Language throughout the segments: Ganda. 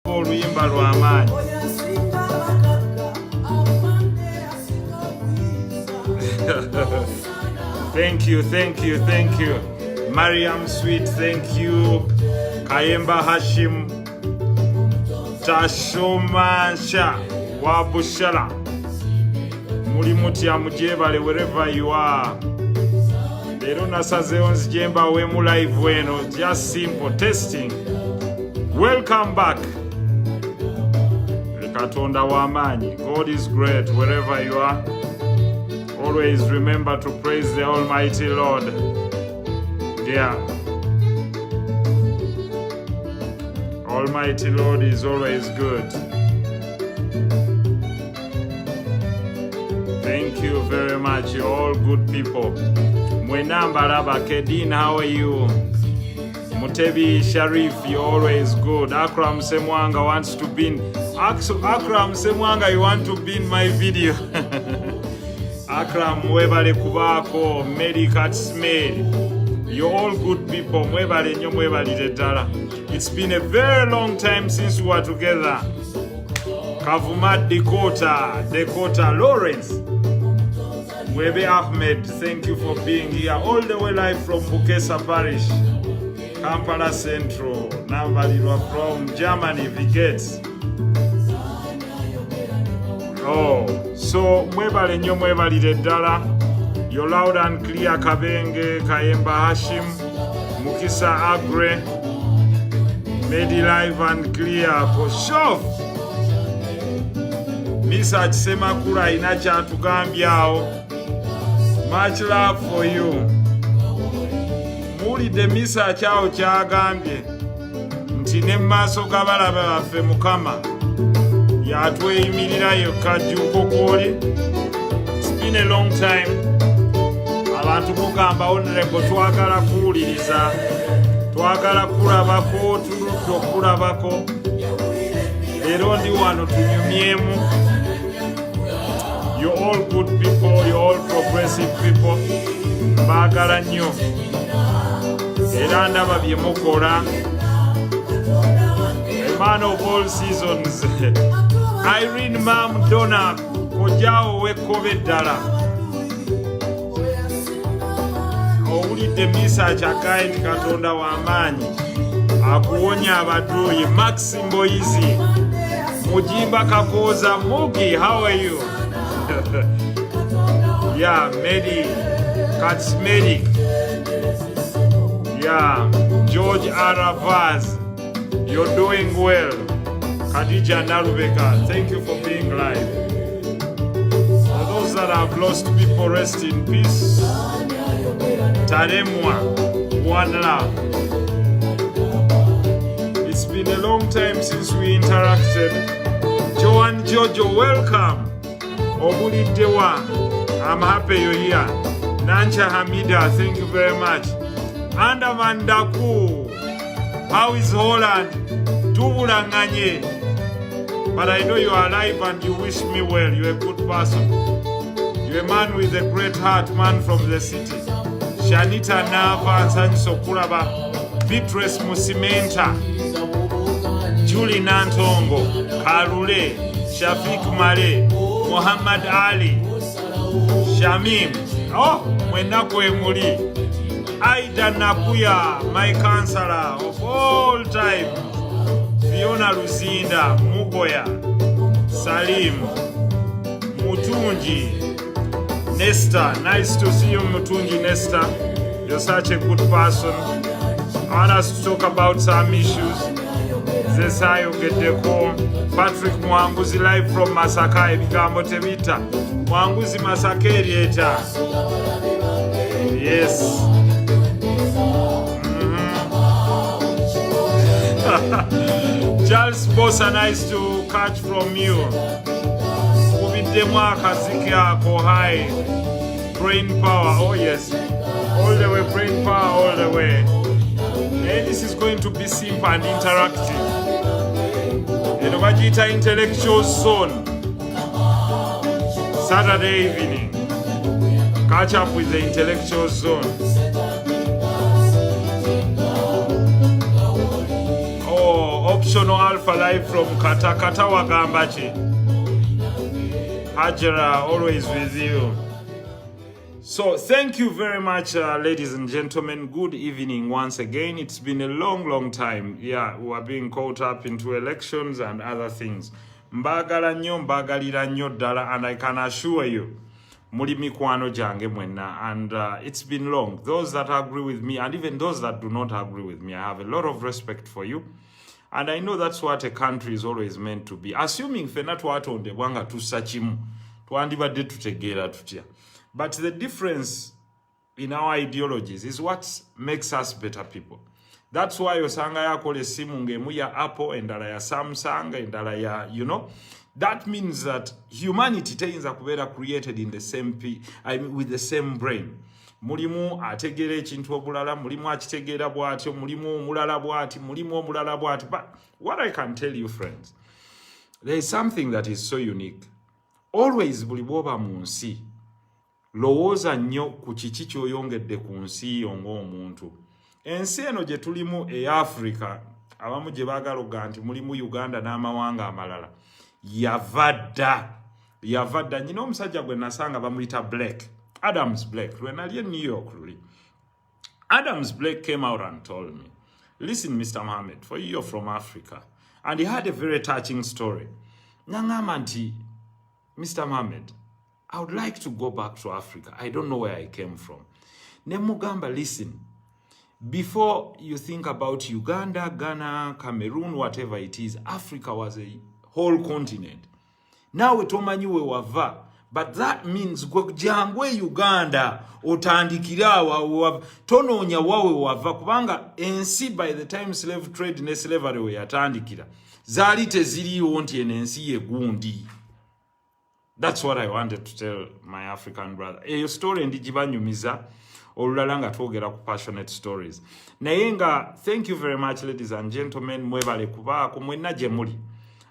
oluyimba lw'amaanyi. Thank you. Mariam Sweet, thank you. Kayemba Hashim, Tashomansha, Wabushala, Mulimutya Mujebale, wherever you are. Lerona Sazeons Jemba Wemu live weno, just simple testing. Welcome back. Katonda Wamanyi, God is great wherever you are. Always remember to praise the Almighty Lord. Yeah. Almighty Lord is always good. Thank you very much. You're all good people. Mwenamba Raba Kedin, how are you? Mutebi Sharif, you're always good. Akram Semwanga wants to be in. Akram Semwanga, you want to be in my video. Akram Mwebale Kubako, Mary Katsmeri. You're all good people. Mwebale nyo mwebale detala. It's been a very long time since we were together. Kavumat Dakota Lawrence. Mwebe Ahmed, thank you for being here. All the way live from Bukesa Parish, Kampala Central. Navalilwa from Germany, Vigets. Oh, so mwebale nyo mwebale dala. You're loud and clear. Kabenge, Kayemba Hashim, Mukisa Agre, Medi live and clear for sure. Misa Semakura inacha tugambiao. Much love for you. Muli de misa chao chagambye. Ntine maso kabalabe baffe Mukama. Yatweyimirira yokka jukokoli. It's been a long time. Abantu mugamba honorable twagala kuwuliriza. Twagala kulabako, tuludde okulabako. Leero ndi wano tunyumyemu. You're all good people, you're all progressive people. Mbagala nnyo. Era ndaba bye mukola. A man of all seasons. Irene Mam Donna, kojao wekobe ddala. Owulidde message akayi nti Katonda w'amaanyi akuwonya abadduyi. Maxi Mboyizi, Mujimba Kakoza, Mugi, how are you? Yeah, Medi Katsmedi. Yeah, George Aravaz, you're doing well. Khadija Narubeka, thank you for being live. For those that have lost people, rest in peace. Taremwa, one love. It's been a long time since we interacted. Joan Jojo, welcome. Obulidewa, I'm happy you're here. Nancha Hamida, thank you very much. Andaman Daku, how is Holland? Tubulanganye. But I know you are alive and you wish me well. You're a good person. You're a man with a great heart, man from the city. Shanita Nava, Sanso Kuraba, Beatrice Musimenta, Julie Nantongo, Karule, Shafiq Male, Muhammad Ali, Shamim, oh, Mwenakwe Muri, Aida Nakuya, my Kansala of all time, Fiona Lucinda, Mugoya, Salim, Mutunji, Nesta, nice to see you, Mutunji Nesta. You're such a good person. I want us to talk about some issues. Zesayo Gedeko, Patrick Mwanguzi live from Masaka, Ebigambo Tebita. Mwanguzi Masaka Erieta. Yes. Charles Bossa, nice to catch from you. Kubidemwa Kaziki Ako, hi. Brain power, oh yes. All the way, brain power, all the way. And this is going to be simple and interactive. And Vajita Intellectual Zone. Saturday evening. Catch up with the Intellectual Zone. Oh, Optional Alpha live from Kata Wagambachi. Hajara, always with you. So thank you very much, ladies and gentlemen. Good evening once again. It's been a long time. Yeah, we are being caught up into elections and other things. Mbagala nnyo, mbagalira nnyo ddala, and I can assure you, muli mikwano jange mwenna, and it's been long. Those that agree with me, and even those that do not agree with me, I have a lot of respect for you. And I know that's what a country is always meant to be. Assuming fena twatonde bwanga tusachimu, twandibadde tutegeera tutya. But the difference in our ideologies is what makes us better people. That's why osanga yakole simu ngemu ya Apple, endala ya Samsung, endala ya, you know. That means that humanity teyinza kubeera created in the same with the same brain. Mulimu ategeera ekintu obulala, mulimu akitegeera bw'atyo, mulimu omulala bw'ati, mulimu omulala bw'ati. But what I can tell you, friends, there is something that is so unique. Always buli bw'oba mu nsi, lowooza nnyo ku kiki ky'oyongedde ku nsi yo ng'omuntu. Ensi eno gye tulimu Africa, abamu gye baagala okuga nti mulimu Uganda n'amawanga amalala, yavadda. Nyina omusajja gwe nasanga bamuyita Black, Adams Black, lwe nali New York luli. Adams Black came out and told me, listen, Mr. Mohammed, for you're from Africa. And he had a very touching story. Nangamba nti, Mr. Mohammed, I would like to go back to Africa. I don't know where I came from. Nemugamba, listen, before you think about Uganda, Ghana, Cameroon, whatever it is, Africa was a whole continent. Now tomanyi we wava, but that means jangwe Uganda otandikira wa tononya wawe wava kubanga ensi by the time slave trade ne slavery we yatandikira zali teziriyo nti ensi ye gundi. That's what I wanted to tell my African brother. Eyo story ndijibanyumiza olulala nga twogera ku passionate stories. Naye nga thank you very much, ladies and gentlemen, mwebale kubaako mwenna gye muli.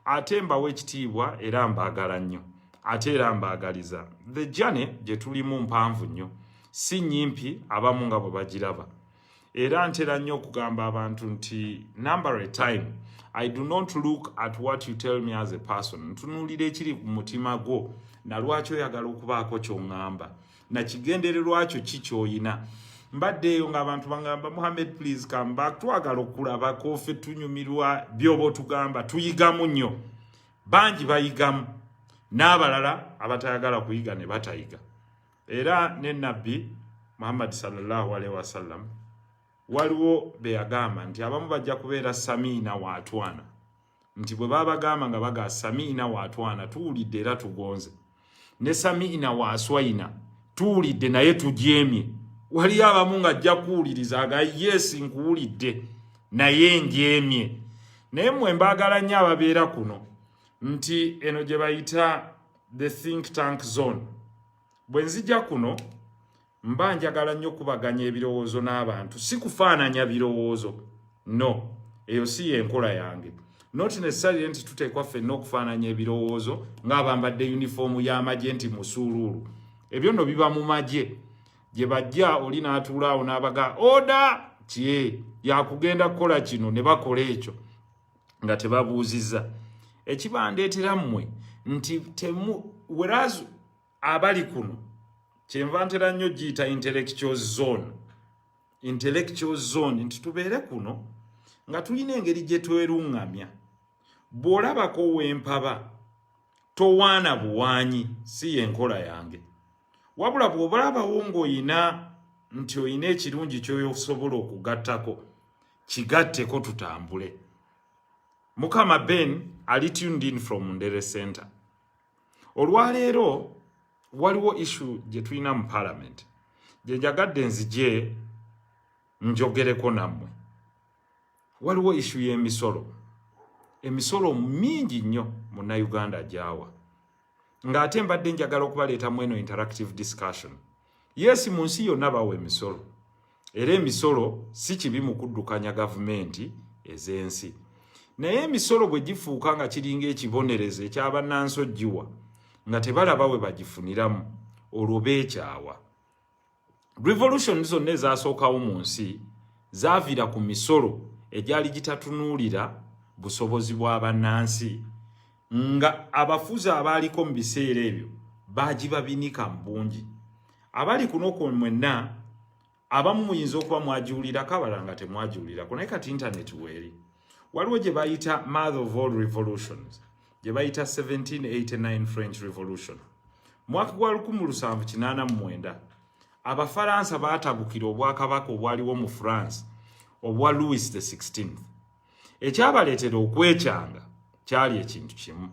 Ate mbawa ekitiibwa era mbaagala nnyo. Ate era mbaagaliza. The journey gye tulimu mpanvu nnyo. Si nnyimpi abamu nga bwe bagiraba. Era ntera nnyo okugamba abantu nti number a time, I do not look at what you tell me as a person. Ntunuulira ekiri ku mutima gwo na lwaki oyagala okubaako ky'oŋŋamba. Na kigendererwa kyo ki ky'oyina. Mbadde eyo ng'abantu bangamba, Mohammed, please come back. Twagala okulabako ffe tunyumirwa by'oba tugamba. Tuyigamu nnyo. Bangi bayigamu. N'abalala abatayagala kuyiga ne batayiga. Era ne Nabbi Muhammad sallallahu alaihi wasallam waliwo be yagamba nti abamu bajja kubeera Samiina waatwana. Nti bwe babagamba nga baga Samiina waatwana tuwulidde era tugonze. Ne Samiina waaswayina tuwulidde naye tujeemye. Wali abamu nga ajja kuwuliriza aga yes nkuwulidde naye njeemye. Naye mmwe mbaagala nnyo ababeera kuno nti eno gye bayita the think tank zone. Bwe nzija kuno mba njagala nnyo kubaganya ebirowoozo n'abantu, si kufaananya birowoozo. No, eyo si yenkola yange. Not necessarily nti tuteekwa ffenna okufaananya ebirowoozo ng'abambadde uniform y'amagye nti musuuluulu. Ebyo nno biba mu magye. Gye bajja oli n'atuulaawo n'abaga oda kye yakugenda kukola kino ne bakola ekyo nga tebabuuzizza. Ekibandeetera mmwe nti whereas abali kuno kyenva ntera nnyo giyita intellectual zone nti tubeere kuno nga tulina engeri gye twerungamya. Bw'olabako wempaba towaana buwaanyi, si yenkola yange. Wabula bw'olabawo ng'oyina nti oyina ekirungi ky'osobola okugattako, kigatteko tutambule. Mukama Ben ali tuned in from Ndere Center. Olwaleero waliwo issue gye tulina mu parliament gye njagadde nzije njogereko nammwe. Waliwo issue y'emisolo. Emisolo mingi nnyo Munnayuganda gyawa. Ng'ate mbadde njagala okubaleeta mu eno interactive discussion. Yes, mu nsi yonna bawa emisolo. Era emisolo si kibi mu kuddukanya gavumenti ez'ensi. Naye emisolo bwe gifuuka nga kiringa ekibonerezo eky'abannansojjiwa nga tebalaba we bagifuniramu, olwo beekyawa. Revolution zonna ezasookawo mu nsi zaaviira ku misolo egyali gitatunuulira busobozi bw'abannansi nga abafuzi abaliko mu biseera ebyo bagibabinika mu bungi. Abali kuno mwenna abamu muyinza okuba mwagiwulirako abalala nga temwagiwulirako naye kati internet weeri. Waliwo gye bayita mother of all revolutions, gye bayita 1789 French Revolution. Mwaka gwa 1789 Abafaransa baatabukira obwakabaka obwaliwo mu France obwa Louis XVI. Ekyabaleetera okwekyanga kyali ekintu kimu,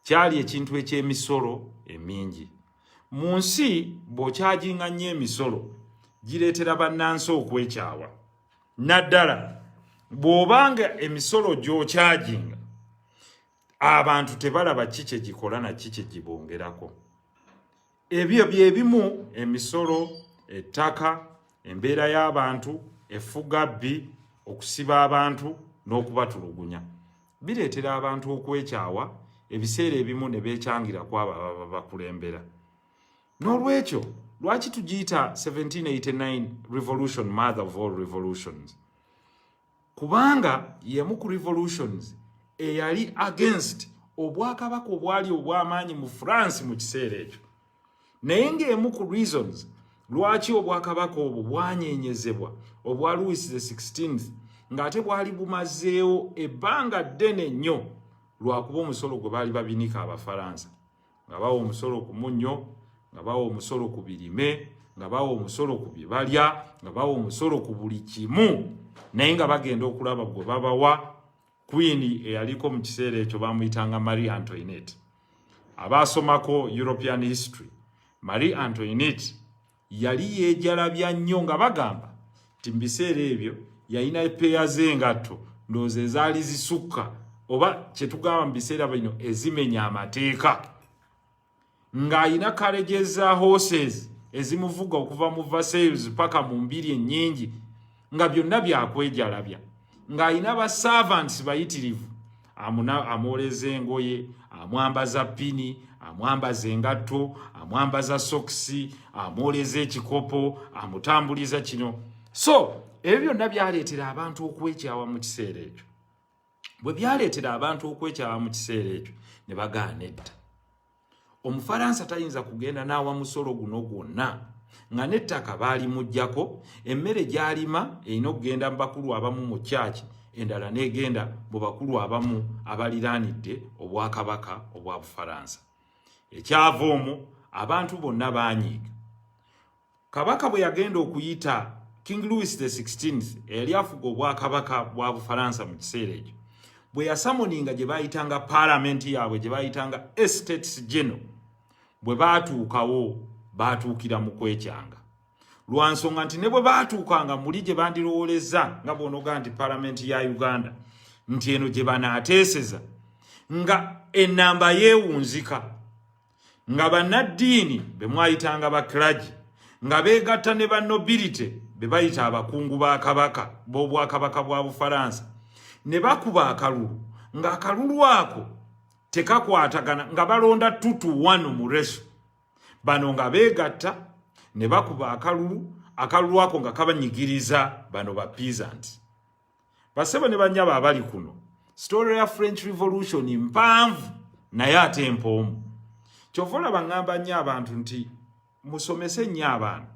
kyali ekintu eky'emisolo emingi. Mu nsi bw'okyajinga nnyo emisolo gireetera bannansi okwekyawa. Naddala bw'obanga emisolo gy'okyajinga abantu tebalaba kiki gikola na kiki gibongerako. Ebyo bye bimu: emisolo, ettaka, embeera y'abantu, effugabbi, okusiba abantu n'okubatulugunya. Bireetera abantu okwekyawa, ebiseera ebimu ne beekyangira ku abo ababa bakulembera. N'olwekyo lwaki tugiyita 1789 Revolution, mother of all revolutions? Kubanga yemu ku revolutions eyali against obwakabaka obwali obw'amaanyi mu France mu kiseera ekyo. Naye ng'emu ku reasons lwaki obwakabaka obwo bwanyenyezebwa obwa Louis XVI ng'ate bwali bumazeewo ebbanga ddene nnyo lwakuba omusolo gwe baali babinika Abafaransa. Nga bawa omusolo ku munnyo, nga bawa omusolo ku birime, nga bawa omusolo ku bye balya, nga bawa omusolo ku buli kimu, naye nga bagenda okulaba gwe babawa Queen eyaliko mu kiseera ekyo bamuyitanga Marie Antoinette. Abaasomako European history, Marie Antoinette yali yeejalabya nnyo nga bagamba nti mu biseera ebyo yalina epeya z'engatto ndowooza ezaali zisukka oba kye tugamba mu biseera bino ezimenya amateeka, ng'ayina carriages za horses ezimuvuga okuva mu Versailles paka mu mbiri ennyingi, nga byonna byakwejalabya, ng'ayina ba servants bayitirivu amwoleza engoye, amwambaza pini, amwambaza engatto, amwambaza sokisi, amwoleza ekikopo, amutambuliza kino. So ebyo byonna byaleetera abantu okwekyawa mu kiseera ekyo. Bwe byaleetera abantu okwekyawa mu kiseera ekyo ne bagaana edda. Omufaransa tayinza kugenda n'awa musolo guno gwonna nga n'ettaka baalimuggyako, emmere gy'alima erina okugenda mu bakulu abamu mu kyaki, endala n'egenda mu bakulu abamu abaliraanidde obwakabaka obwa Bufaransa. Ekyava omwo abantu bonna baanyiiga. Kabaka bwe yagenda okuyita King Louis XVI eyali afuga obwakabaka bwa Bufaransa mu kiseera ekyo, bwe yasamoninga gye baayitanga paalamenti yaabwe gye baayitanga Estates General, bwe baatuukawo baatuukira mu kwekyanga. Lwa nsonga nti ne bwe baatuukanga muli gye bandirowooleza nga bw'onoga nti paalamenti ya Uganda nti eno gye banaateeseza, nga ennamba yeewunzika, nga bannaddiini be mwayitanga baklagi, nga beegatta ne bannobilite be bayita abakungu ba kabaka b'obwakabaka bwa Bufaransa, ne bakuba akalulu, ng'akalulu ako tekakwatagana, nga balonda 2-1 mu reso. Bano nga beegatta ne bakuba akalulu, akalulu ako nga kabanyigiriza bano ba peasants. Basebo ne banyaba abali kuno, story ya French Revolution mpanvu naye ate empoomu. Kyova olaba ngamba nnyo abantu nti musomese nnyo abaana.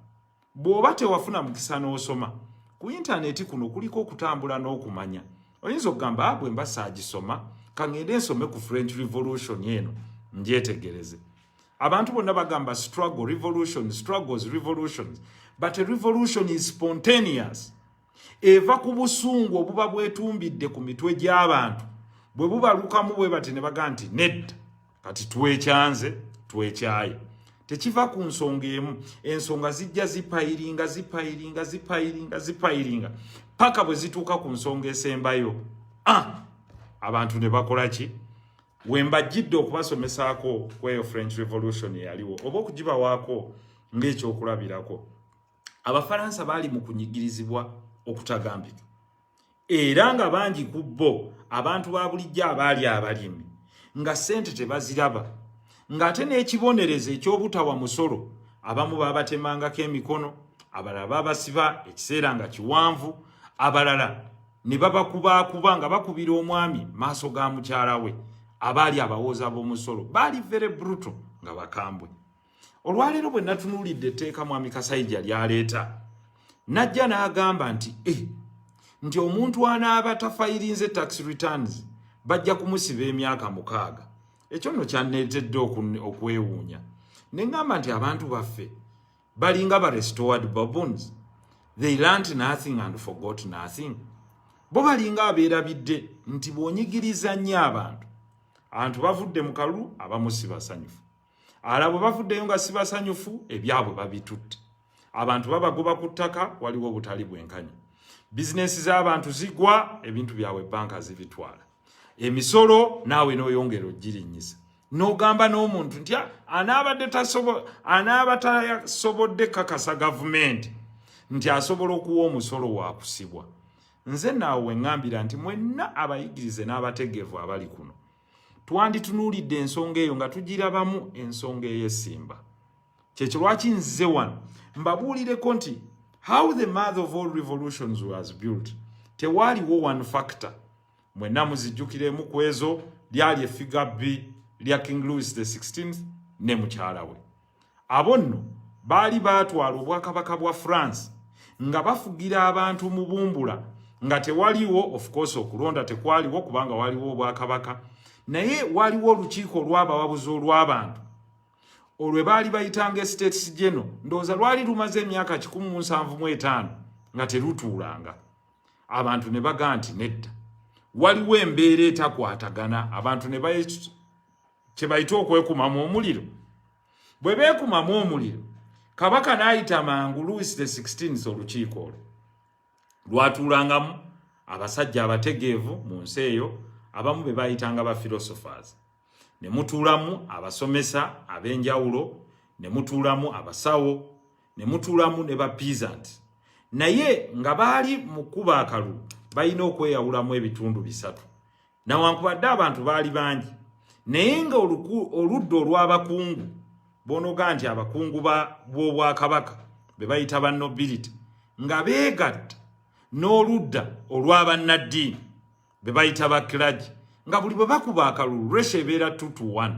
Bw'oba tewafuna mukisa n'osoma, ku intaneti kuno kuliko okutambula n'okumanya. Oyinza okugamba bwe mba saagisoma kangende nsome ku French Revolution eno njyetegereze. Abantu bonna bagamba struggle, revolution, struggles, revolutions. But a revolution is spontaneous. Eva ku busungu obuba bwetumbidde ku mitwe gy'abantu. Bwe bubalukamu bwe bati ne baga nti nedda kati twekyanze twekyaye. Tekiva ku nsonga emu, ensonga zijja zipayiringa paka bwe zituuka ku nsonga esembayo. Abantu ne bakola ki? Wembajjidde okubasomesaako kweyo French Revolution yaliwo oba okugibawaako ng'ekyokulabirako. Abafaransa baali mu kunyigirizibwa okutagambika, era nga bangi ku bo abantu ba bulijjo abaali abalimi nga ssente tebaziraba, ng'ate n'ekibonerezo eky'obutawa musolo abamu baabatemangako emikono, abalala baabasiba ekiseera nga kiwanvu, abalala ne babakuba nga bakubira omwami maaso ga mukyala we abaali abawooza b'omusolo baali very brutal nga bakambwe. Olwaleero bwe natunuulidde etteeka mwami Kasayija lyaleeta najja n'agamba nti omuntu anaaba tafayirinze tax returns bajja kumusiba emyaka 6. Ekyo nno kyanneetedde okwewuunya. Ne ngamba nti abantu baffe balinga ba restored baboons. They learned nothing and forgot nothing. Bo balinga abeerabidde nti bw'onyigiriza nnyo abantu bavudde mu kalulu abamu si basanyufu. Alabo bavuddeyo nga si basanyufu ebyabwe babitutte. Abantu babagoba ku ttaka waliwo butali bwenkanya. Bizinesi z'abantu zigwa ebintu byabwe banka zibitwala. Emisolo naawe n'oyongera ogirinnyisa. N'ogamba n'omuntu nti anaaba tasobodde kakasa gavumenti nti asobola okuwa omusolo wa kusibwa. Nze naawe weŋŋambira nti mwenna abayigirize n'abategeevu abali kuno twanditunuulidde ensonga eyo nga tugirabamu ensonga ey'essimba. Kyekyo lwaki nze wano mbabuulireko nti how the mother of all revolutions was built. Tewaaliwo one factor. Mwenna muzijjukiremu ku ezo lyali effiga B lya King Louis XVI ne mukyala we. Abo nno baali baatwala obwakabaka bwa France nga bafugira abantu mu bumbula nga tewaliwo of course okulonda tekwaliwo kubanga waliwo obwakabaka naye waliwo olukiiko lw'abawabuzi olw'abantu olwe baali bayitanga States General ndowooza lwali lumaze emyaka 175 nga terutuulanga. Abantu ne baga nti nedda waliwo embeera etakwatagana abantu ne kye bayita okwekumamu omuliro. Bwe beekumamu omuliro kabaka n'ayita mangu Louis XVI olukiiko olwo lwatuulangamu abasajja abategeevu mu nsi eyo abamu be bayitanga ba philosophers. Ne mutuulamu abasomesa ab'enjawulo, ne mutuulamu abasawo, ne mutuulamu ne ba peasant. Naye nga baali mu kuba akalulu balina okweyawulamu ebitundu 3. Nawankubadde abantu baali bangi naye nga oludda olw'abakungu bonoga nti abakungu bw'obwakabaka be bayita ba nobility nga beegatta n'oludda olw'abannaddiini be bayita ba clergy nga buli bwe bakuba akalulu ratio ebeera 2-1.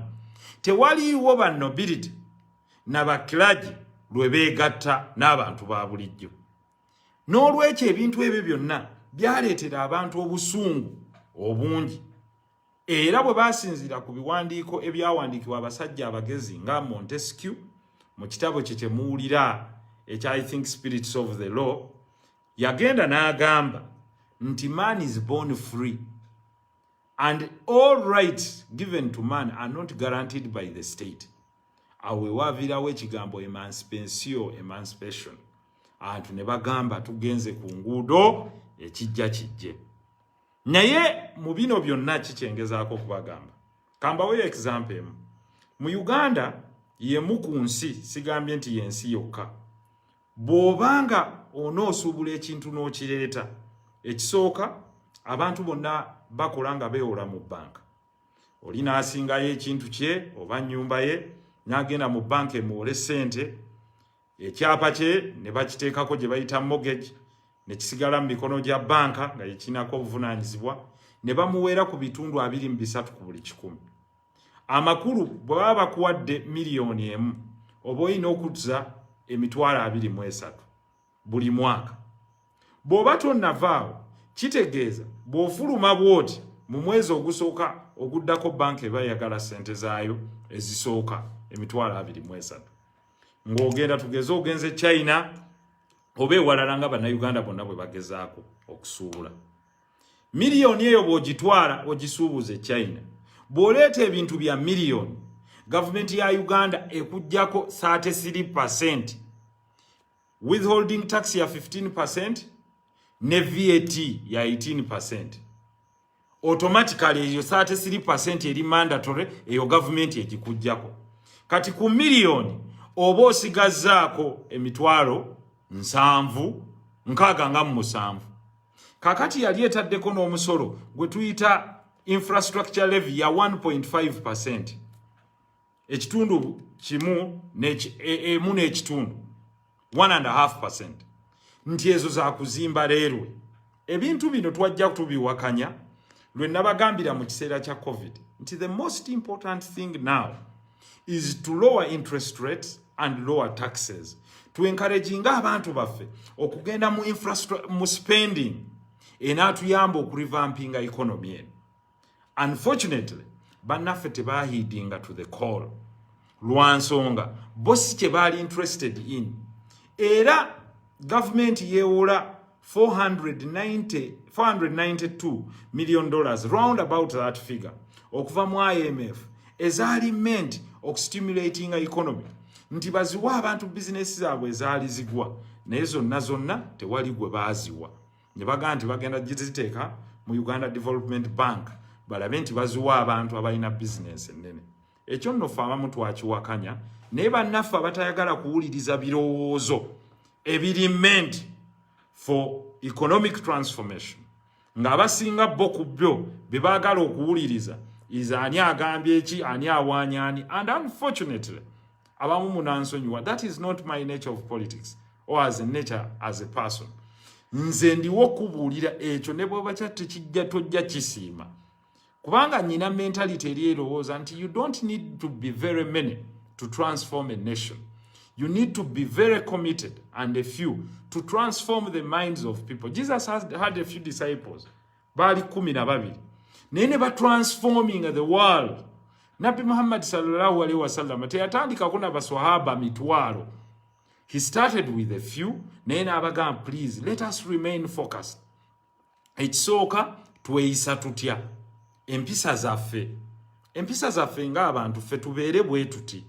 Tewaliiwo ba nobility na ba clergy lwe beegatta n'abantu ba bulijjo. N'olwekyo ebintu ebyo byonna byaleetera abantu obusungu obungi. Era bwe basinzira ku biwandiiko ebyawandiikibwa abasajja abagezi nga Montesquieu mu kitabo kye muwulira ekya I think Spirits of the Law, yagenda n'agamba nti man is born free and all rights given to man are not guaranteed by the state. Awe waavirawo ekigambo emancipation. Abantu ne bagamba tugenze ku nguudo ekijja kijje. Naye mu bino byonna kikyengezaako kubagamba. Kambawo example emu. Mu Uganda yemu ku nsi, sigambye nti yensi yokka. Bw'obanga onoosuubula ekintu n'okireeta, ekisooka abantu bonna bakola nga beewola mu banka. Oli n'asingayo ekintu kye oba nnyumba ye n'agenda mu banka emuwole ssente, ekyapa kye ne bakiteekako gye bayita mortgage ne kisigala mu mikono gya banka nga yekinako obuvunaanyizibwa ne bamuweera ku bitundu 23 ku buli 100. Amakulu bwe baba bakuwadde miliyoni 1 oba olina okuzza emitwalo 23 buli mwaka. Bw'oba tonnavaawo kitegeeza bw'ofuluma bw'oti mu mwezi ogusooka oguddako banka eba yagala ssente zaayo ezisooka emitwalo 23. Ng'ogenda tugeze ogenze China oba ewalala nga bannayuganda bonna bwe bagezaako okusuubula. Miliyoni eyo bw'ogitwala ogisuubuze China, bw'oleeta ebintu bya miliyoni, gavumenti ya Uganda ekuggyako 33%, withholding tax ya 15% ne VAT ya 18%. Automatically eyo 33% eri mandatory eyo gavumenti egikuggyako. Kati ku miliyoni oba osigazzaako emitwalo 7 kakati yali etaddeko n'omusolo gwe tuyita infrastructure levy ya 1.5%. Ekitundu kimu n'ekitundu 1.5%. Nti ezo za kuzimba leerwe, ebintu bino twajja kutubiwakanya lwe nabagambira mu kiseera kya COVID nti the most important thing now is to lower interest rates and lower taxes, to encouraging abantu baffe okugenda mu infrastructure mu spending enatuyamba okurevampinga economy eno. Unfortunately bannaffe tebaheedinga to the call lwansonga bo si kye baali interested in, era government yeewola $492 million round about that figure okuva mu IMF ezaali meant okustimulating economy nti baziwa abantu business zaabwe ezaali zigwa, naye zonna tewali gwe baaziwa. Ne bagaa nti bagenda giziteeka mu Uganda Development Bank balabe nti baziwa abantu abalina business ennene. Ekyo nno ffe abamu twakiwakanya, naye bannaffe abatayagala kuwuliriza birowoozo ebiri meant for economic transformation ng'abasinga bo ku byo bye baagala okuwuliriza is ani agambye eki, ani awaanya ani, and unfortunately abamu munansonyiwa. That is not my nature of politics or as a nature as a person. Nze ndiwo kubuulira ekyo ne bw'oba tekijja tojja kisiima, kubanga nnyina mentality eri erowooza nti you don't need to be very many to transform a nation. You need to be very committed and a few to transform the minds of people. Jesus had a few disciples, bali 12, nene ba transforming the world. Nabi Muhammad sallallahu alaihi wasallam teyatandika kuna baswahaba mitwalo. He started with a few, nene abagamba please let us remain focused. Ekisooka tweyisa tutya empisa zaffe ng'abantu ffe tubeere bwe tuti.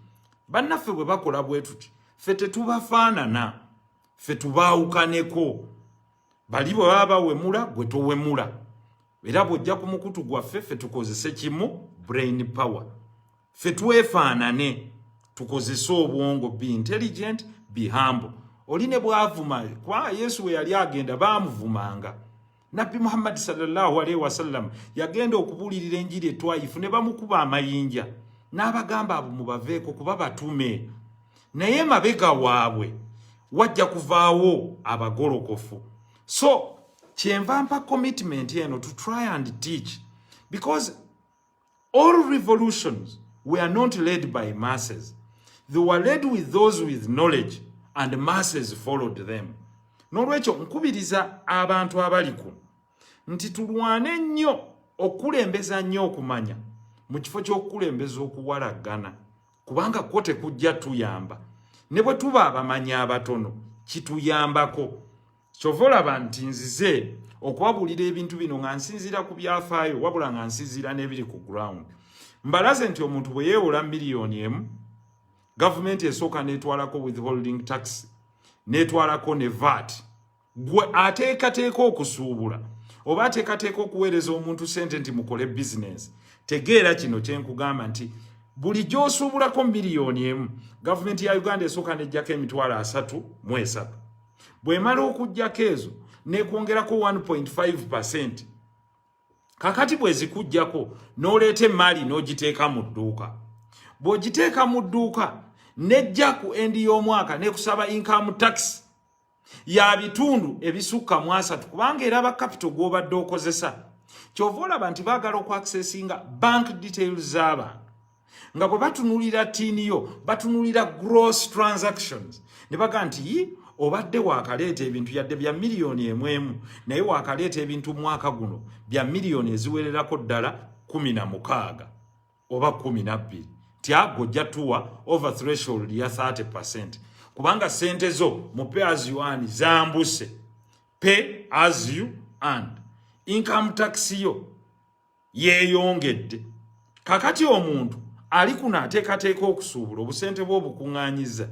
Bannaffe bwe bakola bwe tuti ffe tetubafaanana, ffe tubaawukaneko. Bali bwe baba bawemula gwe towemula, era bw'ojja ku mukutu gwaffe ffe tukozese kimu, brain power. Ffe twefaanane, tukozese obwongo, be intelligent, be humble. Oli ne bw'avuma, kwa Yesu we yali agenda baamuvumanga. Nabbi Muhammad sallallahu alaihi wasallam yagenda okubuulirira enjiri etwayifu ne bamukuba amayinja n'abagamba abo mubaveeko kuba batume, naye mabega waabwe wajja kuvaawo abagolokofu. So kyenva mpa commitment eno to try and teach, because all revolutions were not led by masses. They were led with those with knowledge, and masses followed them. N'olwekyo nkubiriza abantu abali kuno nti tulwane nnyo okulembeza nnyo okumanya mu kifo ky'okulembeza okuwalagana, kubanga kwo tekujja tuyamba. Ne bwe tuba abamanyi abatono kituyambako. Kyova olaba nti nzize okubabuulira ebintu bino nga nsinzira ku byafaayo wabula nga nsinzira n'ebiri ku ground. Mbalaze nti omuntu bwe yeewola miliyoni emu, gavumenti esooka n'etwalako withholding tax, n'etwalako ne VAT. Gwe ateekateeka okusuubula oba ateekateeka okuweereza omuntu sente nti mukole business, tegeera kino kye nkugamba nti buli gy'osuubulako miliyoni emu, gavumenti ya Uganda esooka n'ejjako emitwalo 33. Bw'emala okuggyako ezo n'ekwongerako 1.5%. Kakati bwe zikuggyako n'oleeta emaali n'ogiteeka mu dduuka. Bw'ogiteeka mu dduuka n'ejja ku endi y'omwaka n'ekusaba income tax ya bitundu ebisukka mu 3, kubanga era ba capital gw'obadde okozesa. Kyova olaba nti baagala okwaccessinga bank details z'abantu, nga bwe batunulira tiini yo batunulira gross transactions, ne baga nti obadde waakaleeta ebintu yadde bya miliyoni emu, naye waakaleeta ebintu mwaka guno bya miliyoni eziwererako ddala 16 oba 12. Tiago jatuwa over threshold ya 30%, kubanga sente zo mu pay as you earn zambuse. Pay as you earn. Income tax yo yeeyongedde. Kakati omuntu ali kuna ateekateeka okusuubula obusente bw'obukuŋŋaanyiza.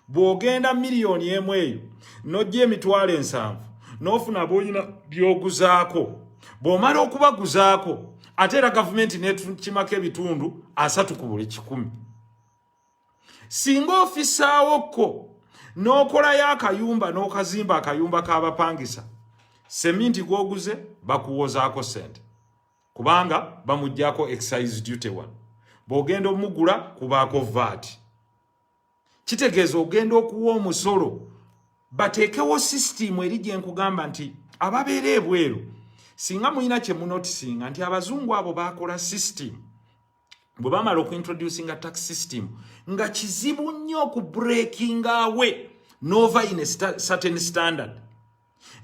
Bw'ogenda miliyoni emu eyo n'ojja emitwalo 7 n'ofuna bw'olina by'oguzaako, bw'omala okubaguzaako ate era gavumenti n'etukimako ebitundu 3 ku buli 100. Singa ofisaawokko n'okolayo akayumba n'okazimba akayumba k'abapangisa, seminti gw'oguze bakuwozaako sente, kubanga bamuggyako excise duty 1. Bw'ogenda omugula kubaako VAT. Kitegeeza ogenda okuwa omusolo. Bateekewo system eri gye nkugamba nti ababeera ebweru singa muyina kye munotisinga nti abazungu abo bakola system bwe bamala okuintroducinga tax system nga kizibu nnyo okubreaking away nova in a certain standard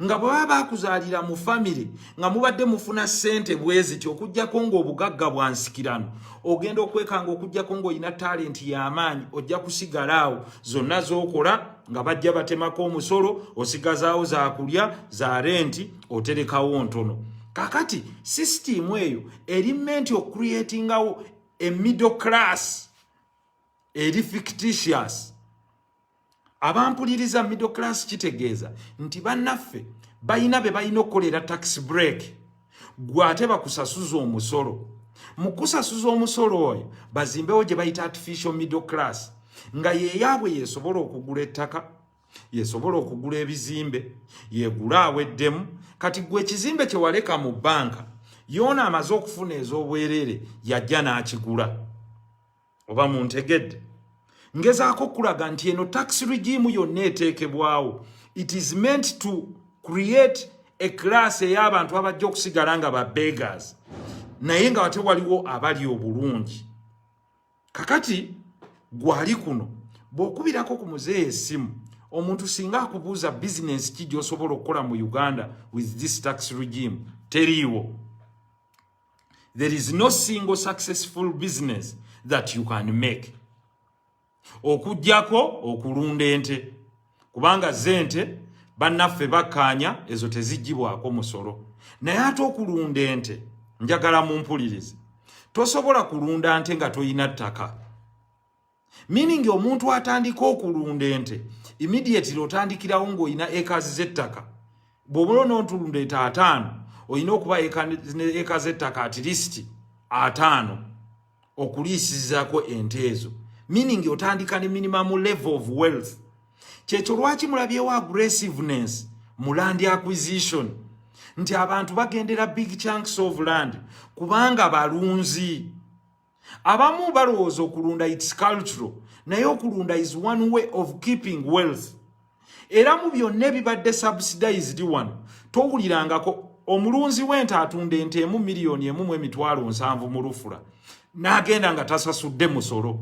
nga bwe baba bakuzaalira mu family nga mubadde mufuna ssente bweziti okujjako ng'obugagga bwansikirano ogenda okwekanga okujjako ng'olina talent y'amaanyi ojja kusigalaawo zonna z'okola nga bajja batemako omusolo osigazaawo za kulya za renti oterekawo ntono kakati system eyo eri meant ocreatingawo a middle class eri fictitious abampuliriza middle class kitegeeza nti bannaffe balina be balina okukolera tax break gwate bakusasuza omusolo mu kusasuza omusolo oyo bazimbewo gye bayita artificial middle class nga yeyaabwe yesobola okugula ettaka yesobola okugula ebizimbe yegula aweddemu kati gwe ekizimbe kye waleka mu banka yoona amaze okufuna ez'obwereere yajja n'akigula oba muntegedde ngezaako okulaga nti eno tax regime yonna eteekebwawo it is meant to create a class ey'abantu abajja okusigala nga ba beggars naye nga wate waliwo abali obulungi kakati gwali kuno bw'okubirako ku muzeeyi essimu omuntu singa akubuuza bizinesi ki gy'osobola okukola mu Uganda with this tax regime teriiwo. There is no single successful business that you can make. Okujjako okulunda ente kubanga zente bannaffe bakkaanya ezo teziggyibwako musolo naye ate okulunda ente njagala mumpulirize tosobola kulunda nte nga toyina ttaka meaning omuntu atandika okulunda ente immediately otandikirawo ng'olina ekazi z'ettaka bw'oba n'otulunda ente 5 olina okuba eka z'ettaka at least 5 okuliisizaako ente ezo meaning otandika ne minimum level of wealth kyekyo lwaki mulabyewo aggressiveness mu land acquisition nti abantu bagendera big chunks of land kubanga balunzi abamu balowooza okulunda its cultural naye okulunda is one way of keeping wealth era mu byonna ebibadde subsidized wano towulirangako omulunzi w'ente atunda ente emu miliyoni 1.7 mu Lufula n'agenda nga tasasudde musolo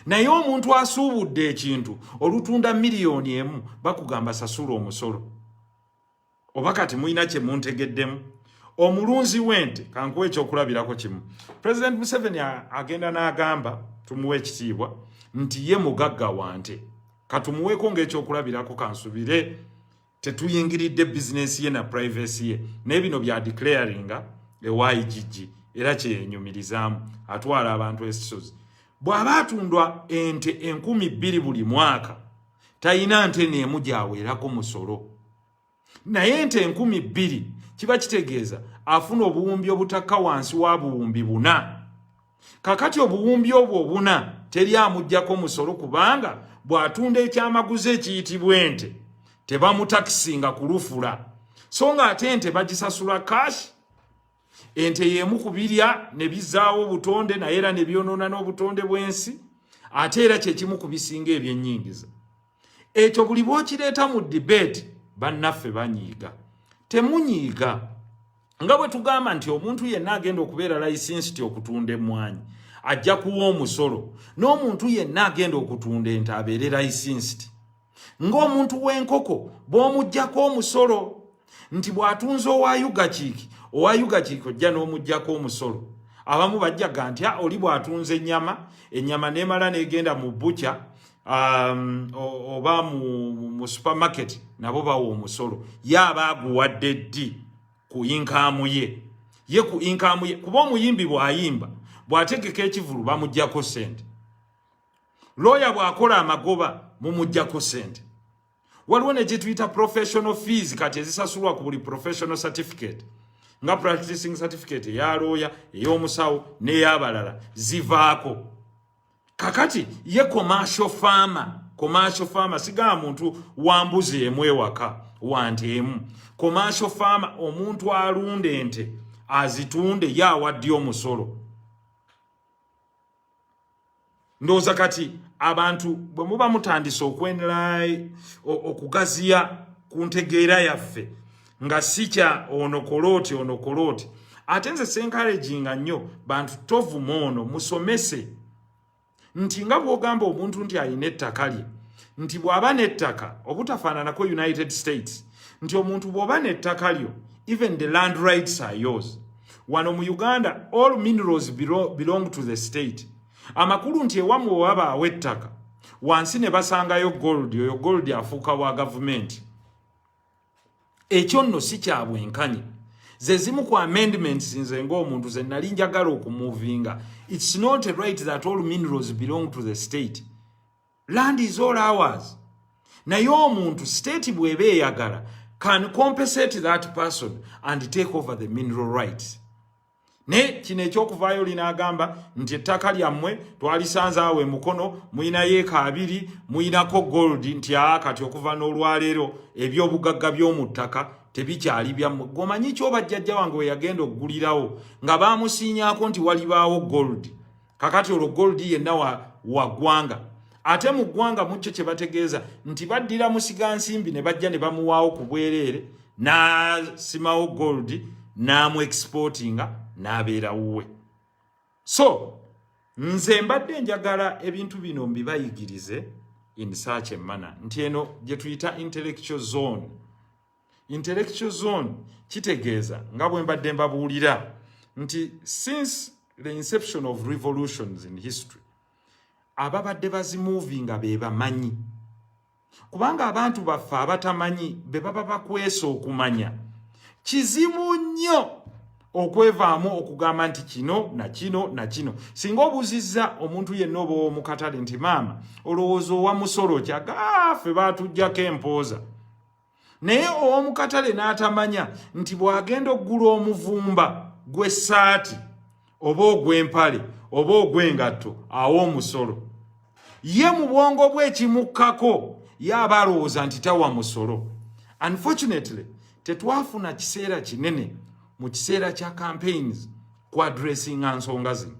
naye omuntu asuubudde ekintu olutunda miliyoni 1 bakugamba sasula omusolo oba kati muyina kye muntegeddemu omulunzi w'ente kankuwa ekyokulabirako kimu President Museveni agenda n'agamba tumuwe ekitiibwa nti ye mugagga wante katumuweeko ng'ekyokulabirako kansubire tetuyingiridde bizinesi ye na privacy ye naye bino bya declaringa ewaigigi era kyenyumirizaamu atwala abantu esisozi bw'aba atundwa ente 2,000 buli mwaka tayina nte n'emu gy'aweerako musolo naye ente 2,000 kiba kitegeeza afuna obuwumbi obutakka wansi wa buwumbi 4 kakati obuwumbi obwo 4 teri amuggyako musolo kubanga bw'atunda ekyamaguzi ekiyitibwa ente tebamutakisinga ku Lufula so nga ate ente bagisasula cash ente y'emu ku birya ne bizaawo obutonde naye era ne byonoona n'obutonde bw'ensi ate era kyekimu ku bisinga ebyennyingiza ekyo buli bw'okireeta mu debate bannaffe banyiiga temunyiiga nga bwe tugamba nti omuntu yenna agenda okubeera licensed okutunda emmwanyi ajja kuwa omusolo n'omuntu yenna agenda okutunda ente abeere licensed ng'omuntu w'enkoko bw'omuggyako omusolo nti bw'atunze owayugakiiki ojja n'omuggyako omusolo abamu bajjaga nti oli bw'atunze ennyama n'emala n'egenda mu butya oba mu supermarket nabo bawa omusolo ye aba aguwadde ddi ku income ye ku income ye kuba omuyimbi bw'ayimba bw'ategeka ekivulu bamuggyako ssente lawyer bw'akola amagoba mumuggyako ssente waliwo ne gye tuyita professional fees kati ezisasulwa ku buli professional certificate nga practicing certificate eya lawyer ey'omusawo n'ey'abalala zivaako kakati ye commercial farmer sigama muntu wambuzi emu ewaka wante emu commercial farmer omuntu alunda ente azitunde yawadde omusolo ndowooza kati abantu bwe muba mutandise okwenera okugaziya ku ntegeera yaffe nga sicha onokoloti ate nze senkareginga nnyo bantu tovumono musomese nti nga bw'ogamba omuntu nti alina ettaka lye nti bw'aba n'ettaka obutafaananako United States nti omuntu bw'oba n'ettaka lyo even the land rights are yours. Wano mu Uganda all minerals belong to the state. Amakulu nti ewamu waba awettaka wansi ne basangayo gold, oyo gold afuuka wa government. Ekyo nno si kya bwenkanya. Ze zimu ku amendments nze ng'omuntu ze nali njagala okumuvinga. It's not a right that all minerals belong to the state. Land is all ours. Naye omuntu state bw'eba eyagala can compensate that person and take over the mineral rights. Ne kino ekyokuvaayo linaagamba nti ettaka lyammwe twalisanze awo emukono muyina yeeka 2 muyinako gold nti kati okuva n'olwaleero ebyobugagga by'omu ttaka tebikyali byammwe. Gomanyi kyoba jjajja wange we yagenda okugulirawo nga baamusiinyaako nti walibaawo gold. Kakati olwo gold yenna wa ggwanga. Ate mu ggwanga mu kyo kye bategeeza nti baddira musigansimbi ne bajja ne bamuwaawo ku bwereere n'asimawo gold n'amu exportinga n'abeera wuwe. So nze mbadde njagala ebintu bino mbibayigirize in such a manner nti eno gye tuyita intellectual zone. Intellectual zone kitegeeza nga bwe mbadde mbabuulira nti since the inception of revolutions in history ababadde bazimuvinga be bamanyi. Kubanga abantu baffe abatamanyi be baba bakwesa okumanya. Kizibu nnyo okwevaamu okugamba nti kino na kino na kino. Singa obuuzizza omuntu yenna oba ow'omu katale nti maama olowooza owa musolo ki ffe baatuggyako empooza. Naye ow'omu katale n'atamanya nti bw'agenda oggula omuvumba gw'essaati oba ogw'empale oba ogw'engatto awo omusolo. Ye mu bwongo bwe kimukkako yaba alowooza nti tawa musolo. Unfortunately tetwafuna kiseera kinene mu kiseera kya campaigns ku addressing nsonga zino.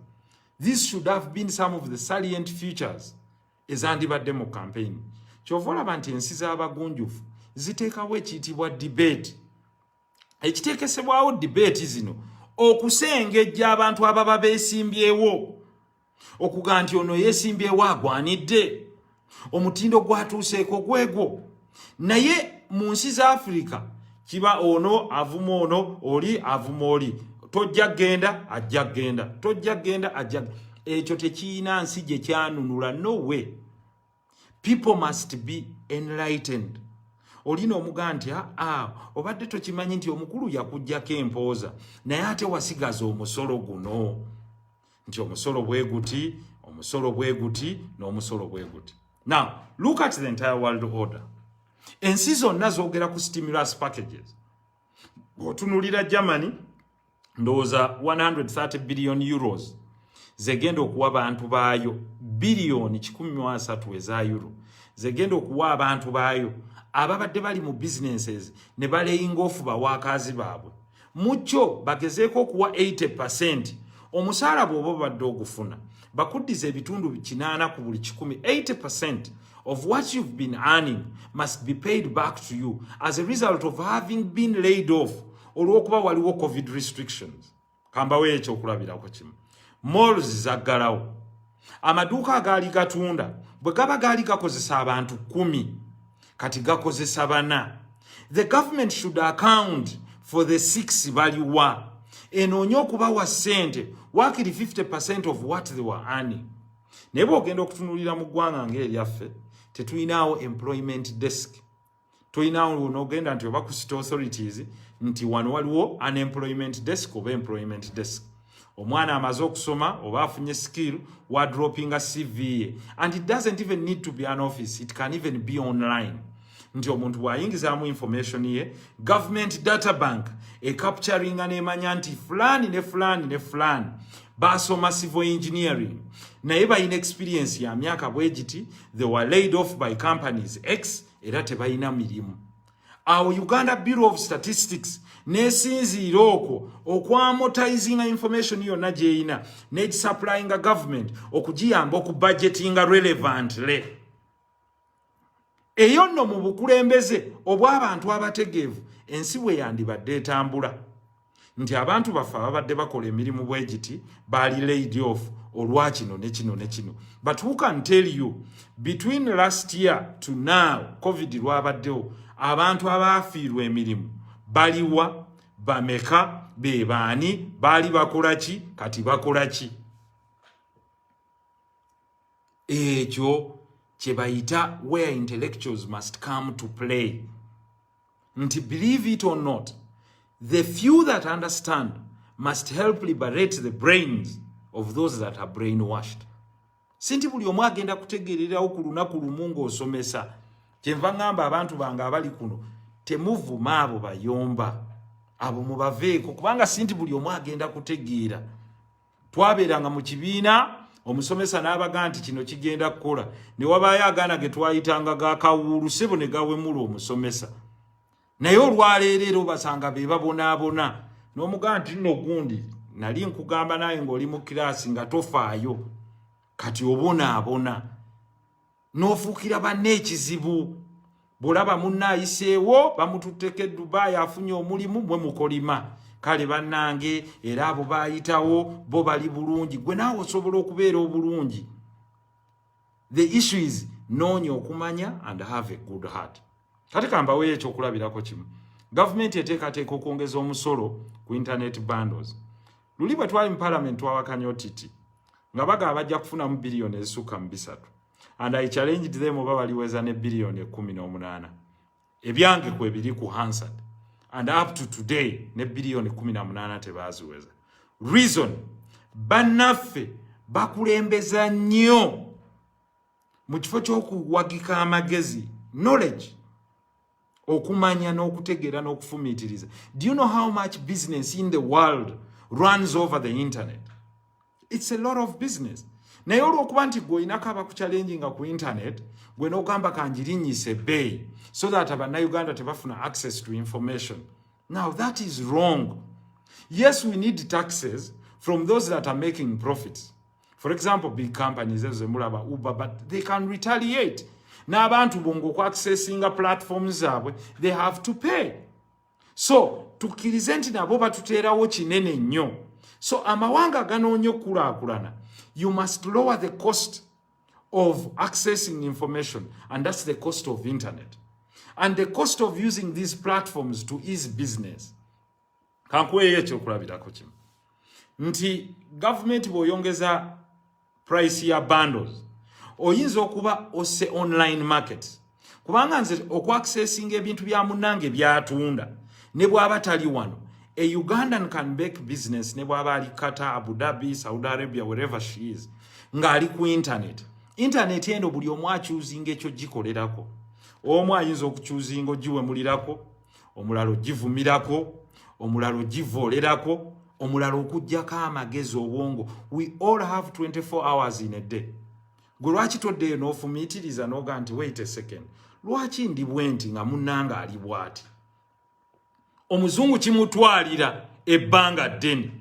This should have been some of the salient features ezandibadde mu campaign. Kyova olaba nti ensi z'abagunjufu ziteekawo ekiyitibwa debate. Ekiteekesebwawo debate zino okusengejja abantu ababa beesimbyewo okuga nti ono yeesimbyewo agwanidde omutindo gwatuuseeko gwegwo. Naye mu nsi za Africa kiba ono avuma ono oli avuma oli tojja genda ajja genda tojja genda ajja. Ekyo tekiina nsi gye kyanunula. No way. People must be enlightened. Olina omugaa nti obadde tokimanyi nti omukulu yakuggyako empooza naye ate wasigaza omusolo guno nti omusolo bwe guti omusolo bwe guti n'omusolo bwe guti. Now look at the entire world order. Ensi zonna zoogera ku stimulus packages. Bw'otunulira Germany ndowooza 130 billion euros zegenda okuwa abantu baayo biliyoni 13 eza euro zegenda okuwa abantu baayo ababadde bali mu businesses ne balaying off bawakazi baabwe. Mucho bagezeeko okuwa 80%. Omusaala bw'oba badde ogufuna bakuddiza ebitundu 8 ku buli 100. 80% of what you've been earning must be paid back to you as a result of having been laid off olw'okuba waliwo COVID restrictions. Kambawo ekyo okulabirako kimu. Malls zaggalawo. Amaduuka agaali gatunda bwe gaba gaali gakozesa abantu 10 kati gakozesa 4. The government should account for the 6 baliwa. Enoonye okubawa ssente wakiri 50% of what they were earning. Naye bw'ogenda okutunulira mu ggwanga ng'eryaffe tetuyinaawo employment desk. Tuyinaawo n'ogenda nti oba ku city authorities nti wano waliwo unemployment desk oba employment desk. Omwana amaze okusoma oba afunye skill wa dropping a CV and it doesn't even need to be an office, it can even be online. Nti omuntu bw'ayingizaamu information ye government data bank capturinga n'emanya nti fulani ne fulani ne fulani basoma civil engineering naye balina experience ya myaka bwegiti, they were laid off by companies X era tebalina mirimu. Awo Uganda Bureau of Statistics nesinziira okwo okwamortizinga information yonna gyeyina n'egisapplyinga government okugiyamba okubudgetinga relevantly. Eyo nno mu bukulembeze obw'abantu abategeevu ensi bwe yandibadde etambula nti abantu baffe ababadde bakola emirimu bwegiti bali laid off olwa kino ne kino ne kino. But who can tell you between last year to now COVID lwabaddewo abantu abaafiirwa emirimu baliwa bameka bebaani baali bakola ki kati bakola ki? Ekyo kye bayita where intellectuals must come to play. Nti believe it or not, the few that understand must help liberate the brains of those that are brainwashed. Sinti buli omu agenda kutegererawo ku lunaku lumu ng'osomesa. Kyenva ngamba abantu bange abali kuno temuvuma abo bayomba. Abo mubaveeko kubanga sinti buli omu agenda kutegeera. Twabeeranga mu kibiina omusomesa n'abaga nti kino kigenda kukola ne wabaayo agaana ge twayitanga gakawuulu ssebo ne gawemula omusomesa. Naye olwaleero basanga be babonaabona n'omugaa nti nno gundi nali nkugamba naye ng'oli mu kiraasi nga tofaayo kati obonaabona n'ofuukira banne ekizibu. Bw'olaba munno ayiseewo bamututteko e Dubai afunye omulimu mwe mukolima. Kale bannange era abo baayitawo bo bali bulungi, gwe naawe osobola okubeera obulungi. The issue is noonya okumanya and have a good heart. Kati kambawo ekyokulabirako kimu. Gavumenti eteekateeka okwongeza omusolo ku internet bundles. Luli bwe twali mu parliament twawakanya otiti nga bagamba bajja kufunamu biliyoni ezisukka mu 3. And I challenged them oba baliweza ne biliyoni 18. Ebyange kwe biri ku Hansard. And up to today ne biliyoni 18 tebaziweza. Reason bannaffe bakulembeza nnyo mu kifo ky'okuwagika amagezi, knowledge, okumanya n'okutegeera n'okufumiitiriza. Do you know how much business in the world runs over the internet? It's a lot of business. Naye olw'okuba nti gwe olinako abakuchallenginga ku internet, gwe n'ogamba kangirinnyise ebbeeyi so that Uganda tebafuna access to information. Now that is wrong. Yes, we need taxes from those that are making profits. For example, big companies as Mulaba, Uber, but they can retaliate. N'abantu bongo ku accessinga platforms zaabwe, they have to pay. So tukkirize nti nabo batuteerawo kinene nnyo. So amawanga ganoonya okulaakulana, you must lower the cost of accessing information, and that's the cost of internet. And the cost of using these platforms to ease business. Kankuweeyo ekyokulabirako kimu. Nti government bw'oyongeza price ya bundles, oyinza okuba ose online market. Kubanga nze okwaccessing ebintu bya munnange byatunda, ne bw'aba tali wano, a Ugandan can make business ne bw'aba ali Qatar, Abu Dhabi, Saudi Arabia, wherever she is, ng'ali ku internet. Internet eno buli omu akyuzinga ekyo gikolerako. Omu ayinza okukyuzinga ogiwemulirako, omulala ogivumirako, omulala ogivoolerako, omulala okuggyako amagezi obwongo. We all have 24 hours in a day. Gwe lwaki toddeyo n'ofumiitiriza n'oga nti wait a second, lwaki ndi bwenti nga munnanga ali bw'ati? Omuzungu kimutwalira ebbanga ddene.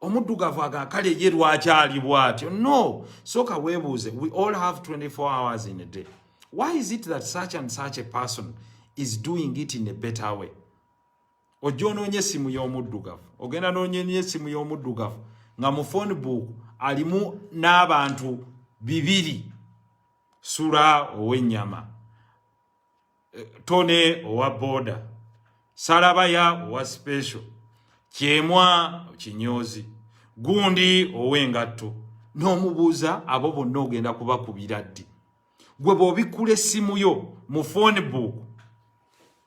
Omuddugavu aga kale ye lwaki ali bw'ati? No, soka weebuuze. We all have 24 hours in a day. Why is it that such and such a person is doing it in a better way? Ojo noonye essimu y'omuddugavu, ogenda noonye essimu y'omuddugavu nga mu phone book alimu n'abantu 2, Sula ow'ennyama, Tone owa boda, Salabaya owa special, Kyemwa kinyozi, Gundi ow'engatto. N'omubuuza abo bonna ogenda kubakubira ddi? Gwe bw'obikkula essimu yo mu phone book,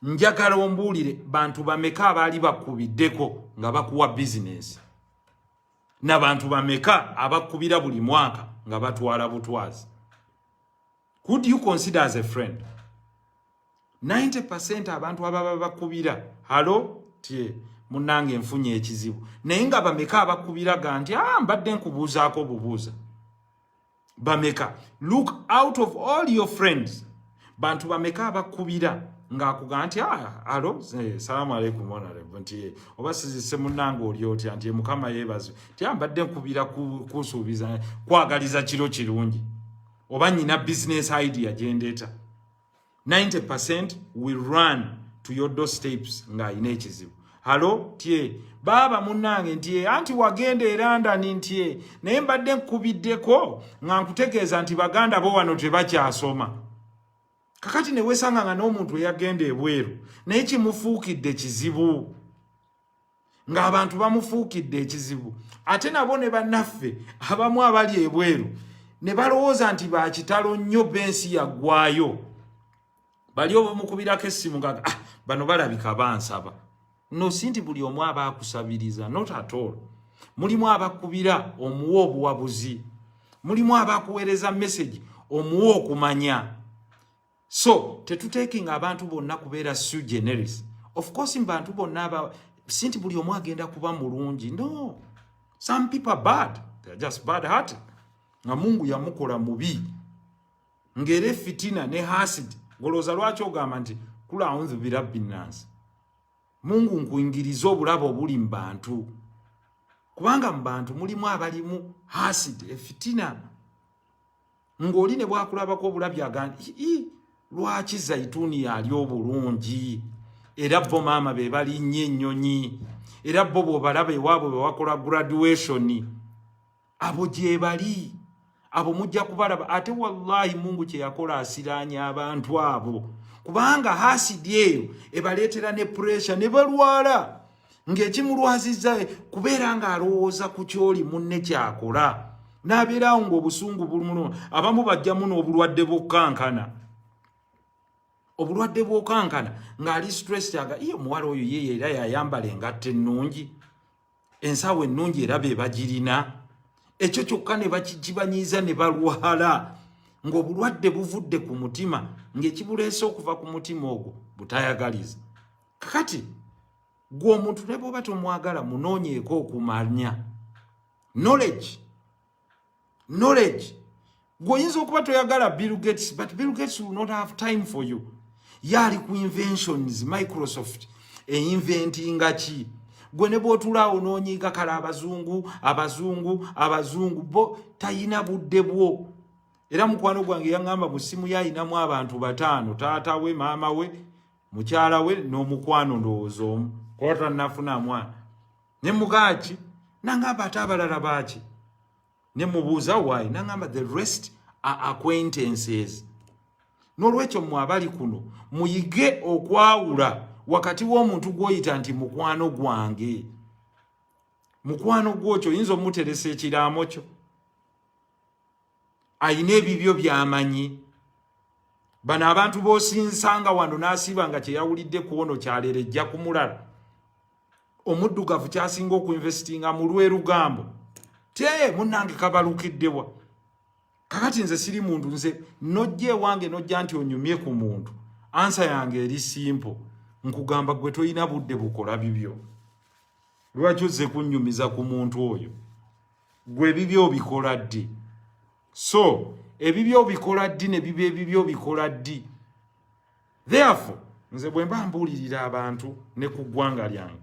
njagala ombuulire bantu bameka abaali bakubiddeko nga bakuwa business, n'abantu bameka abakubira buli mwaka nga batwala butwazi. Who do you consider as a friend? 90% abantu ababa bakubira, halo tie munnange nfunye ekizibu, naye nga bameka abakubira ganti mbadde nkubuuzaako bubuuza. Bameka, look out of all your friends, bantu bameka abakubira nga akuga nti halo salamu alaikum honorable nti oba sizise munnange oli otya nti mukama yeebazwe nti mbadde nkubira kusuubiza kwagaliza kiro kirungi oba nyina business idea gyendeeta. 90% will run to your doorsteps nga ine ekizibu. Halo tie baba munange ntie anti wagende eranda nintie naye mbadde nkubiddeko nga nkutegeeza nti baganda bo wano tebakyasoma. Kakati ne wesanga nga n'omuntu yagende ebweru naye kimufuukidde kizibu. Nga abantu bamufuukidde ekizibu. Ate nabo ne bannaffe abamu abali ebweru ne balowooza nti bakitalo nnyo bensi yaggwayo. Bali obamukubirako essimu nga bano balabika bansaba. No sinti buli omu aba akusabiriza, not at all. Mulimu abakubira omuwa obuwabuzi. Mulimu abakuweereza message omuwa okumanya. So tetutekinga abantu bonna kubeera sui generis. Of course mbantu bonna sinti buli omu agenda kuba mulungi. No. Some people are bad. They're just bad hearted. Nga Mungu yamukola mubi. Ngere fitina ne hasid. Goloza lwaki ogamba nti kula aunzu birabbi nansi. Mungu nkuingiriza obulabo obuli mbantu. Kubanga mbantu mulimu abalimu hasid fitina. Ngoli ne bwakulabako obulabi agandi lwaki zaituni yali obulungi. Era bo mama be bali nnyo ennyonyi. Era bo balabe wabo be wakola graduation. Abo gye bali. Abo mujja kubalaba ate wallahi Mungu kye yakola asiranya abantu abo. Kubanga hasidi eyo ebaleetera ne pressure ne balwala. Ng'ekimulwaziza kubeera nga alowooza ku kyoli munne kyakola. N'abeerawo ng'obusungu bulumu abamu bajjamu n'obulwadde bw'okkankana. Obulwadde bw'okkankana ng'ali stressed aga iyo muwala oyo ye era yayambala engatte ennungi. Ensawo ennungi era be bagirina. Ekyo kyokka ne bakibanyiiza ne balwala. Ng'obulwadde buvudde ku mutima ng'ekibuleese okuva ku mutima ogwo butayagaliza. Kakati gwe omuntu ne bw'oba tomwagala munoonyeeko okumanya. Knowledge. Gwe oyinza okuba toyagala Bill Gates, but Bill Gates will not have time for you. Yali ku inventions, Microsoft inventinga ki. Gwe ne bw'otulaawo n'onyiiga kale abazungu bo tayina budde bwo. Era mukwano gwange yaŋŋamba mu ssimu yayinamu abantu 5, taata we, maama we, mukyala we n'omukwano ndowooza omu. Kwota nafuna mwana. Ne mugaki n'aŋŋamba ate abalala baaki. Ne mubuuza why n'aŋŋamba the rest are acquaintances. N'olwekyo mmwe abali kuno muyige okwawula wakati w'omuntu gw'oyita nti mukwano gwange. Mukwano gw'okyo oyinza omuteresa ekiraamo kyo. Ayina ebibyo by'amanyi. Bano abantu b'osinsanga wano n'asiba nga kye yawulidde ku ono kyaleero ejja kumulala. Omuddugavu kyasinga okuinvestinga mu lwerugambo. Munnange kabalukiddewa. Kakati nze siri muntu nze nojje wange nojja nti onyumye ku muntu. Ansa yange eri simple. Nkugamba gwe toyina budde bukola bibyo. Lwaki ozze kunnyumiza ku muntu oyo? Gwe bibyo bikola ddi? So, ebibyo bikola ddi ne bibyo ebibyo bikola ddi? Therefore, nze bwe mba mbuulirira abantu ne ku ggwanga lyange.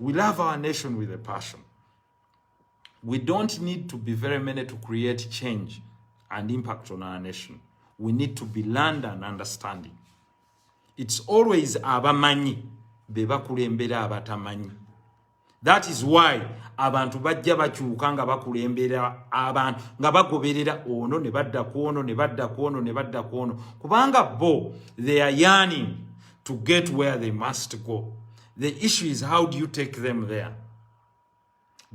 We love our nation with a passion. We don't need to be very many to create change and impact on our nation. We need to be learned and understanding. It's always abamanyi be bakulembera abatamanyi. That is why abantu bajja bakyuka nga bakulembera abantu nga bagoberera ono ne badda ku ono ne badda ku ono ne badda ku ono. Kubanga bo they are yearning to get where they must go. The issue is how do you take them there?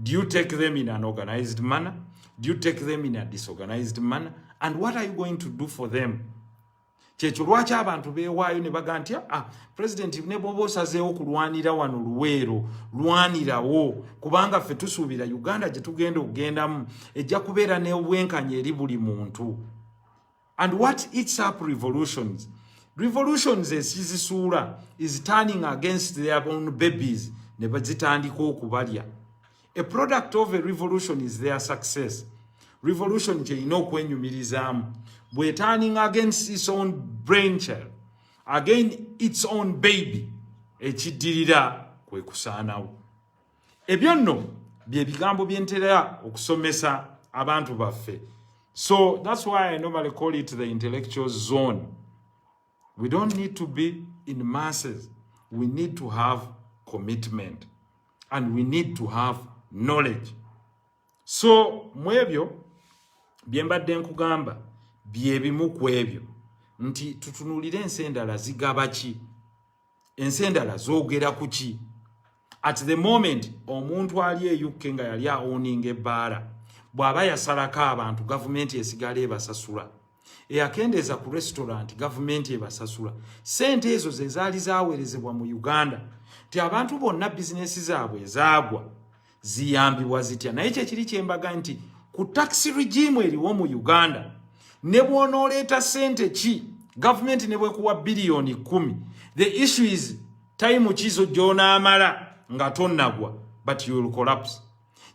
Do you take them in an organized manner? Do you take them in a disorganized manner? And what are you going to do for them? Kyekyo lwaki abantu beewaayo ne baga nti president ne bw'oba osazeewo kulwanira wano Luweero lwanirawo kubanga ffe tusuubira Uganda gye tugenda okugendamu ejja kubeera n'obwenkanya eri buli muntu. And what eats up revolutions? Revolutions ezizisuula is turning against their own babies ne bazitandika okubalya. A product of a revolution is their success. Revolution kyeyina okwenyumirizaamu. Bwe turning against its own brainchild, again its own baby, ekiddirira kwe kusaanawo. Ebyo nno bye bigambo bye ntera okusomesa abantu baffe. So that's why I normally call it the intellectual zone. We don't need to be in masses. we need to have commitment and we need to have knowledge. So mwebyo byembadde nkugamba byebimu ku ebyo nti tutunulire ensendala zigaba ki, ensendala zoogera ku ki. At the moment omuntu ali e UK nga yali aoninga ebbaala bw'aba yasalako abantu gavumenti esigala ebasasula, eyakendeeza ku restaurant gavumenti ebasasula. Sente ezo ze zaali zaaweerezebwa mu Uganda ti abantu bonna bizinesi zaabwe ezaagwa ziyambibwa zitya. Naye kyekiri kyembaga nti ku taxi regime eriwo mu Uganda ne bw'onooleeta sente ki gavumenti ne bwekuwa biliyoni 10, the issue is time kizo gy'onaamala nga tonnagwa, but you will collapse.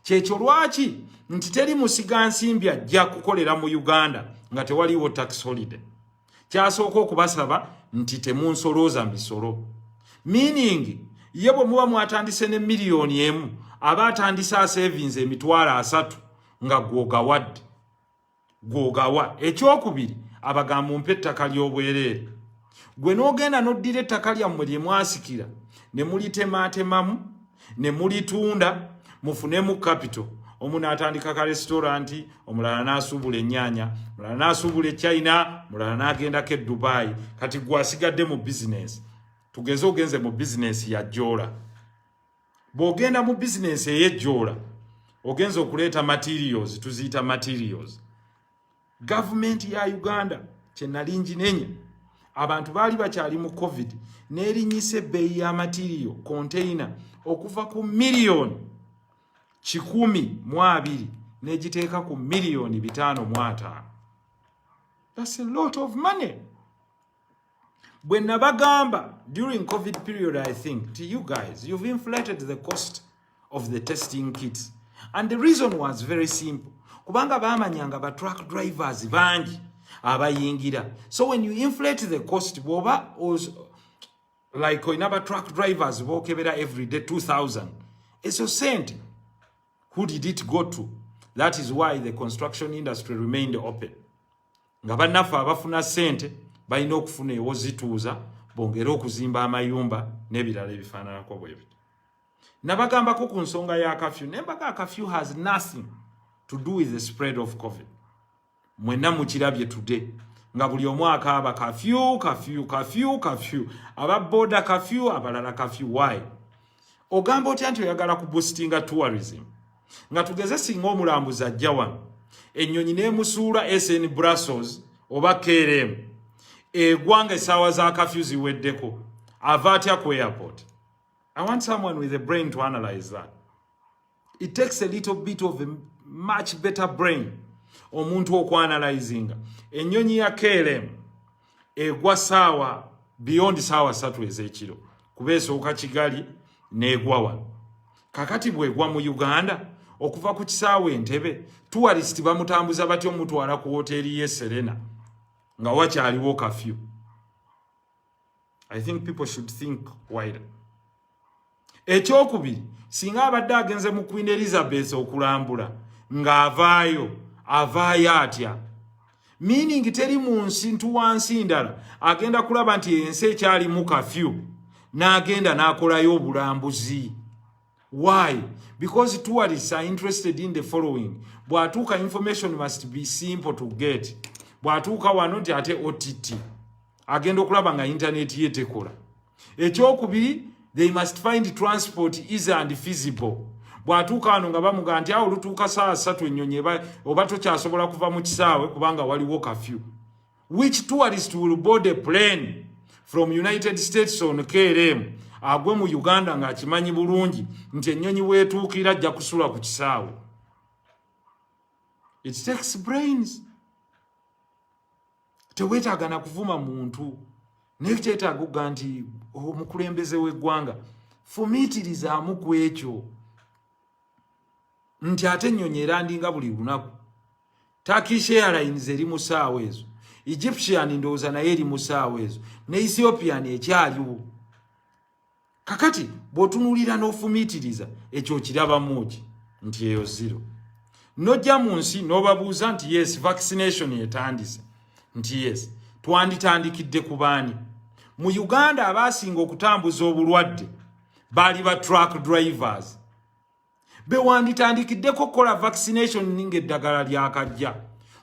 Kyekyo lwaki nti teri musigansimbi ajja kukolera mu Uganda nga tewaliwo tax holiday. Kyasooka okubasaba nti temunsolooza misolo, meaning ye bwe muba mwatandise ne miliyoni emu aba atandise savings emitwalo 3 nga gwogawa. Ekyokubiri abagamba mumpe ettaka ly'obwereere. Gwe n'ogenda n'oddira ettaka lyammwe lye mwasikira ne mulitemaatemamu ne mulitunda mufunemu capital. Omu n'atandika ka restaurant, omulala n'asuubula ennyaanya, omulala n'asuubula e China, omulala n'agendako e Dubai. Kati gwe asigadde mu business. Tugeze ogenze mu business ya joola. Bw'ogenda mu business ey'ejjoola ogenza okuleeta materials, tuziyita materials. Government ya Uganda kye nali nginenya, abantu baali bakyali mu COVID n'erinnyisa ebbeeyi ya material container okuva ku miliyoni 120 n'egiteeka ku miliyoni 505. That's a lot of money. Bwe nabagamba during COVID period, I think to you guys, you've inflated the cost of the testing kits, and the reason was very simple. Kubanga bamanyanga ba truck drivers bangi abayingira. So when you inflate the cost, boba was like inaba truck drivers bokebera every day 2,000. It's a cent. Who did it go to? That is why the construction industry remained open. Nga bannafu abafuna sente balina okufuna ewozituuza bongera okuzimba amayumba n'ebirala ebifaananako bwebyo. Nabagambako ku nsonga ya curfew. Nembaga curfew has nothing to do with the spread of COVID. Mwenna mukirabye today nga buli omu akaaba curfew, aba border curfew, abalala curfew. Why? Ogamba otya nti oyagala ku boostinga tourism nga tugeze singa omulambuzi ajja wano ennyonyi n'emusuula SN Brussels oba KLM egwanga essaawa za curfew ziweddeko, ava atya ku airport? I want someone with a brain to analyze that. It takes a little bit of a much better brain omuntu okwanalizinga ennyonyi ya KLM egwa saawa beyond saawa 3 ez'ekiro kuba esooka Kigali n'egwa wano. Kakati bwegwa mu Uganda okuva ku kisaawe Entebbe, tourist bamutambuza batyo omutwala ku hoteli ye Serena nga wakyaliwo curfew. I think people should think wider. Ekyokubiri, singa abadde agenze mu Queen Elizabeth okulambula nga avaayo atya, meaning teri mu nsintu wansi ndala agenda kulaba nti ensi ekyali mu curfew n'agenda n'akolayo obulambuzi. Why? Because tourists are interested in the following. Bwatuuka, information must be simple to get. Bwatuuka wano nti ate OTT agenda okulaba nga internet ye tekola. Ekyokubiri, they must find transport easy and feasible. Bwatuuka wano nga bamuga nti awo lutuuka saa 3 ennyonyi oba tokyasobola kuva mu kisaawe kubanga waliwo curfew. Which tourist will board a plane from United States on KLM agwe mu Uganda nga akimanyi bulungi nti ennyonyi weetuukira ajja kusula ku kisaawe? It takes brains. Teweetaaga na kuvuma muntu. Nekyetaaga okuga nti omukulembeze w'eggwanga fumiitirizaamu ku ekyo nti ate ennyonyi erandinga buli lunaku. Turkish Airlines eri mu ssaawa ezo, Egyptian ndowooza naye eri mu ssaawa ezo, ne Ethiopian ekyaliwo. Kakati bw'otunuulira n'ofumiitiriza ekyo kirabamu ki nti eyo zero. Nojja mu nsi n'obabuuza nti yes vaccination etandise, nti yes twanditandikidde ku baani? Mu Uganda abasinga okutambuza obulwadde bali ba truck drivers. Bewanditandikideko kola vaccination ninga eddagala lyakajja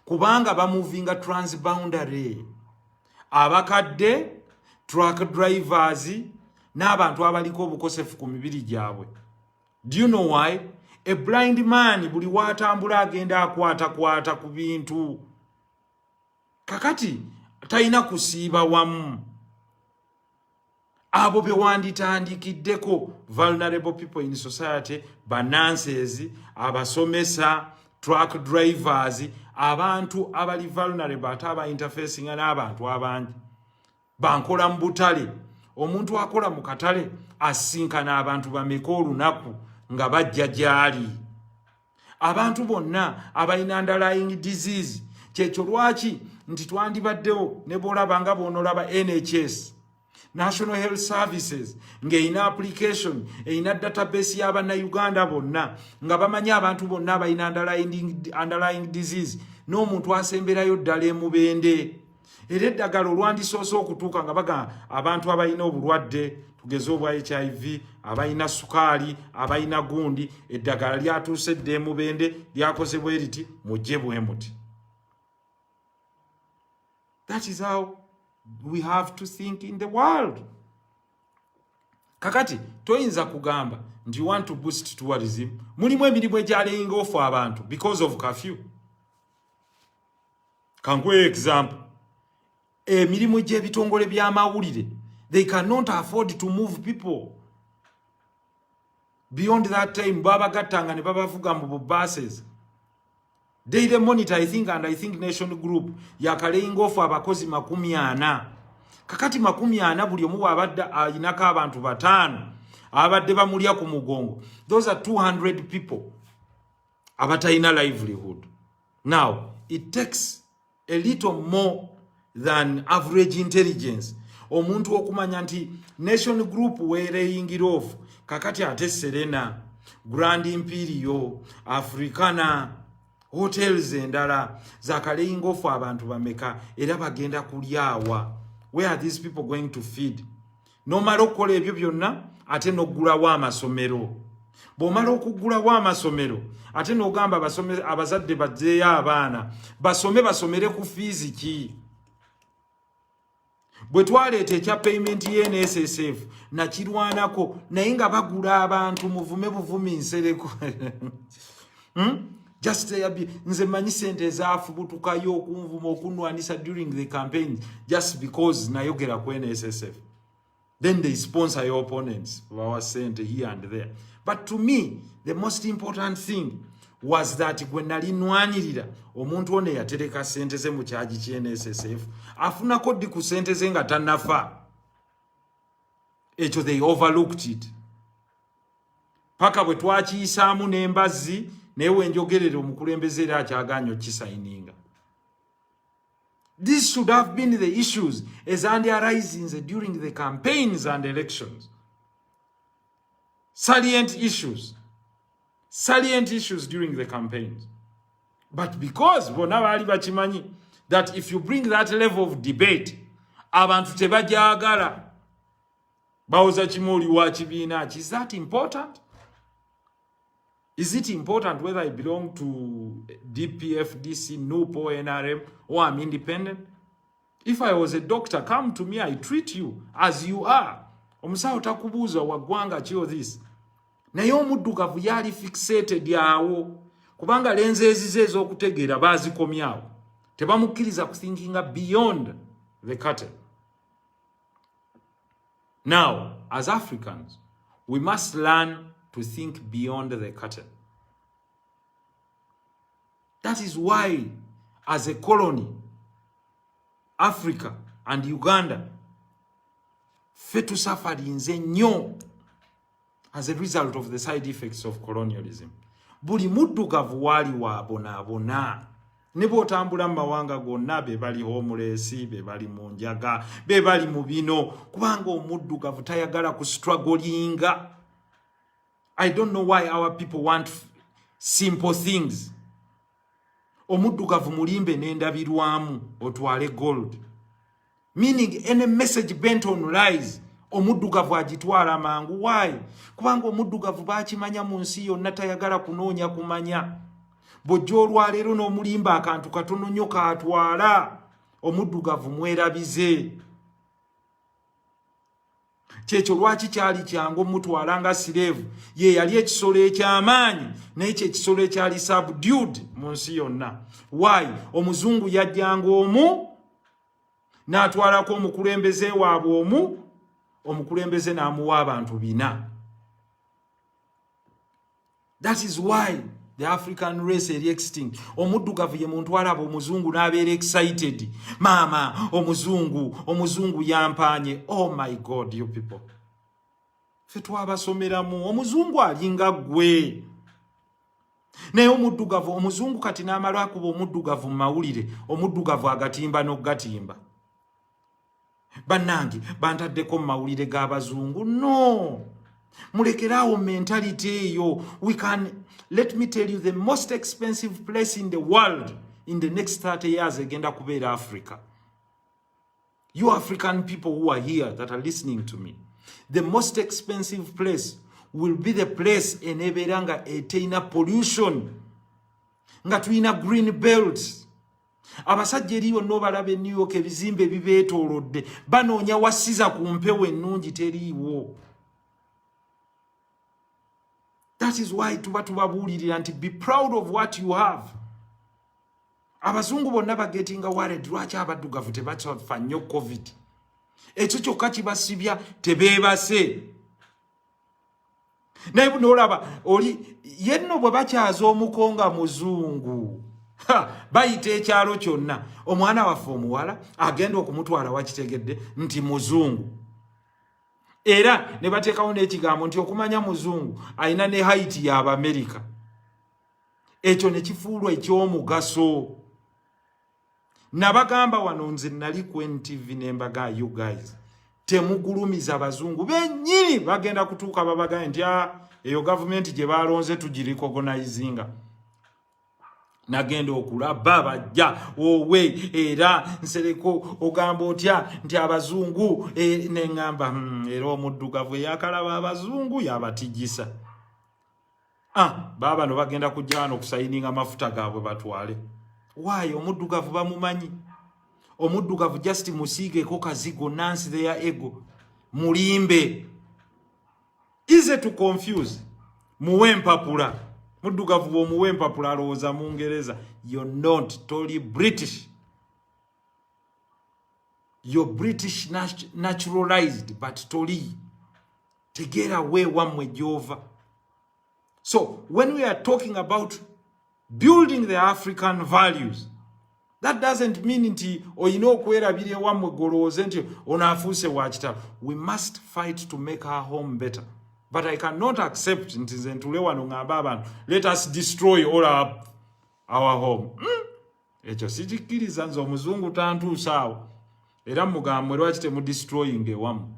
kubanga bamuvinga transboundary. Abakadde, truck drivers n'abantu abaliko obukosefu ku mibiri gyabwe. Do you know why? A blind man buli watambula agenda akwata ku bintu. Kakati talina kusiiba wamu. Abo bewanditandikiddeko vulnerable people in society, bananses, abasomesa, truck drivers, abantu abali vulnerable ataba interfacing n'abantu abangi. Bankola mu butale, omuntu akola mu katale asinkana abantu bameka olunaku nga bajja gyali. Abantu bonna abalina underlying disease, kyekyo lwaki nti twandibaddewo ne bw'olabanga bw'onolaba NHS, National Health Services, ng'eyina application, eyina database y'Abannayuganda bonna, nga bamanyi abantu bonna abalina underlying disease, n'omuntu asemberayo ddala emubende. Era eddagala olwandisoose okutuuka nga baga abantu abalina obulwadde, tugeze obwa HIV, abalina sukaali, abalina gundi, eddagala lyatuuse dda emubende, lyakoze bwe riti, mujje bwe muti. That is how we have to think in the world. Kakati, toyinza kugamba, and you want to boost tourism, mulimu emirimu egyalayinga ofu abantu because of curfew. Kankwe example. Emirimu gy'ebitongole by'amawulire, they cannot afford to move people. Beyond that time, baba gatanga ne baba vuga mu buses. Daily Monitor, I think Nation Group, yakalayinga ofu abakozi 40. Kakati 40 buli omu abadde ayinako abantu 5 abadde bamulya ku mugongo. Those are 200 people abatayina livelihood. Now, it takes a little more than average intelligence omuntu okumanya nti Nation Group weereyingira off kakati ate Serena, Grand Imperial, Africana, hotels endala zakaleyinga off abantu bameka era bagenda kulyawa. Where are these people going to feed? Nomala okukola ebyo byonna ate n'oggulawo amasomero. Bw'omala okuggulawo amasomero ate n'ogamba abazadde baddeeyo abaana basomere ku fees ki? Bwe twaleeta ekya payment y'NSSF nakirwanako naye nga bagula abantu muvume buvumi Nsereko. Just nze manyi sente ezaafubutukayo okunvuma okunwanisa during the campaign just because nayogera ku NSSF. Then they sponsor your opponents for our sente here and there. But to me, the most important thing was that when nali nwanirira omuntu one yatereka sente ze mu kyaji ky'NSSF afuna kodi ku sente ze nga tannafa. Ekyo they overlooked it. Paka bwe twakiyisaamu n'embazzi newe njogerere omukulembeze era akyaganyo kisayininga. This should have been the issues as arising during the campaigns and elections. Salient issues during the campaigns. But because bona bali bakimanyi that if you bring that level of debate, abantu tebajagala bawoza kimoli wa kibiina. Is that important? Is it important whether I belong to DPF, DC, NUPO, NRM, or I'm independent? If I was a doctor, come to me, I treat you as you are. Omusawo takubuuza waggwanga ki this. Naye omuddugavu yali fixated yawo kubanga lenzi ezize ez'okutegeera baazikomyawo. Tebamukkiriza kuthinkinga beyond the curtain. Now, as Africans, we must learn to think beyond the curtain. That is why, as a colony, Africa and Uganda fetu suffered nnyo as a result of the side effects of colonialism. Buli muddugavu wali waabonabona. Ne bw'otambula mu mawanga gonna be bali homeless, be bali mu njaga, be bali mu bino kubanga omuddugavu tayagala ku strugglinga. I don't know why our people want simple things. Omuddugavu mulimbe n'endabirwamu otwale gold. Meaning any message bent on lies. Omuddugavu agitwala mangu. Why? Kubanga omuddugavu bakimanya mu nsi yonna tayagala kunoonya kumanya. Bw'ojja olwaleero n'omulimba akantu katono nnyo kaatwala. Omuddugavu mwerabize. Kyekyo lwaki kyali kyangu omutwala nga slave. Ye yali ekisolo eky'amaanyi naye kyekisolo ekyali subdued mu nsi yonna. Why? Omuzungu yajjanga omu n'atwalako omukulembeze waabwe omu, omukulembeze n'amuwa abantu 4. That is why the African race is extinct. Omuddugavu ye muntu alaba omuzungu n'abeera excited. Mama, omuzungu yampanye. Oh my God, you people. Ffe twabasomeramu, omuzungu alinga ggwe. Naye omuzungu kati n'amala akuba omuddugavu mu mawulire, omuddugavu agatimba n'ogatimba. Bannange bantaddeko mu mawulire g'abazungu. No. Mulekerawo mentality eyo. Let me tell you, the most expensive place in the world in the next 30 years agenda kubeera Africa. You African people who are here that are listening to me, the most expensive place will be the place enebeera nga eteina pollution, nga tulina green belts. Abasajja eriyo n'obalaba New York ebizimbe bibeetoolodde banoonya wasiza ku mpewo ennungi teriiwo. That is why tubabuulirira nti be proud of what you have. Abazungu bonna bagetinga worried lwaki abaddugavu tebafa nnyo COVID. Ekyo kyokka kibasibya tebeebase. Naye bunoolaba oli yenno bwe bakyaza omukonga muzungu. Bayita ekyalo kyonna omwana waffe omuwala agenda okumutwala wakitegedde nti muzungu. Era ne bateekawo n'ekigambo nti okumanya muzungu ayina ne Haiti y'Abamerika. Ekyo ne kifuulwa eky'omugaso. Nabagamba wano nze nali ku NTV nembaga you guys. Temugulumiza abazungu bennyini bagenda kutuuka babagaye nti eyo gavumenti gye balonze tugirecognizinga. Nagenda okulaba bajja owe era Nsereko ogamba otya nti abazungu neŋŋamba era omuddugavu yakalaba abazungu yabatijisa. Baba no bagenda kujja wano okusayininga amafuta gaabwe batwale. Why? Omuddugavu bamumanyi. Omuddugavu just musiigeko kazigo nansi their ego. Mulimbe. Easy to confuse. Muwe mpapula. Muddugavu omuwe mpapula alowooza mu Ngereza. You're not totally British. You're British naturalized but totally. Tegera we wamwe jova. So when we are talking about building the African values, that doesn't mean nti oyina okwerabira wamwe golowooze nti onaafuuse wakitalo. We must fight to make our home better. But I cannot accept nti nze ntule wano ng'amba abantu let us destroy all our home. Ekyo sikikkiriza nze omuzungu tantuusaawo. Era mugambwe lwaki temudestroying ewamu.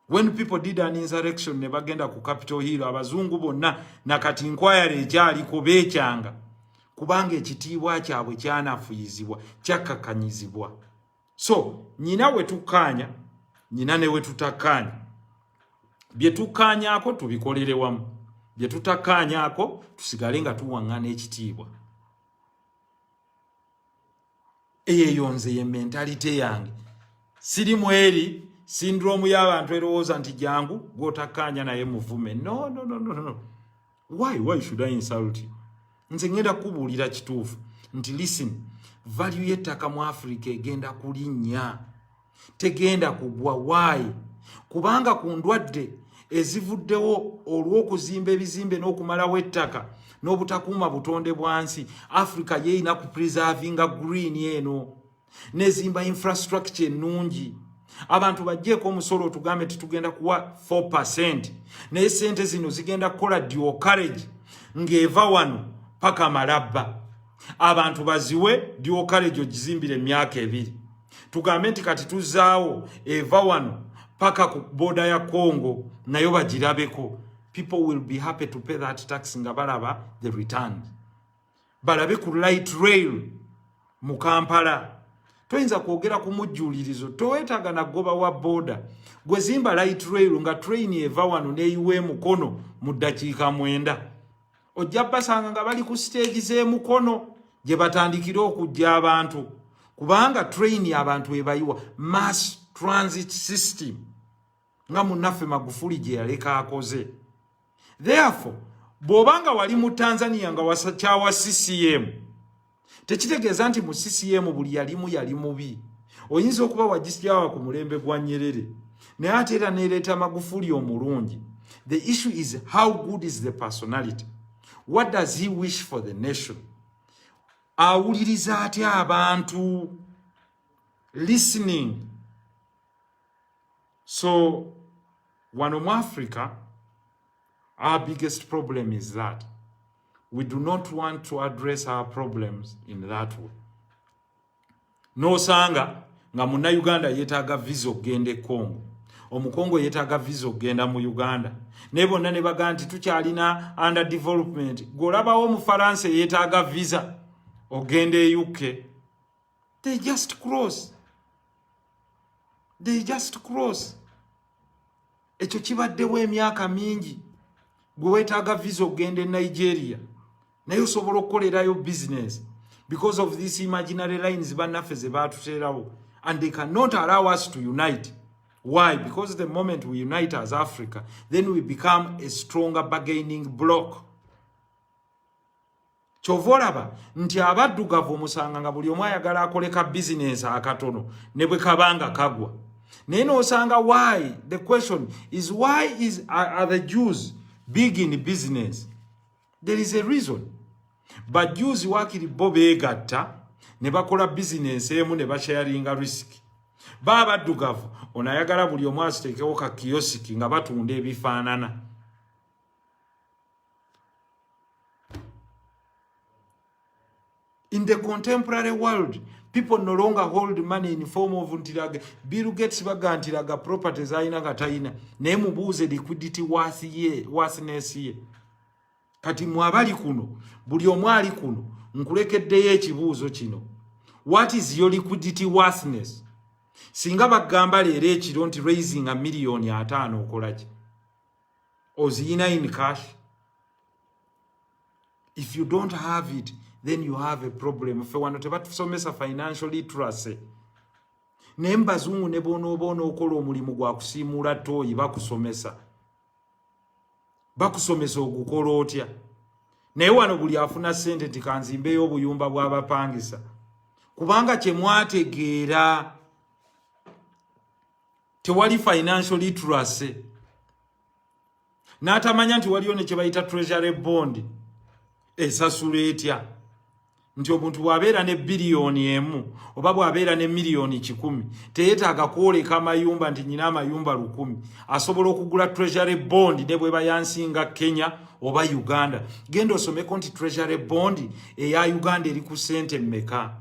When people did an insurrection ne bagenda ku Capitol Hill, abazungu bonna nakati inquiry ekyaliko beekyanga. Kubanga ekitiibwa kyabwe kyanafuyizibwa, kyakakanyizibwa. So, nyina we tukkaanya, nyina ne we tutakkaanya. Bye tukkaanyaako tubikolere wamu. Bye tutakkaanyaako tusigale nga tuwaŋŋana ekitiibwa. Eyo nze ye mentality yange. Siri mweri syndrome y'abantu erowooza nti jangu gw'otakkaanya naye muvume. No. Why should I insult you? Nze ngenda kubuulira kituufu nti listen, value y'ettaka mu Africa egenda kulinnya, tegenda kugwa. Why? Kubanga ku ndwadde ezivuddewo olw'okuzimba ebizimbe n'okumalawo ettaka n'obutakuuma butonde bwansi, Africa yeeyina ku preservinga green eno nezimba infrastructure ennungi. Abantu bajjeeko omusolo tugambe titugenda kuwa 4%, naye sente zino zigenda kukola dual carriage ng'eva wano paka Malaba. Abantu baziwe dual carriage ogizimbire emyaka 2. Tugambe nti kati tuzaawo eva wano paka ku boda ya Congo nayo bagirabeko. People will be happy to pay that tax nga balaba the return. Balabe ku light rail mu Kampala. toyinza kwogera ku mujjulirizo toweetaaga nagoba wa booda gwe zimba light rail nga train eva wano neeyiwa emukono mu ddakiika 9 ojja basanga nga bali ku stage z'emukono gye batandikira okujja abantu kubanga train abantu ebayiwa mass transit system nga munnaffe Magufuli gye yaleka akoze. Therefore bw'obanga wali mu Tanzania nga wasakyawa CCM tekitegeeza nti mu CCM buli yali mubi. Oyinza okuba wagisyawa ku mulembe gwa Nyerere naye ate era neereeta Magufuli omulungi. The issue is how good is the personality. What does he wish for the nation? Awuliriza atya abantu? Listening. So wano mu Africa, our biggest problem is that we do not want to address our problems in that way. No sanga nga muna Uganda yetaaga visa ogende Congo. Omukongo yetaaga visa ogenda mu Uganda. Ne bonna ne baga nti tukyalina under development. Golabawo mu Faransa yetaaga visa ogende UK. They just cross. Ekyo kibaddewo emyaka mingi. Gwe weetaaga visa ogende Nigeria. Naye osobola okukolerayo business because of these imaginary lines bannaffe ze baatuteerawo, and they cannot allow us to unite. Why? Because the moment we unite as Africa, then we become a stronger bargaining bloc. Chovolaba nti abaddugavu omusanga nga buli omu ayagala akoleka business akatono ne bwe kabanga kagwa. Naye n'osanga why? The question is why are the Jews big in business? There is a reason. But Jews wakiri bo beegatta ne bakola business emu ne basharinga risk. Baba baddugavu onayagala buli omu asiteekewo ka kiyosiki nga batunda ebifaanana. In the contemporary world, people no longer hold money in form of ntiraga. Bill Gates baga ntiraga properties aina kataina. Ne mubuuze liquidity worthiness ye. Kati mwabali kuno, buli omwali kuno, nkulekeddeyo ekibuuzo kino. What is your liquidity worthiness? Singa bagamba leero ekiro nti raising $1 million okolaki? Oziyina in cash? If you don't have it, then you have a problem. Fe wano tebatusomesa financial literacy. Ne mbazungu ne bono okola omulimu gwa kusiimula ttooyi bakusomesa. Bakusomesa ogukola otya. Naye wano buli afuna ssente nti kanzimbeyo obuyumba bw'abapangisa. Kubanga kye mwategeera tewali financial literacy. N'atamanya nti waliyo ne kye bayita treasury bond esasula etya. Nti omuntu bw'abeera ne biliyoni emu oba bw'abeera ne miliyoni 100 teyeetaaga kwoleka amayumba nti nyina amayumba 100. Asobola okugula treasury bond ne bwe bayansinga Kenya oba Uganda. Genda osomeko nti treasury bond eya Uganda eri ku ssente mmeka.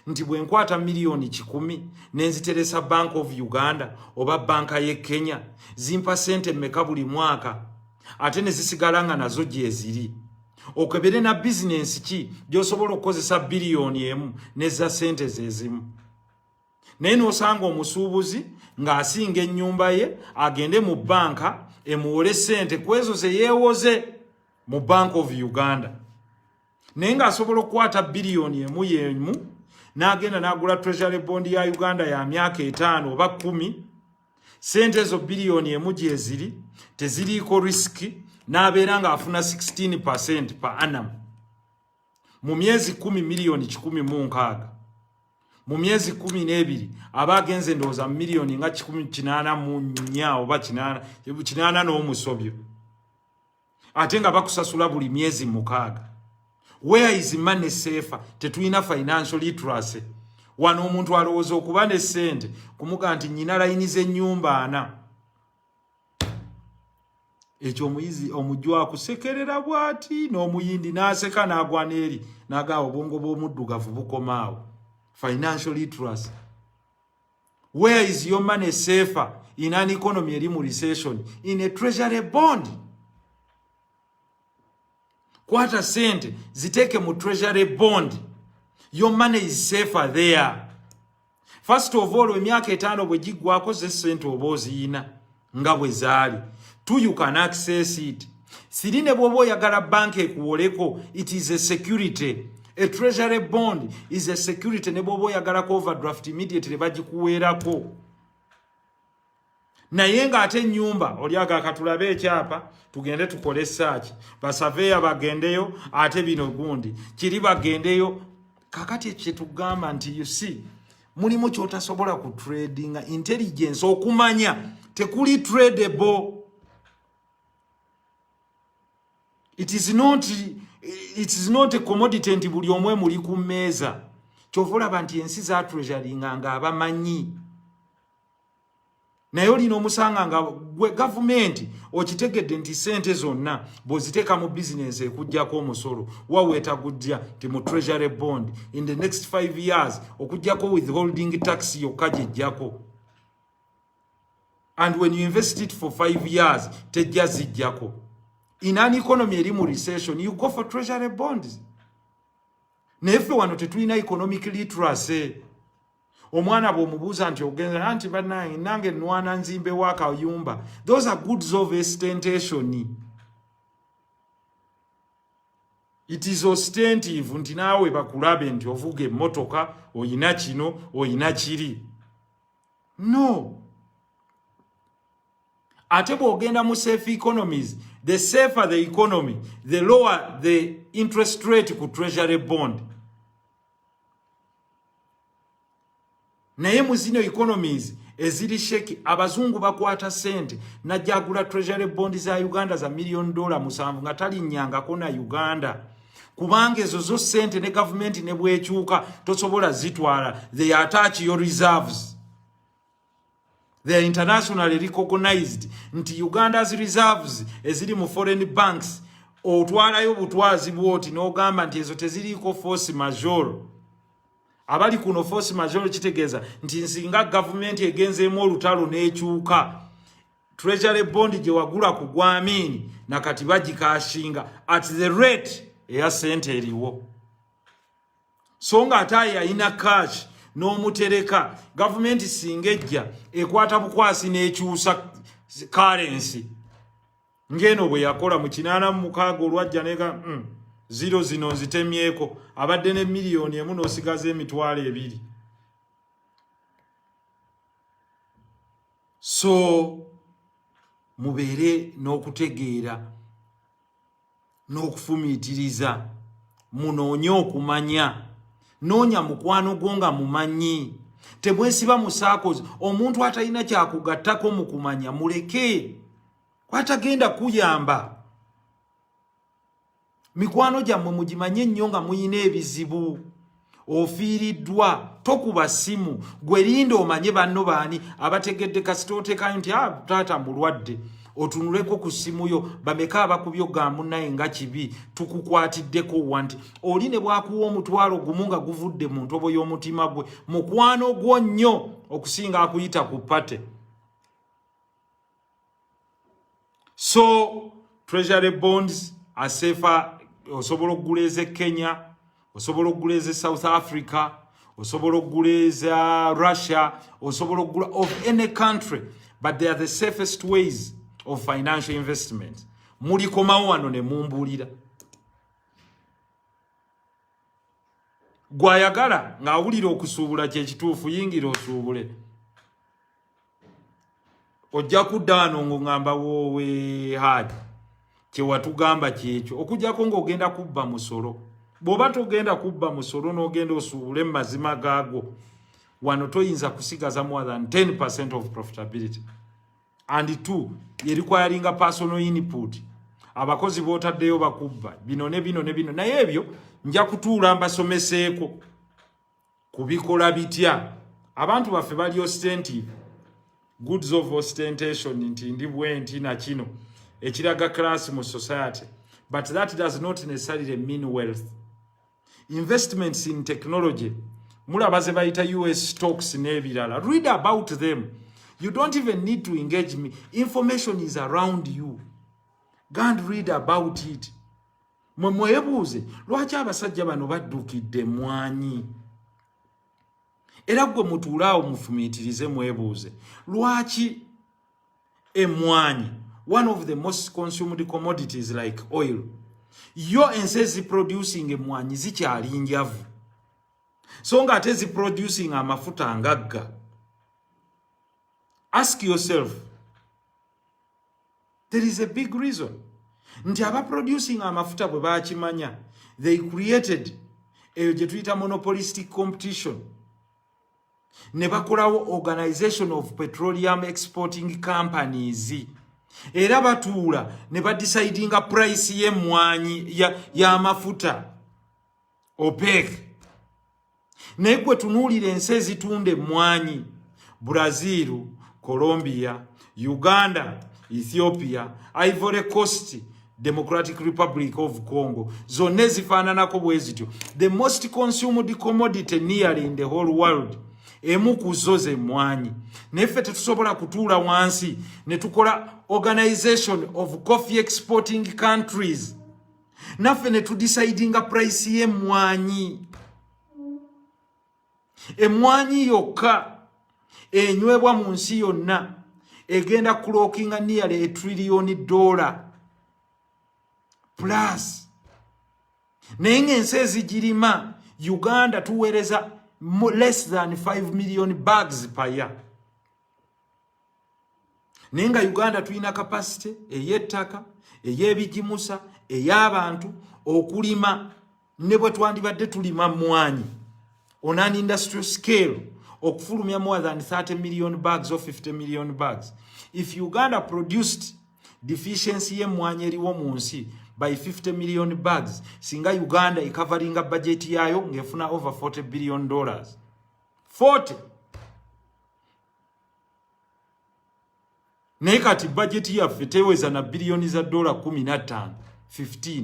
Nti bwe nkwata miliyoni 100 nenziteresa Bank of Uganda oba banka ye Kenya zimpa ssente mmeka buli mwaka. Ate ne zisigala nga nazo gye ziri. Okebere na business ki gyosobola okukozesa biliyoni emu neza ssente zezimu. Naye n'osanga omusuubuzi ng'asinga ennyumba ye agende mu banka emuwole ssente kwezo ze yeewoze mu Bank of Uganda. Naye ng'asobola okukwata biliyoni emu yemu n'agenda n'agula treasury bond ya Uganda ya myaka 5 oba 10. Ssente ezo biliyoni emu gye ziri teziriiko risiki. N'abeera ng'afuna 16% per annum. Mu myezi 10 miliyoni 116. Mu myezi 12 aba agenze ndowooza miliyoni nga 184 oba 80 n'omusobyo. Ate nga bakusasula buli myezi 6. Where is money safer? Tetulina financial literacy. Wano omuntu alowooza okuba ne ssente kumuga nti nyina layini z'ennyumba 4. Ekyo omuyizi omujwa akusekerera bwati n'omuyindi n'aseka n'agwa n'eri n'aga obwongo bw'omuddugavu bukomaawo. Financial literacy. Where is your money safer in an economy eri mu recession? In a treasury bond. Kwata sente ziteke mu treasury bond. Your money is safer there. First of all, emyaka 5 bwe giggwako ze ssente oba oziyina nga bwe zaali. 2, you can access it. Sirine bw'oba oyagala bank ekuwoleko, it is a security. A treasury bond is a security. Ne bw'oba oyagalako overdraft immediately bagikuweerako. Naye ng'ate ennyumba olyaga katulabe ekyapa tugende tukole search. Basaveya bagendeyo ate bino gundi. Kiri bagendeyo. Kakati ekye tugamba nti you see mulimu kyotasobola ku trading intelligence okumanya tekuli tradable. It is not a commodity nti buli omwe muli ku mmeeza. Kyovola banti ensi za treasury nga abamanyi. Naye olina omusanga nga gwe government okitegedde nti sente zonna bw'oziteeka mu business ekujjako omusolo waweetagujja ti mu treasury bond in the next 5 years okujjako withholding tax yokka gijjako. And when you invest it for 5 years tejja zijjako. In an economy eri mu recession you go for treasury bonds. Naye ffe wano tetulina economic literacy. Omwana bw'omubuuza nti ogenza anti bannange nange nwana nzimbe w'akayumba. Those are goods of ostentation. It is ostentive nti naawe bakulabe nti ovuga emmotoka oyina kino oyina kiri. No. Ate bw'ogenda mu safe economies, the safer the economy, the lower the interest rate ku treasury bond. Naye mu zino economies eziri sheki abazungu bakwata sente najagula treasury bond za Uganda za $1 million 7 nga talinnyangako na Uganda. Kubanga ezo zo sente ne government ne bwekyuka tosobola zitwala. They attach your reserves. They are internationally recognized. Nti Uganda's reserves eziri mu foreign banks otwalayo butwazi bwoti n'ogamba nti ezo teziriko force majeure. Abali kuno force majeure kitegeeza nti nsinga government egenzeemu olutalo n'ekyuka treasury bond gye wagula ku gwamini nakati bagikashinga at the rate eya sente eriwo. So nga ataye ayina cash n'omutereka government singa ejja ekwata bukwasi n'ekyusa currency ngeno bwe yakola mu 86 olwajja nega zero zino zitemyeko abadde ne miliyoni emu n'osigaza emitwalo 2. So mubeere n'okutegeera n'okufumiitiriza munoonye okumanya. Noonya mukwano gwo nga mumanyi. Tebwesiba mu circles. Omuntu atalina kyakugattako mu kumanya muleke. Kwatagenda kuyamba. Mikwano gyammwe mugimanye ennyo nga muyina ebizibu. Ofiiriddwa tokuba simu gwe linda omanye banno baani abategedde kasitooteekayo nti taata mulwadde otunuleko ku simu yo bameka abakubyo ga munnaye nga kibi tukukwatiddeko wanti oli ne bwakuwa omutwalo gumu nga guvudde mu ntobo y'omutima gwe mukwano gwo nnyo okusinga akuyita ku pate. So treasury bonds are safer. Osobola okugula eze Kenya, osobola okugula eze South Africa, osobola okugula eze Russia, osobola okugula of any country, but they are the safest ways of financial investment. Muli komawo wano ne mumbulira. Gwayagala nga awulira okusuubula kye kituufu yingira osuubule. Ojja kudda wano ng'ongamba woowe hadi. Kye watugamba kyekyo okujjako ng'ogenda kubba musolo. Bw'oba togenda kubba musolo n'ogenda osuubule mu mazima gaago wano toyinza kusigaza more than 10% of profitability. And 2, requiring personal input. Abakozi bootaddeyo bakubba bino ne bino ne bino. Naye ebyo nja kutuula mbasomeseeko kubikola bitya. Abantu baffe bali ostentive. Goods of ostentation nti ndi bwenti na kino. Ekiraga class mu society. But that does not necessarily mean wealth. Investments in technology. Mulabaze bayita US stocks n'ebirala. Read about them. You don't even need to engage me. Information is around you. Go and read about it. Mwebuuze lwaki abasajja bano baddukidde mwanyi. Era gwe mutuulaawo mufumiitirize mwebuuze lwaki emmwanyi, one of the most consumed commodities like oil, yo ensi eziproducing emmwanyi zikyali njavu so nga ate ziproducing amafuta ngagga. Ask yourself, there is a big reason. Nti abaproducing amafuta bwe bakimanya, they created eyo gye tuyita monopolistic competition. Ne bakolawo organization of petroleum exporting companies. Era batuula ne badecidinga price y'emmwanyi y'amafuta OPEC. Naye gwe tunuulira ensi ezitunda emmwanyi, Brazil, Colombia, Uganda, Ethiopia, Ivory Coast, Democratic Republic of Congo, zonna ezifaananako bwe zityo. The most consumed commodity nearly in the whole world. Emu ku zo ze emmwanyi. Neffe tetusobola kutuula wansi ne tukola organization of coffee exporting countries. Naffe ne tudecidinga price y'emmwanyi. Emmwanyi yokka enywebwa mu nsi yonna egenda kulookinga nearly $1 trillion plus. Naye ng'ensi ezigirima, Uganda tuweereza less than 5 million bags per year. Naye nga Uganda tulina capacity ey'ettaka, ey'ebigimusa, ey'abantu okulima ne bwe twandibadde tulima mmwanyi on an industrial scale okufulumya more than 30 million bags or 50 million bags. If Uganda produced deficiency y'emmwanyi eriwo mu nsi by 50 million bags, singa Uganda ecoveringa budget yayo ngefuna over $40 billion. 40. Naye kati budget yaffe teweza na billioni za dola 15.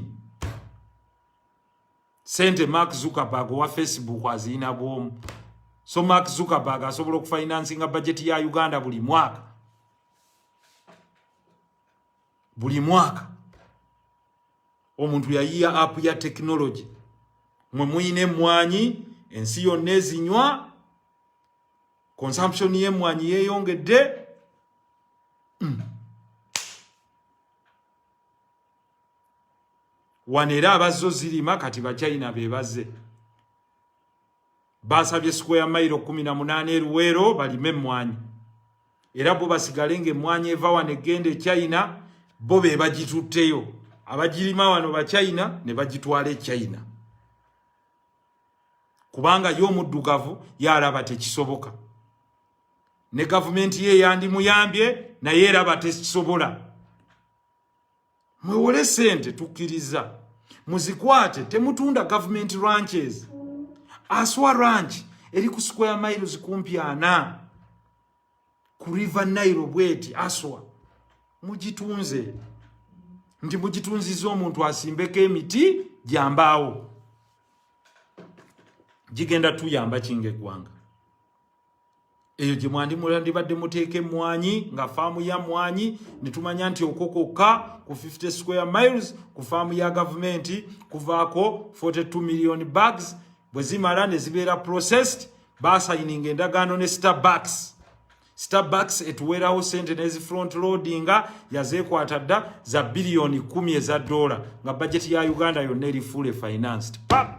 Sente Mark Zuckerberg wa Facebook azina bwomu. So Mark Zuckerberg asobola okufinansinga budget ya Uganda buli mwaka. Buli mwaka. Omuntu yayiya app ya technology. Mwe muyine emmwanyi, ensi yonna ezinywa, consumption y'emmwanyi yeeyongedde. Wanera abazo zirima kati ba China bebaze. Basabye square mile 18 Luwero balime emmwanyi. Era bo basigale ng'emmwanyi eva wano egende China, bo be bagitutteyo. Abagirima wano ba China ne bagitwala China. Kubanga y'omuddugavu yalaba tekisoboka. Ne gavumenti ye yandimuyambye naye eraba tekisobola. Mwewole sente tukkiriza. Muzikwate temutunda government ranches. Aswa ranch eri ku square miles kumpi 4 ku River Nile bweti Aswa. Mugitunze. Ndi mugitunziza omuntu asimbeko emiti gyambaawo. Gigenda tuyamba kinge gwanga. Eyo gye mwandibadde muteeka emmwanyi nga faamu ya mmwanyi ne tumanya nti okokoka ku 50 square miles ku faamu ya gavumenti kuvaako 42 million bags bwe zimala ne zibeera processed basayininga endagaano ne Starbucks etuweerawo sente n'ezi front loadinga yazeekwata dda za billioni 10 eza dola nga budget ya Uganda yonna eri fully financed. Pap!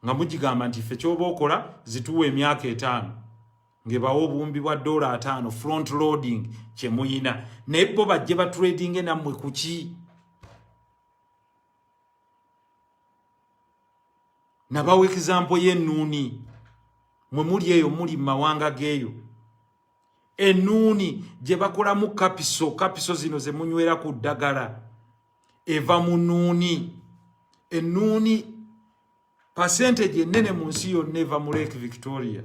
Nga mugigamba nti ffe kyoba okola zituwa emyaka 5 ngebawo obuwumbi bwa dola 5 front loading kye muyina naye bo bajje batradinge nammwe kuki. Nabawo example y'ennuuni mwe muli eyo muli mawanga geeyo. Ennuuni gye bakolamu kapiso zino ze munywera ku ddagala eva mu nnuuni. Ennuuni percentage enene mu nsi yonna eva mu Lake Victoria.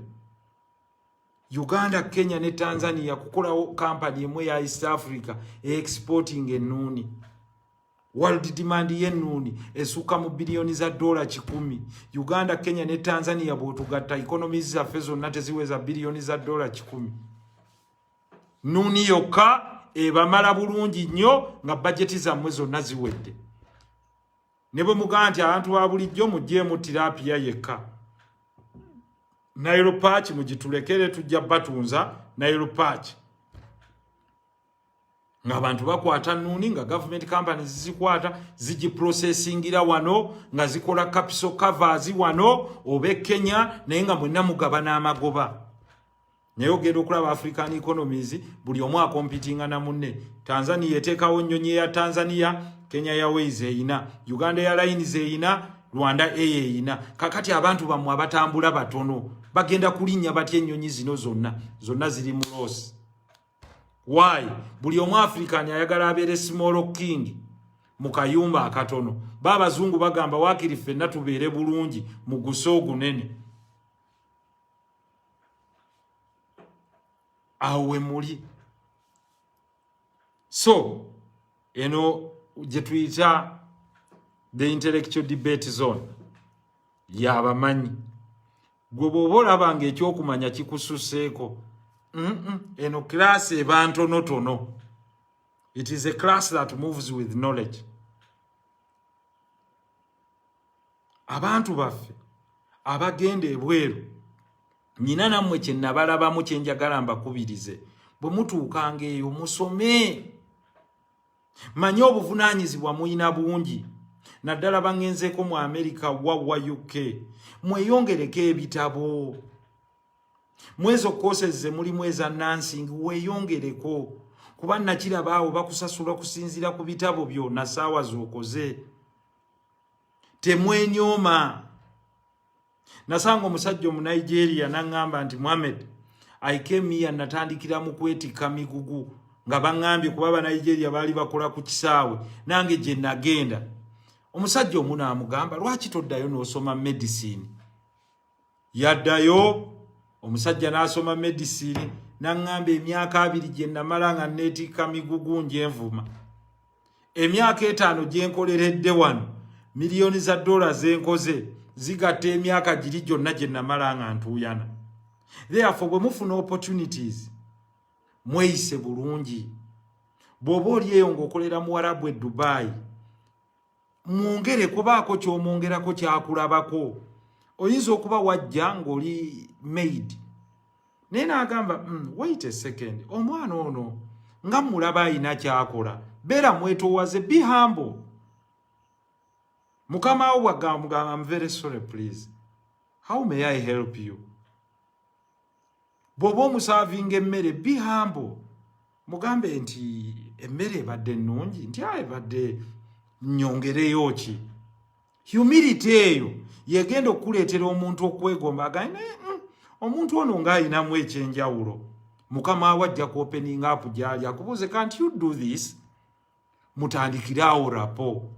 Uganda, Kenya ne Tanzania kukolawo company emwe ya East Africa exporting ennuuni. World demand y'ennuuni esukka mu billioni za dola 10. Uganda, Kenya ne Tanzania bw'otugatta economies zaffe zonna teziweza billioni za dola 10. Nnuuni yokka ebamala bulungi nnyo nga budget zammwe zonna ziwedde. Ne bwe mugamba nti abantu ba bulijjo muggyemu tilapia yekka. Nairo patch mugitulekere tujja batunza Nairo patch nga bantu bakwata nuni nga government companies zikwata zigi processingira wano nga zikola capital covers wano obe Kenya naye nga mwenna mugabana amagoba naye ogenda okulaba African economies buli omu akompitinga na munne Tanzania yeteekawo nnyonyi ya Tanzania Kenya Airways eyina Uganda Airlines eyina Rwanda Air eyina kakati abantu bamwe abatambula batono bagenda kulinnya batye ennyonyi zino zonna ziri mu loss. Why? Buli omu African ayagala abeere small king mu kayumba akatono babazungu bagamba wakiri ffenna tubeere bulungi mu guso ogunene awe muli. So eno gye tuyita the intellectual debate zone yabamanyi gwe bw'oba olabanga ekyokumanya kikususeeko eno class ebantonotono. It is a class that moves with knowledge. Abantu baffe abagenda ebweru nyina nammwe kye nabalabamu kye njagala mbakubirize bwe mutuukanga eyo musome manyi obuvunaanyizibwa muyina bungi naddala bangenzeeko mu America wa UK mweyongereko ebitabo mwezo courses ze mulimu eza nursing weeyongereko kuba nakiraba awo bakusasula kusinzira ku bitabo byonna saawa z'okoze temwenyooma. Nasanga omusajja mu Nigeria nangamba nti Mohamad I came here natandikira mu kwetika migugu nga bangambye kuba ba Nigeria bali bakola ku kisaawe nange gye nagenda. Omusajja omuna amugamba lwaki toddayo n'osoma medicine. Yaddayo omusajja n'asoma medicine nangamba emyaka 2 gye namala nga neetika migugu njenvuma. Emyaka 5 gye nkoleredde wano milioni za dola zenkoze zigatta emyaka giri gyonna gye namala nga ntuuyana. Therefore bwe mufuna opportunities mweyise bulungi. Bw'oba oli eyo ng'okolera mu Warabu e Dubai mwongere kubaako ky'omwongerako kyakulabako. Oyinza okuba wajja ng'oli maid naye n'agamba wait a second omwana ono nga mulaba ayina kyakola beera mwetoowaze be humble. Mukama wo bw'agamba I'm very sorry please how may I help you. Bw'oba omusavinga emmere be humble mugambe nti emmere ebadde nnungi nti ebadde nnyongereyo ki. Humility eyo yegenda okuleetera omuntu okwegomba agane omuntu ono ng'ayinamu ekyenjawulo. Mukama wajja ku opening up gy'ali akubuuze can't you do this mutandikire awo rapo.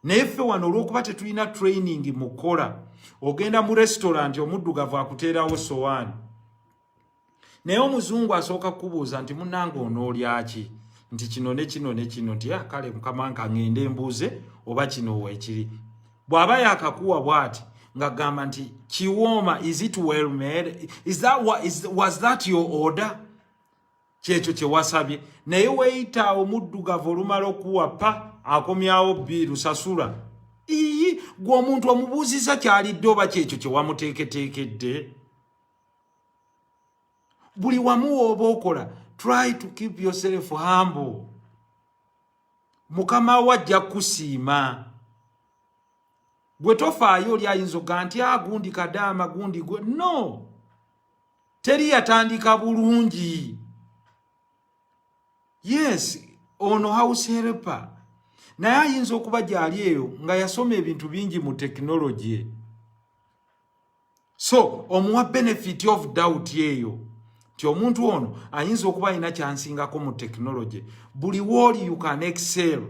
Naye ffe wano olw'okuba tetulina training mu kukola ogenda mu restaurant omuddugavu akuteerawo sowaani naye omuzungu asooka kukubuuza nti munnange onoolya ki nti kino ne kino ne kino nti kale mukama nka ngende embuuze oba kino weekiri. Bw'aba yakakuwa bw'ati ng'agamba nti kiwooma is it well made was that your order kyekyo kye wasabye naye weeyita omuddugavu olumala okuwa pa akomyawo biiru sasula. Gwe omuntu omubuuziza kyalidde oba kyekyo kye wamuteeketeekedde. Buli wamu w'oba okola try to keep yourself humble. Mukama wajja kusiima. Gwe tofaayo oli ayinza oga nti gundi kadaama gundi gwe no. Teri yatandika bulungi. Yes ono house helper naye ayinza okuba gyali eyo nga yasoma ebintu bingi mu technology. So omuwa benefit of doubt eyo ti omuntu ono ayinza okuba alina kyansingako mu technology. Buli woli you can excel.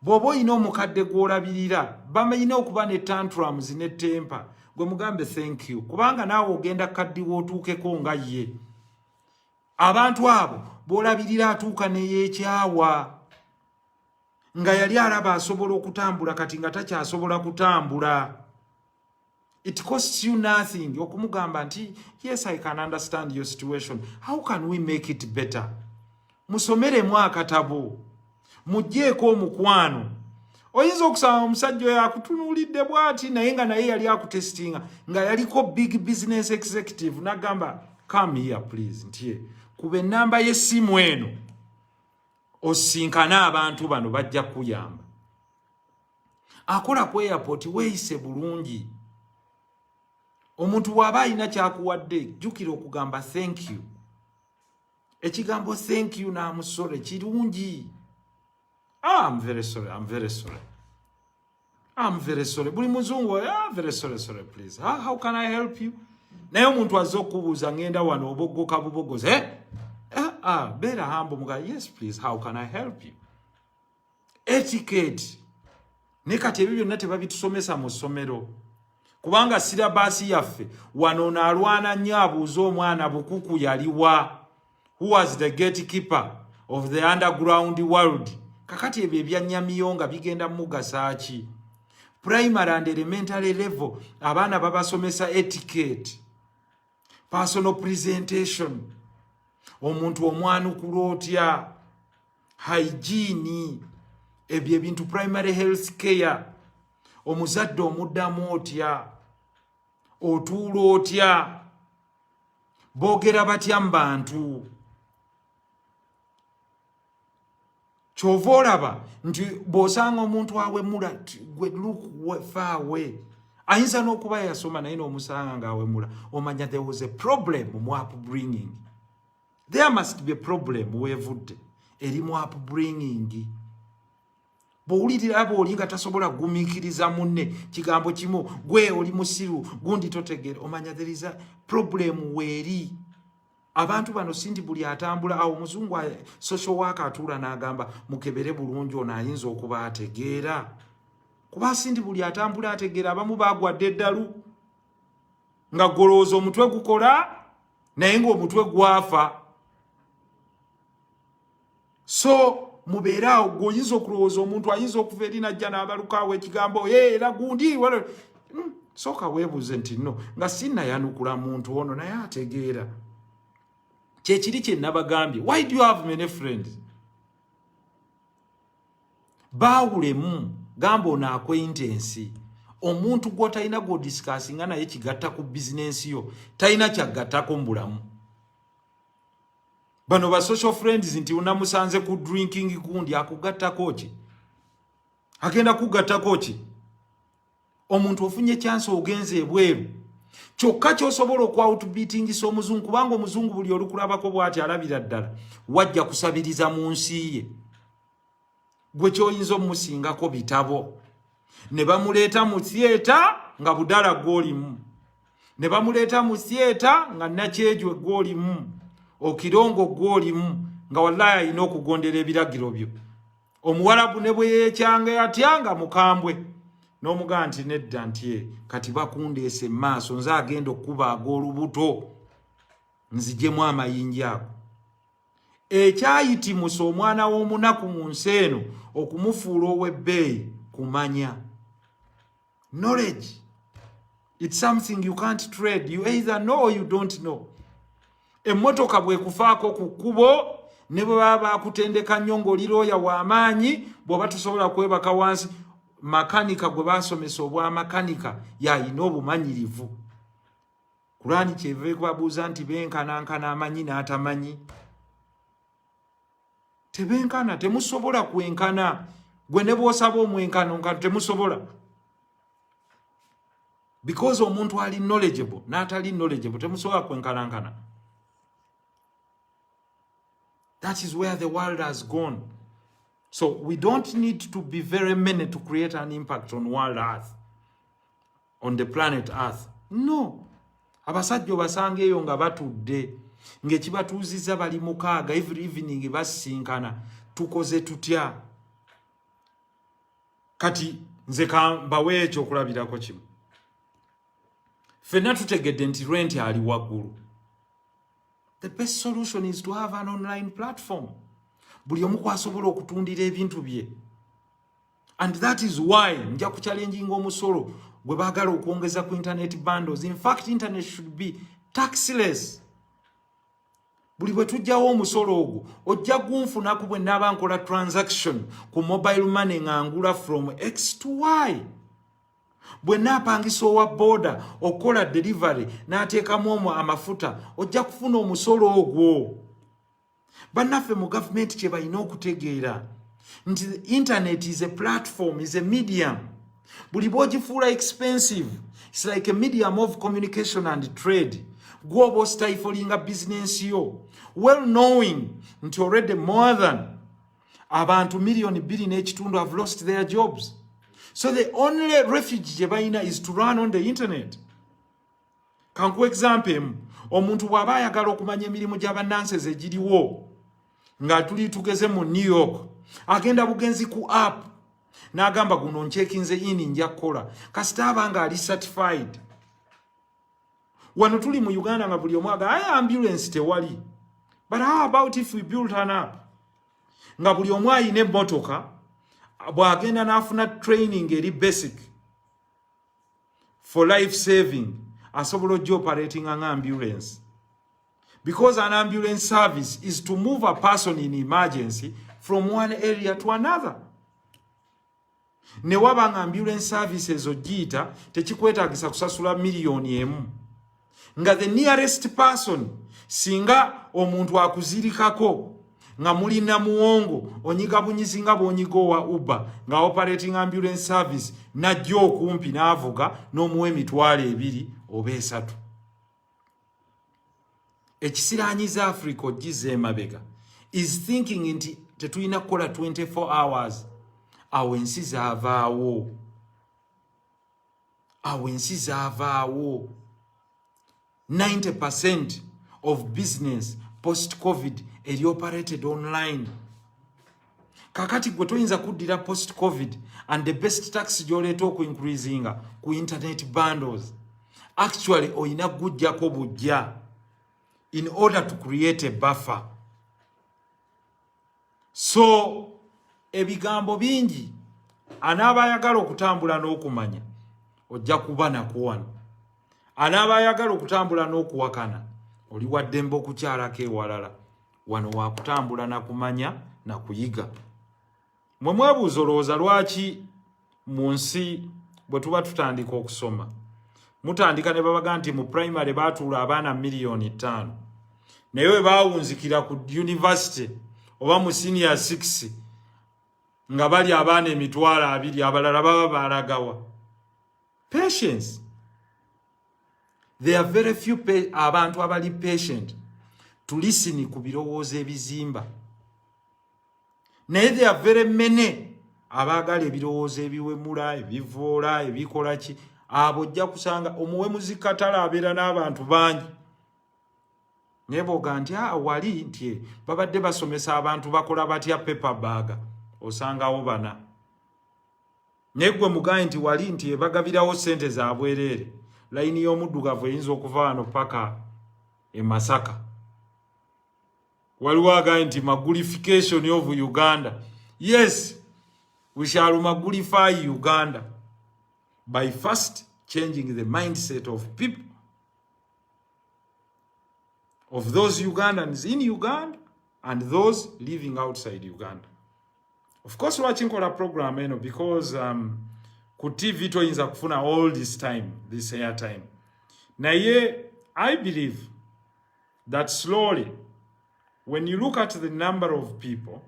Bw'oba olina omukadde gw'olabirira bamayina okuba ne tantrums ne temper gwe mugambe thank you kubanga naawe ogenda kaddiwo otuukeko nga ye. Abantu abo bw'olabirira atuuka ne yeekyawa nga yali alaba asobola okutambula kati nga takyasobola kutambula. It costs you nothing okumugamba nti yes I can understand your situation, how can we make it better. Musomeremu akatabo mugyeeko omukwano oyinza okusanga omusajja oyo akutunuulidde bw'ati naye nga naye yali akutestinga nga yaliko big business executive n'agamba come here please nti kuba ennamba y'essimu eno osinkana abantu bano bajja kuyamba. Akola ku airport weeyise bulungi. Omuntu bw'aba alina kyakuwadde jjukira okugamba thank you. Ekigambo thank you n'amusole kirungi. I'm very sorry. Buli muzungu, very sorry, please. How can I help you? Naye omuntu azze okubuuza ngenda wano oboggoka bubogozi. Beera humble muga, yes please, how can I help you? Etiquette. Ne kati ebyo byonna tebabitusomesa mu ssomero. Kubanga sirabaasi yaffe wano naalwana nnyo abuuza omwana bukuku yaliwa. Who was the gatekeeper of the underground world? Kakati ebyo ebyanyamiyo nga bigenda mugasa ki? Primary and elementary level abaana babasomesa etiquette, personal presentation, omuntu omwanukula otya, hygiene, ebyo ebintu primary health care, omuzadde omuddamu otya, otuula otya, boogera batya mu bantu. Kyova olaba nti bw'osanga omuntu awemula gwe look far away. Ayinza n'okuba yasoma naye n'omusanga ng'awemula. Omanya there was a problem mu upbringing. There must be a problem weevudde eri mu upbringing. Bw'owulirira bw'oli nga tasobola kugumiikiriza munne kigambo kimu, gwe oli musiru gundi totegeera, omanya there is a problem weeri. Abantu bano sindi buli atambula awo muzungu social worker atuula n'agamba mukebere bulungi ono ayinza okuba ategeera. Kuba sindi buli atambula ategeera, abamu baagwadde eddalu nga golooza omutwe gukola naye ng'omutwe gwafa. So mubeere awo gweoyinza okulowooza omuntu ayinza okuva eri najja n'abalukaawo ekigambo era gundi sooka weebuuze nti no nga sinnayanukula muntu ono naye ategeera. Kyekiri kye nabagambye. Why do you have many friends? Baawulemu gamba ono acquaintance. Omuntu gw'otalina gw'odiscussinga naye kigatta ku bizinensi yo talina kyagattako mu bulamu. Bano ba social friends nti unamusanze ku drinking gundi akugattako ki? Agenda kugattako ki? Omuntu ofunye chance ogenze ebweru. Kyokka ky'osobola okwa-outbeatingisa omuzungu kubanga omuzungu buli olukulabako bw'ati alabira ddala wajja kusabiriza mu nsi ye. Gwe ky'oyinza omusingako bitabo. Ne bamuleeta mu theatre nga budala gw'olimu. Ne bamuleeta mu theatre nga nakyejwe gw'olimu. Okirongo gw'olimu nga wallahi alina okugondera ebiragiro byo. Omuwarabu ne bwe yeekyanga yatyanga mukambwe. N'omugaa nti nedda nti kati bakundeese maaso nze agenda okuba ag'olubuto nzijemu amayinja ago. Ekyayitimusa omwana w'omunaku mu nsi eno okumufuula ow'ebbeeyi kumanya. Knowledge, it's something you can't trade. You either know or you don't know. Emmotoka bwekufaako ku kkubo ne bwe baba bakutendeka nnyo ng'olirooya w'amaanyi bw'oba tosobola kwebaka wansi, makanika gwe basomesa obwamakanika yayina obumanyirivu. Kurani kyeva ekubabuuza nti benkanankana amanyi n'atamanyi. Tebenkana, temusobola kwenkana. Gwe ne bw'osaba omwenkano nga temusobola. Because omuntu ali knowledgeable n'atali knowledgeable temusobola kwenkanankana. That is where the world has gone. So we don't need to be very many to create an impact on world earth, on the planet earth. No. Abasajja obasanga eyo nga batudde ng'ekibatuuziza bali mukaaga every evening basinkana. Tukoze tutya? Kati nze kambawe ekyo okulabirako kimu. Ffenna tutegedde nti rent ali waggulu. The best solution is to have an online platform. Buli omu kwasobola okutundira ebintu bye. And that is why nja ku challenging omusolo gwe baagala okwongeza ku internet bundles. In fact, internet should be taxless. buli bwe tujjawo omusolo ogwo ojja gunfunaku bwe nnaaba nkola transaction ku mobile money ng'angula from X to Y. Bwe nnaapangisa owa boda okukola delivery n'ateekamu omwo amafuta ojja kufuna omusolo ogwo. Bannaffe mu gavumenti kye balina okutegeera nti internet is a platform, is a medium. Buli bw'ogifuula expensive, it's like a medium of communication and trade. Gwoba ositayifolinga business yo, well knowing nti already more than abantu million 2.5 have lost their jobs. So the only refuge gye balina is to run on the internet. Kanku example, omuntu bw'aba ayagala okumanya emirimu gy'abannansi egiriwo nga tuli tugeze mu New York, agenda bugenzi ku app n'agamba guno nchekinze in nja kukola kasita abanga ali certified. Wano tuli mu Uganda nga buli omwaga ambulance tewali. But how about if we build an app? Nga buli omwe ayina emmotoka bw'agenda n'afuna training eri basic for life saving asobola ojja operating an ambulance. Because an ambulance service is to move a person in emergency from one area to another. Ne wabanga ambulance services ogiyita tekikwetaagisa kusasula miliyoni emu. Nga the nearest person singa omuntu akuzirikako nga mulina muwongo onyiga bunyizi nga bwonyiga owa Uber nga operating ambulance service najja okumpi n'avuga n'omuwa emitwalo 2 oba 3. Ekisiranyiza Africa ogize emabega is thinking nti tetulina kukola 24 hours. Awo ensi zaavaawo. Awo ensi zaavaawo. 90% of business post-COVID is operated online. Kakati gwe toyinza kuddira post-COVID and the best tax gy'oleeta increasing ku internet bundles. Actually, oyina gujjako bujja in order to create a buffer. So, ebigambo bingi anaaba ayagala okutambula n'okumanya ojja kuba nakuwana. Anaaba ayagala okutambula n'okuwakana oli waddembe okukyalako ewalala. Wano wakutambula na kumanya na kuyiga. Mwe mwebuuza olowooza lwaki mu nsi bwe tuba tutandika okusoma mutandika ne babaga nti mu primary baatuula abaana 5,000,000 naye we baawunzikira ku university oba mu senior 6 nga bali abaana 2,000 abalala baba balagawa. Patience. There are very few abantu abali patient to listen ku birowoozo ebizimba. Naye there are very many abaagala ebirowoozo ebiwemula, ebivoola, ebikola ki. Abo ojja kusanga omuwemuzi katala abeera n'abantu bangi. Naye bw'oga nti wali nti babadde basomesa abantu bakola batya paper bag, osangawo bana. Naye gwe mugaye nti wali nti bagabirawo ssente za bwereere. Layini y'omuddugavu eyinza okuva wano paka e Masaka. Waliwo agaye nti magnification of Uganda. Yes, we shall magnify Uganda by first changing the mindset of people, of those Ugandans in Uganda and those living outside Uganda. Of course, watching a program, because ku TV toyinza kufuna all this time, this airtime. Naye, I believe that slowly, when you look at the number of people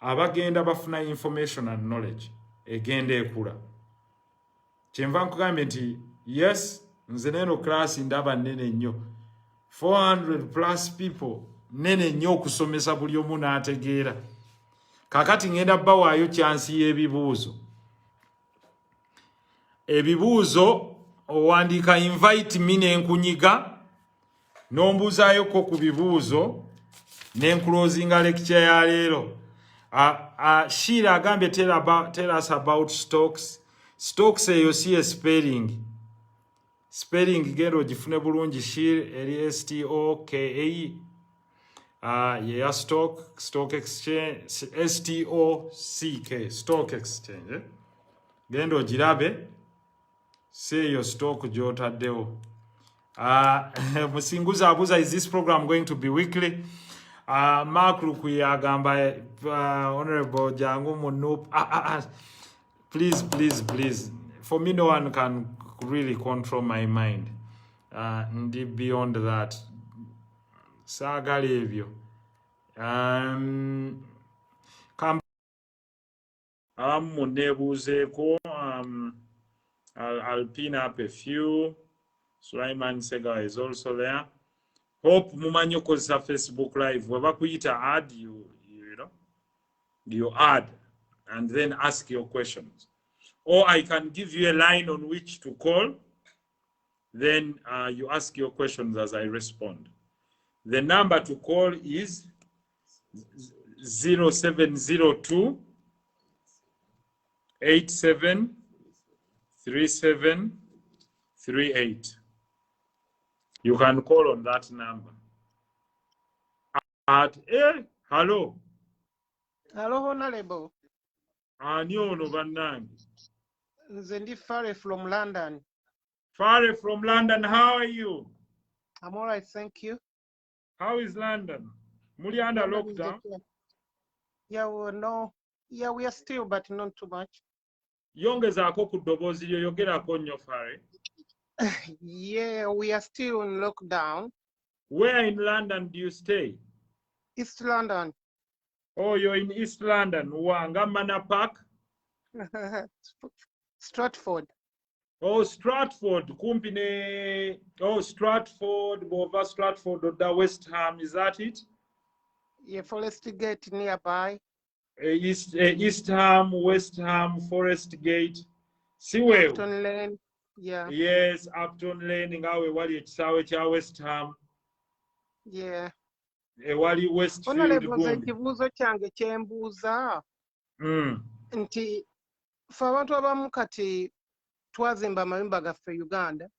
abagenda bafuna information and knowledge, egenda ekula. Kyenva nkugambye nti yes, nze neno class ndaba nnene nnyo. 400 plus people nene nnyo okusomesa buli omu n'ategeera. Kakati ngenda bawaayo chansi y'ebibuuzo. Ebibuuzo owandiika invite me n'enkunyiga n'ombuuzaayoko ku bibuuzo n'enclosinga lecture ya leero. Sheila agambye tell us about stocks. Stocks eyo si spelling. Spelling gendo ogifune bulungi Sheila eri STOKE. Yeah, stock exchange, STOCK, stock exchange. Gendo ogirabe seeyo stock gy'otaddewo. Musinguza abuza, is this program going to be weekly? Mark Rukuyagamba, Honorable Jango Monup. Please. For me, no one can really control my mind. Beyond that, Sagalevio. I'll pin up a few. Sulaiman Sega is also there. Hope mumanyo kozesa Facebook Live. Weba kuyita add, you know, you add and then ask your questions. Or I can give you a line on which to call. Then you ask your questions as I respond. The number to call is 0702 873738. You can call on that number. Hello. Hello, Honorable. Ani ono bannange. Nze ndi Fare from London. Fare from London, how are you? I'm all right, thank you. How is London? Muli under lockdown? Yeah, we are still, but not too much. Yongezaako ku ddoboozi lyo yogerako nnyo Fare. Yeah, we are still in lockdown. Where in London do you stay? East London. Oh, you're in East London. Wanga Manor Park? Stratford. Oh, Stratford. Kumpine. Oh, Stratford. Over Stratford or the West Ham. Is that it? Yeah, Forest Gate nearby. East Ham, West Ham, Forest Gate. Siwe. Upton Lane. Yeah. Yes, Upton Lane. Ngawe wali ekisawe kya West Ham. Yeah. Wali Westfield. Honorable, ekibuuzo kyange kyembuuza. Nti ffe abantu abamu kati twazimba amayumba gaffe Uganda.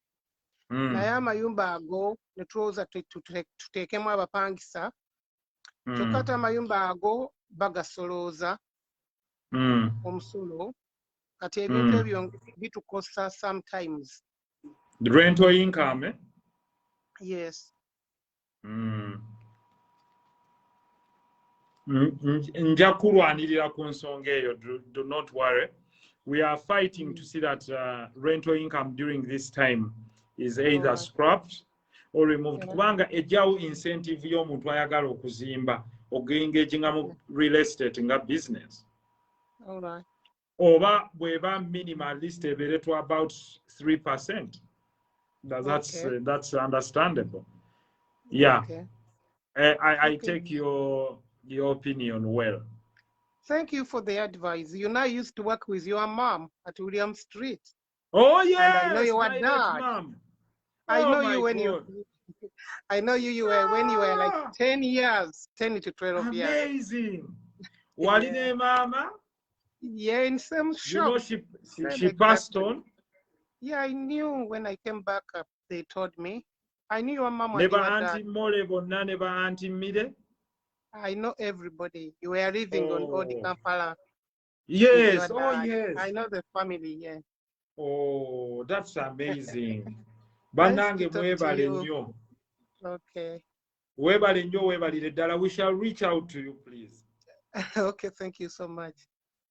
Naye amayumba ago ne tulowooza tuteekemu abapangisa. Kyokka ate amayumba ago bagasolooza omusolo. Kati ebintu ebyo bitukosa sometimes. The rental income, eh? Yes. Nja kulwanirira ku nsonga eyo, do not worry. We are fighting to see that rental income during this time is either scrapped or removed. Kubanga ejjawo incentive y'omuntu ayagala okuzimba ogengaginga mu real estate nga business. All right. Oba bweba minimal list ebeere to about 3%. That's understandable. Yeah. Okay. I take your opinion well. Thank you for the advice. You know, I used to work with your mom at William Street. Oh yes, and I know your dad. Mom. I know you when you were when you were like 10 years, 10 to 12 years. Amazing. Waline mama? Yeah, in some shop. You know she passed on. Yeah, I knew when I came back up. They told me. I knew your mom. Never Auntie Mole Bonna, never Auntie Mide. I know everybody. You were living on Old Kampala. Yes, yes. I know the family, yeah. Oh, that's amazing. Banange mwebale nnyo. Okay. Webale nnyo webalire ddala. We shall reach out to you, please. Okay, thank you so much.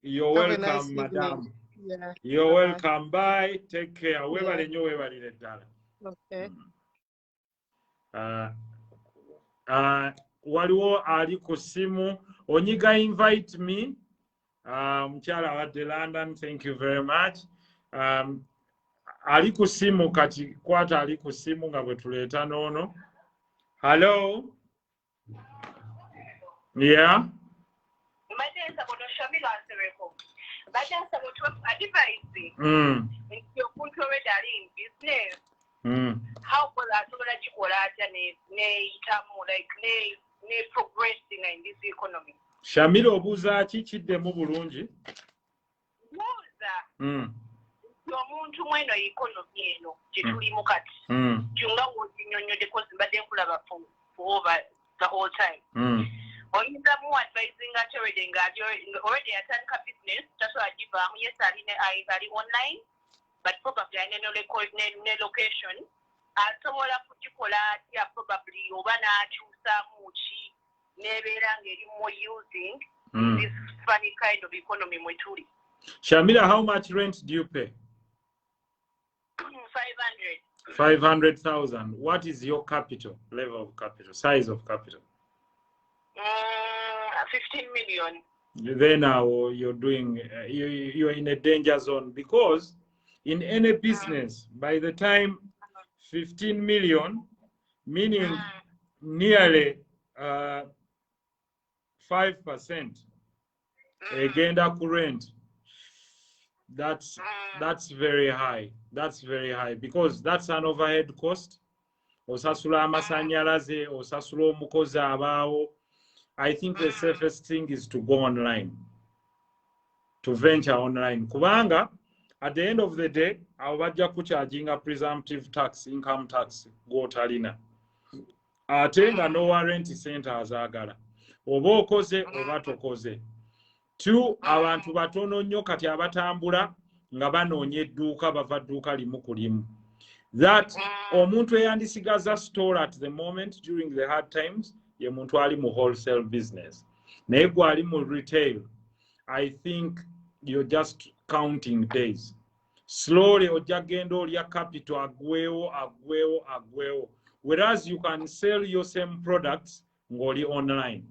You're welcome, madam. Yeah. You're welcome. Bye. Take care. Webale nnyo webalire ddala. Okay. Waliwo ali ku ssimu. Onyiga invite me. Mukyala wadde London, thank you very much. Ali ku ssimu kati kwata ali ku ssimu nga bwe tuleeta n'ono. Hello? Yeah? How could I do ne progressing in this economy? Shamira obuuza ki kiddemu bulungi? Buuza. Y'omuntu mweno economy eno gye tulimu kati. Kyunga w'okinyonnyodeko zimbadde nkulaba for over the whole time. Oyinza mu advising ate already atandika business tasobola givaamu. Yes, ali online, but probably alina ne location asobola kugikola atya probably oba n'akyusaamu ki n'ebeera ng'eri more using this funny kind of economy mwe tuli. Shamila, how much rent do you pay? 500. 500,000. What is your capital, level of capital, size of capital? 15 million. Then now you're doing, you're in a danger zone, because in any business, by the time 15 million, meaning nearly 5% agenda current, that's very high. That's very high, because that's an overhead cost. Osasula amasanyalaze, osasula omukozi abaawo. I think the safest thing is to go online, to venture online. Kubanga, at the end of the day, awajja kucharginga presumptive tax, income tax, go talina. Atenga no warranty center azagala. Oba okoze, oba tokoze. Two, abantu batono nnyo kati abatambula nga banoonya edduuka bava dduuka limu ku limu. That omuntu eyandisigaza store at the moment during the hard times, ye muntu ali mu wholesale business. Naye gwe ali mu retail, I think you're just counting days. Slowly ojja genda olya capital agwewo. Whereas you can sell your same products ng'oli online.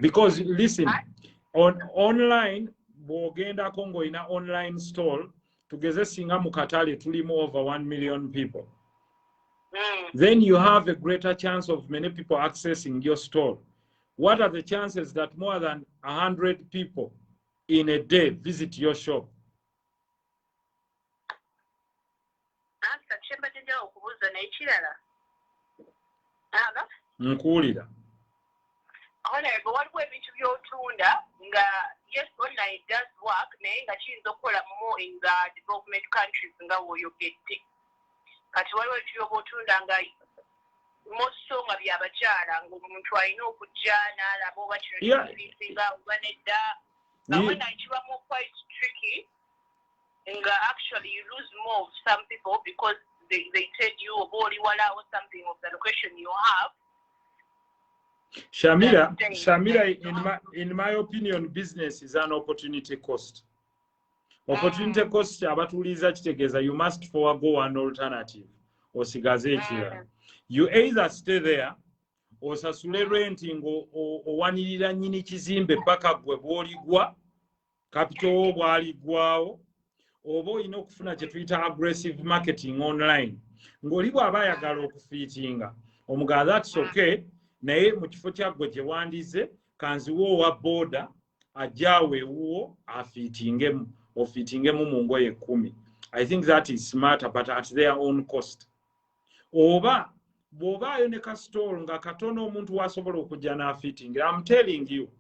Because listen, online bw'ogenda ko ng'olina online store, tugeze singa mu katale tulimu over 1 million people. Then you have a greater chance of many people accessing your store. What are the chances that more than 100 people in a day visit your shop? Nkuwulira. Honorable, waliwo ebintu by'otunda nga yes, online does work, naye nga kiyinza okukola more in the development countries nga w'oyogedde. Kati waliwo ebintu by'otunda nga mosso nga byabakyala ng'omuntu alina okujja n'alaba oba kino kibisinga oba nedda. But when I kibamu quite tricky, nga actually you lose more of some people because they tell you oba oli wala or something of the location you have. Shamila, in my opinion, business is an opportunity cost. Opportunity cost, abatuliza kitegeza, you must forego an alternative. Osigaze ekirala. You either stay there, osasule renting, owanirira nyini kizimbe paka gwe bw'oligwa, capital wo bw'aligwawo, oba olina okufuna kye tuyita aggressive marketing online. Ng'oli bw'aba ayagala okufiitinga, omugaa that's okay. Naye mu kifo kyaggwe gye wandize kanziwo owa boda ajjawe ewuwo ofiitingemu mu ngoye 10. I think that is smarter, but at their own cost. Oba bw'obaayo ne ka store nga katono omuntu wasobola okujja n'afiitingira. I'm telling you,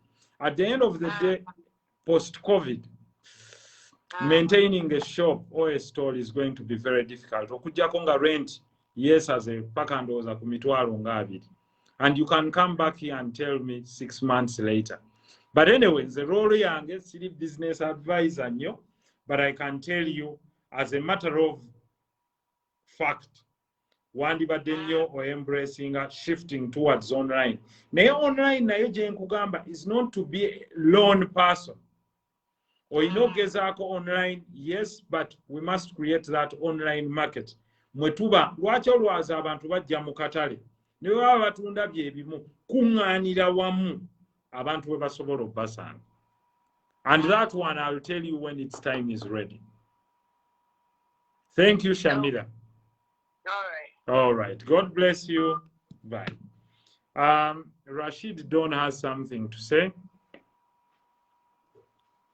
at the end of the day, post-COVID, maintaining a shop or a store is going to be very difficult. Okujjako nga rent, yes, as a paka ndowooza ku mitwalo nga 2. And you can come back here and tell me 6 months later. But anyway, the role yange siri business advisor nyo, but I can tell you as a matter of fact, wandibadde nnyo or embracing shifting towards online. Naye online naye gye nkugamba is not to be a lone person. Oyina okugezaako online, yes, but we must create that online market. Mwe tuba, lwaki olwaza abantu bajja mu katale? Ne baba batunda byebimu kuŋŋaanira wamu abantu we basobola obbasanga. And that one I'll tell you when its time is ready. Thank you, Shamila. All right. God bless you. Bye. Rashid Don has something to say.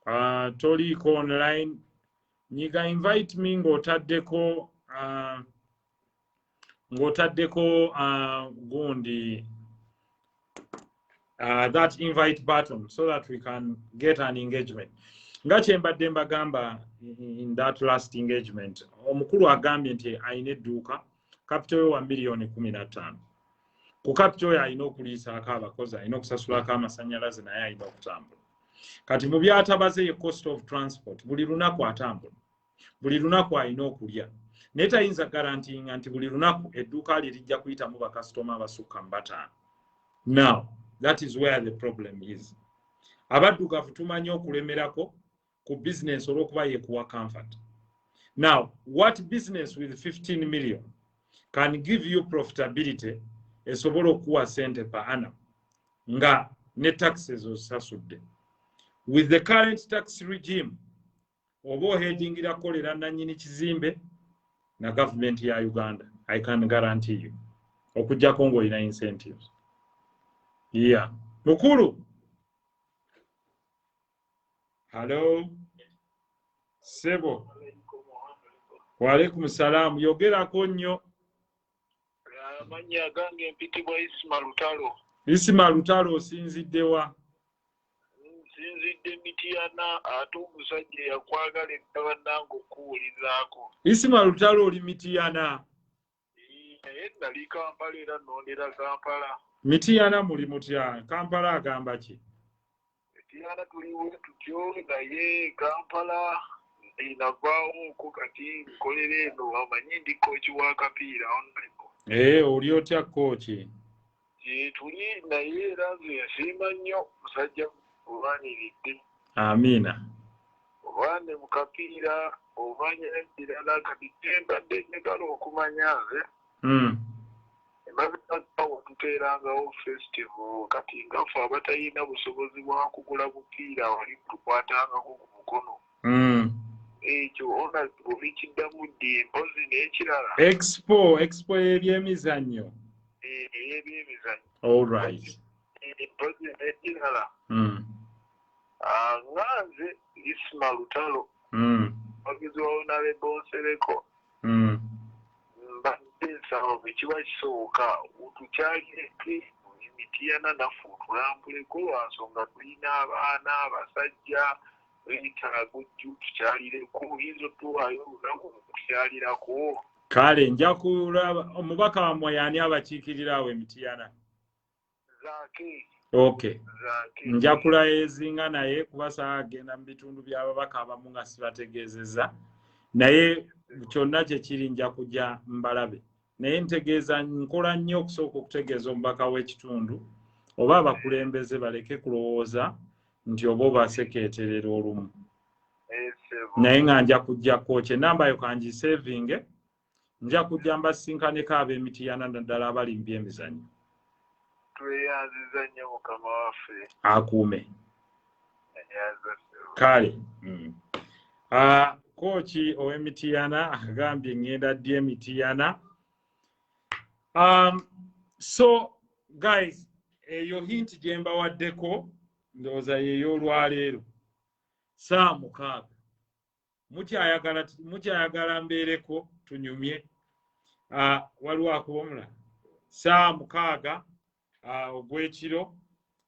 Toliko online. Nyiga invite me ng'otaddeko gundi that invite button so that we can get an engagement. Nga kyembadde mbagamba in that last engagement, omukulu agambye nti ayina edduuka capital wa $1,15,000. Ku capital oyo alina okuliisaako abakozi, alina okusasulako amasannyalaze, naye alina okutambula. Kati mu byatabaze ye cost of transport, buli lunaku atambula. buli lunaku alina okulya naye tayinza garantinga nti buli lunaku edduuka lye lijja kuyitamu bakasitoma abasukka mu bataano. Now that is where the problem is. Abaddugavu tumanyi okulemerako ku business olw'okuba yekuwa comfort. Now what business with 15 million can give you profitability esobola okuwa sente per annum nga ne taxes osasudde? With the current tax regime oba ohedingira kolera nannyini kizimbe na government ya Uganda, I can guarantee you okujjako ng'olina incentives. Yeah. Mukulu. Hello. Sebo. Wa alaikum salam. Yogerako nnyo. Amanya gange mpitibwa Isma Lutalo. Isma Lutalo osinziddewa? Nsinzidde Mityana ate omusajja yakwagala ebbanange okuwulizaako. Isma Lutalo oli Mityana? Naye nali Kampala era nondera Kampala. Mityana muli mutya? Kampala agamba ki? Mityana tuliwo tutyo naye Kampala inavaawo kati nkolera eno amanyi ndi kooki wa kapiira online. Oli otya kooki? Tuli naye era nze nsiima nnyo musajja obaaniridde. Amiina. Obaane mu kapiira omanya ddala kati mbadde njagala okumanya nze. Emabega tuteerangawo festival kati nga ffe abatalina busobozi bwa kugula bupiira wali tukwatangako ku mukono. Ekyo ona oli kiddamu ddi mpozi n'ekirala. Expo y'ebyemizannyo. Ebyemizannyo. All right. Mpozi n'ekirala. Nga nze Isma Lutalo. Omuwagizi wa Honorable Nsereko. Mbadde nsaba bwe kiba kisooka tukyalireke Mityana naffe otulambuleko lwa nsonga tulina abaana abasajja beetaaga ojju tukyalireko oyinza otuwaayo olunaku okukyalirako. Kale nja kulaba omubaka wammwe y'ani abakiikirira awo Mityana? Zaake. Okay. Nja kulayezinga naye kuba saagenda mu bitundu by'ababaka abamu nga sibategeezezza naye kyonna kye kiri nja kujja mbalabe naye ntegeeza nkola nnyo okusooka okutegeeza omubaka w'ekitundu oba abakulembeze baleke kulowooza nti oba obasekeeterera olumu naye nga nja kujjako kyenamba yo kangiseevinge nja kujja mbasinkaneko ab'Emityana naddala abali mu byemizannyo. Tweyanziza nnyo mukama waffe. Akuume. Kale. Kooki ow'Emityana agambye ngenda ddi Emityana. So guys, eyo hint gye mbawaddeko ndowooza y'ey'olwaleero saa 6 mukyayagala mbeereko tunyumye. Waliwo akuba omulala saa 6 ogw'ekiro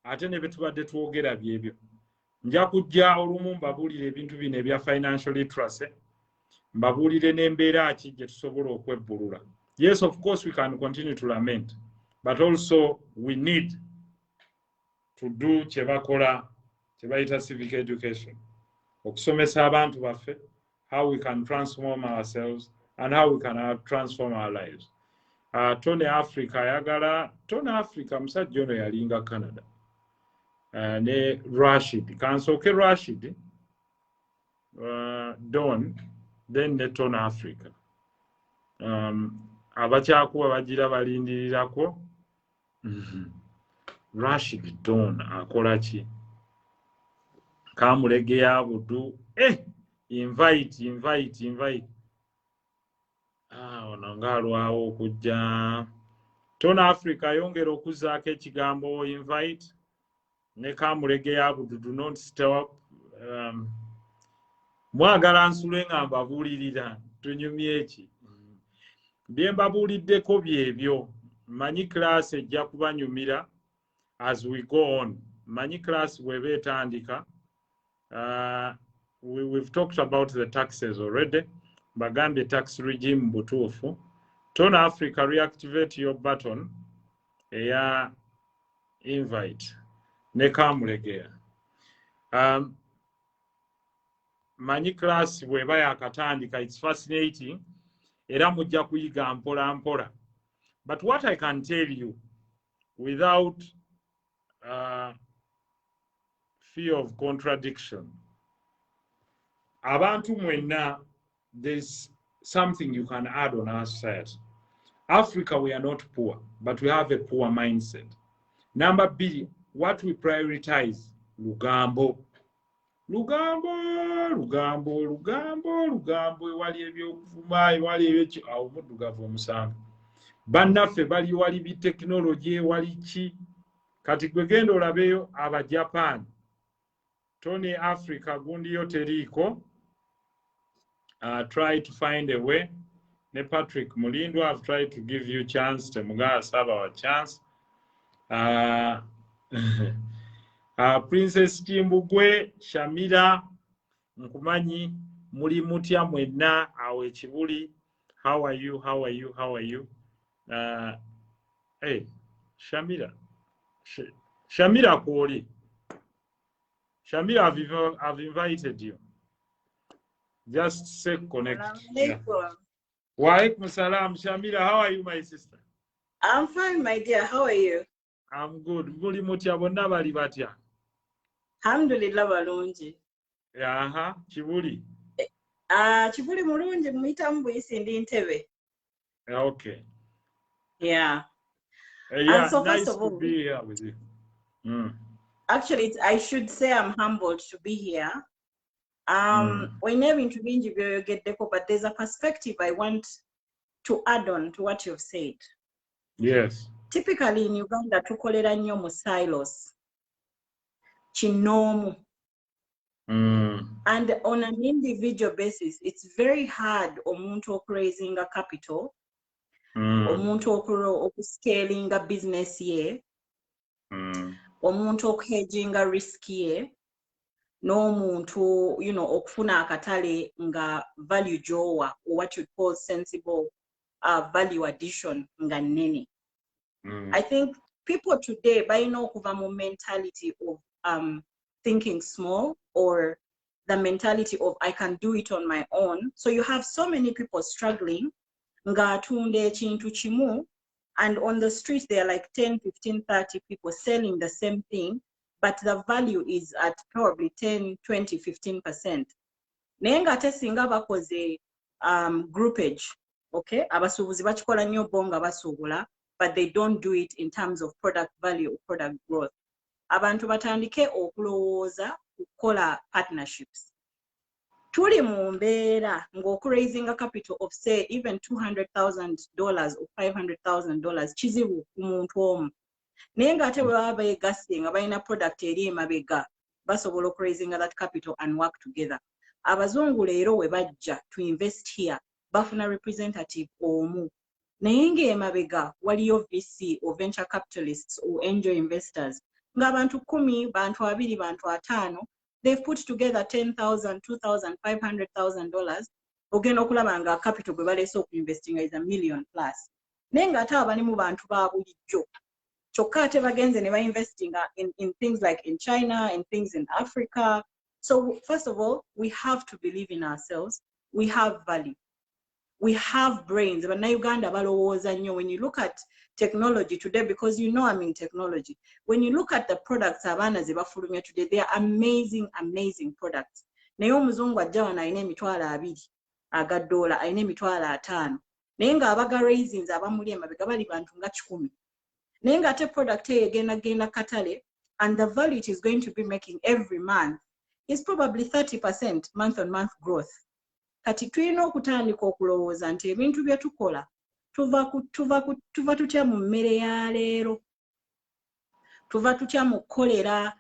ate ne bye tubadde twogera byebyo. Nja kujja olumu mbabuulire ebintu bino ebya financial literacy, mbabuulire n'embeera ki gye tusobola okwebbulula. Yes, of course we can continue to lament, but also we need to do kye bakola kye bayita civic education, okusomesa abantu baffe how we can transform ourselves and how we can transform our lives. Tony Africa musajja ono yalinga Canada. Ne Rashid, kansooke Rashid, Don, then ne Tony Africa. Abakyakuba bagira balindirirako. Rashid Don akola ki? Kamulege ya Budu. Invite. Ono ngaalwawo okujja. Tony Africa yongera okuzaako ekigambo invite. Ne Kamulege ya Budu, do not stop. Mwagala nsule nga mbabuulirira tunyumye eki. Bye mbabuuliddeko byebyo. Manyi class ejja kubanyumira as we go on. Manyi class bw'eba etandika. We've talked about the taxes already. Bagambye tax regime butuufu. Tony Africa, reactivate your button. Eya invite. Ne Kamulegea. manyi class bweba yakatandika, it's fascinating era mujja kuyiga mpola mpola. But what I can tell you without fear of contradiction, abantu mwenna, there's something you can add on our side. Africa, we are not poor, but we have a poor mindset. Number B, what we prioritize, lugambo. Lugambo, lugambo, lugambo, lugambo, wali ebyokuvuma, wali ebyo awo muddugavu omusango. Bannaffe bali wali bi technology, wali ki. Kati gwe genda olabeyo aba Japan. Tony Africa gundi yo teriiko. Try to find a way. Ne Patrick Mulindo, I've tried to give you chance. Temuga saba wa chance. Princess Kimbugwe, Shamira, Nkumanyi, muli mutya mwenna awe Kibuli. How are you? How are you? How are you? Hey, Shamira. Shamira Kori. Shamira, I've invited you. Just stay connected. Yeah. Wa alaikum salam. Shamira, how are you, my sister? I'm fine, my dear. How are you? I'm good. Muli mutya bonna bali batya? Alhamdulillah balungi. Aha, Kibuli. Kibuli mulungi muyita mbuyisi ndi Ntebe. Okay. Yeah. Yeah, and so nice first of all, to be here with you. Actually, I should say I'm humbled to be here. Whenever into bingi byoyogeddeko, but there's a perspective I want to add on to what you've said. Yes. Typically in Uganda, tukolera nnyo mu silos. Kinoomu. And on an individual basis, it's very hard omuntu okuraising a capital, omuntu okuscaling a business ye, omuntu okuhedging a risk ye, n'omuntu, you know, okufuna akatale nga value jowa, or what you call sensible value addition nga nene. I think people today bayina okuva mu mentality of thinking small, or the mentality of I can do it on my own. So you have so many people struggling, nga atunde ekintu kimu, and on the street there are like 10, 15, 30 people selling the same thing, but the value is at probably 10, 20, 15%. Naye nga ate singa bakoze groupage, okay? Abasuubuzi bakikola nnyo bo nga basuubula, but they don't do it in terms of product value or product growth. Abantu batandike okulowooza kukola partnerships. Tuli mu mbeera ng'okuraising a capital of say even $200,000 or $500,000 kizibu ku muntu omu. Naye ng'ate bwe baba beegasse nga balina product eri emabega, basobola okuraising that capital and work together. Abazungu leero we bajja to invest here, bafuna representative omu. Naye ng'emabega waliyo VC or venture capitalists or angel investors. Ng'abantu 10, bantu 2, bantu 5, they've put together $10,000, $2,000, $500,000. Ogenda okulaba nga capital gwe baleese okuinvestinga is $1 million+. Naye ng'ate abalimu bantu ba bulijjo. Kyokka ate bagenze ne bainvestinga in things like in China and things in Africa. So first of all, we have to believe in ourselves. We have value. We have brains. But now Uganda balowooza nnyo. When you look at technology today, because you know I'm in technology, when you look at the products abaana ze bafulumya today, they are amazing, amazing products. Naye omuzungu ajja wano alina $200 aga $, alina $500. Naye ng'abaga raisins abamuli emabega bali bantu nga 10. Naye ng'ate product eyo egenda katale, and the value it is going to be making every month is probably 30% month-on-month growth. Kati tulina okutandika okulowooza nti ebintu bye tukola tuva tutya mu mmere ya leero, tuva tutya mu kukolera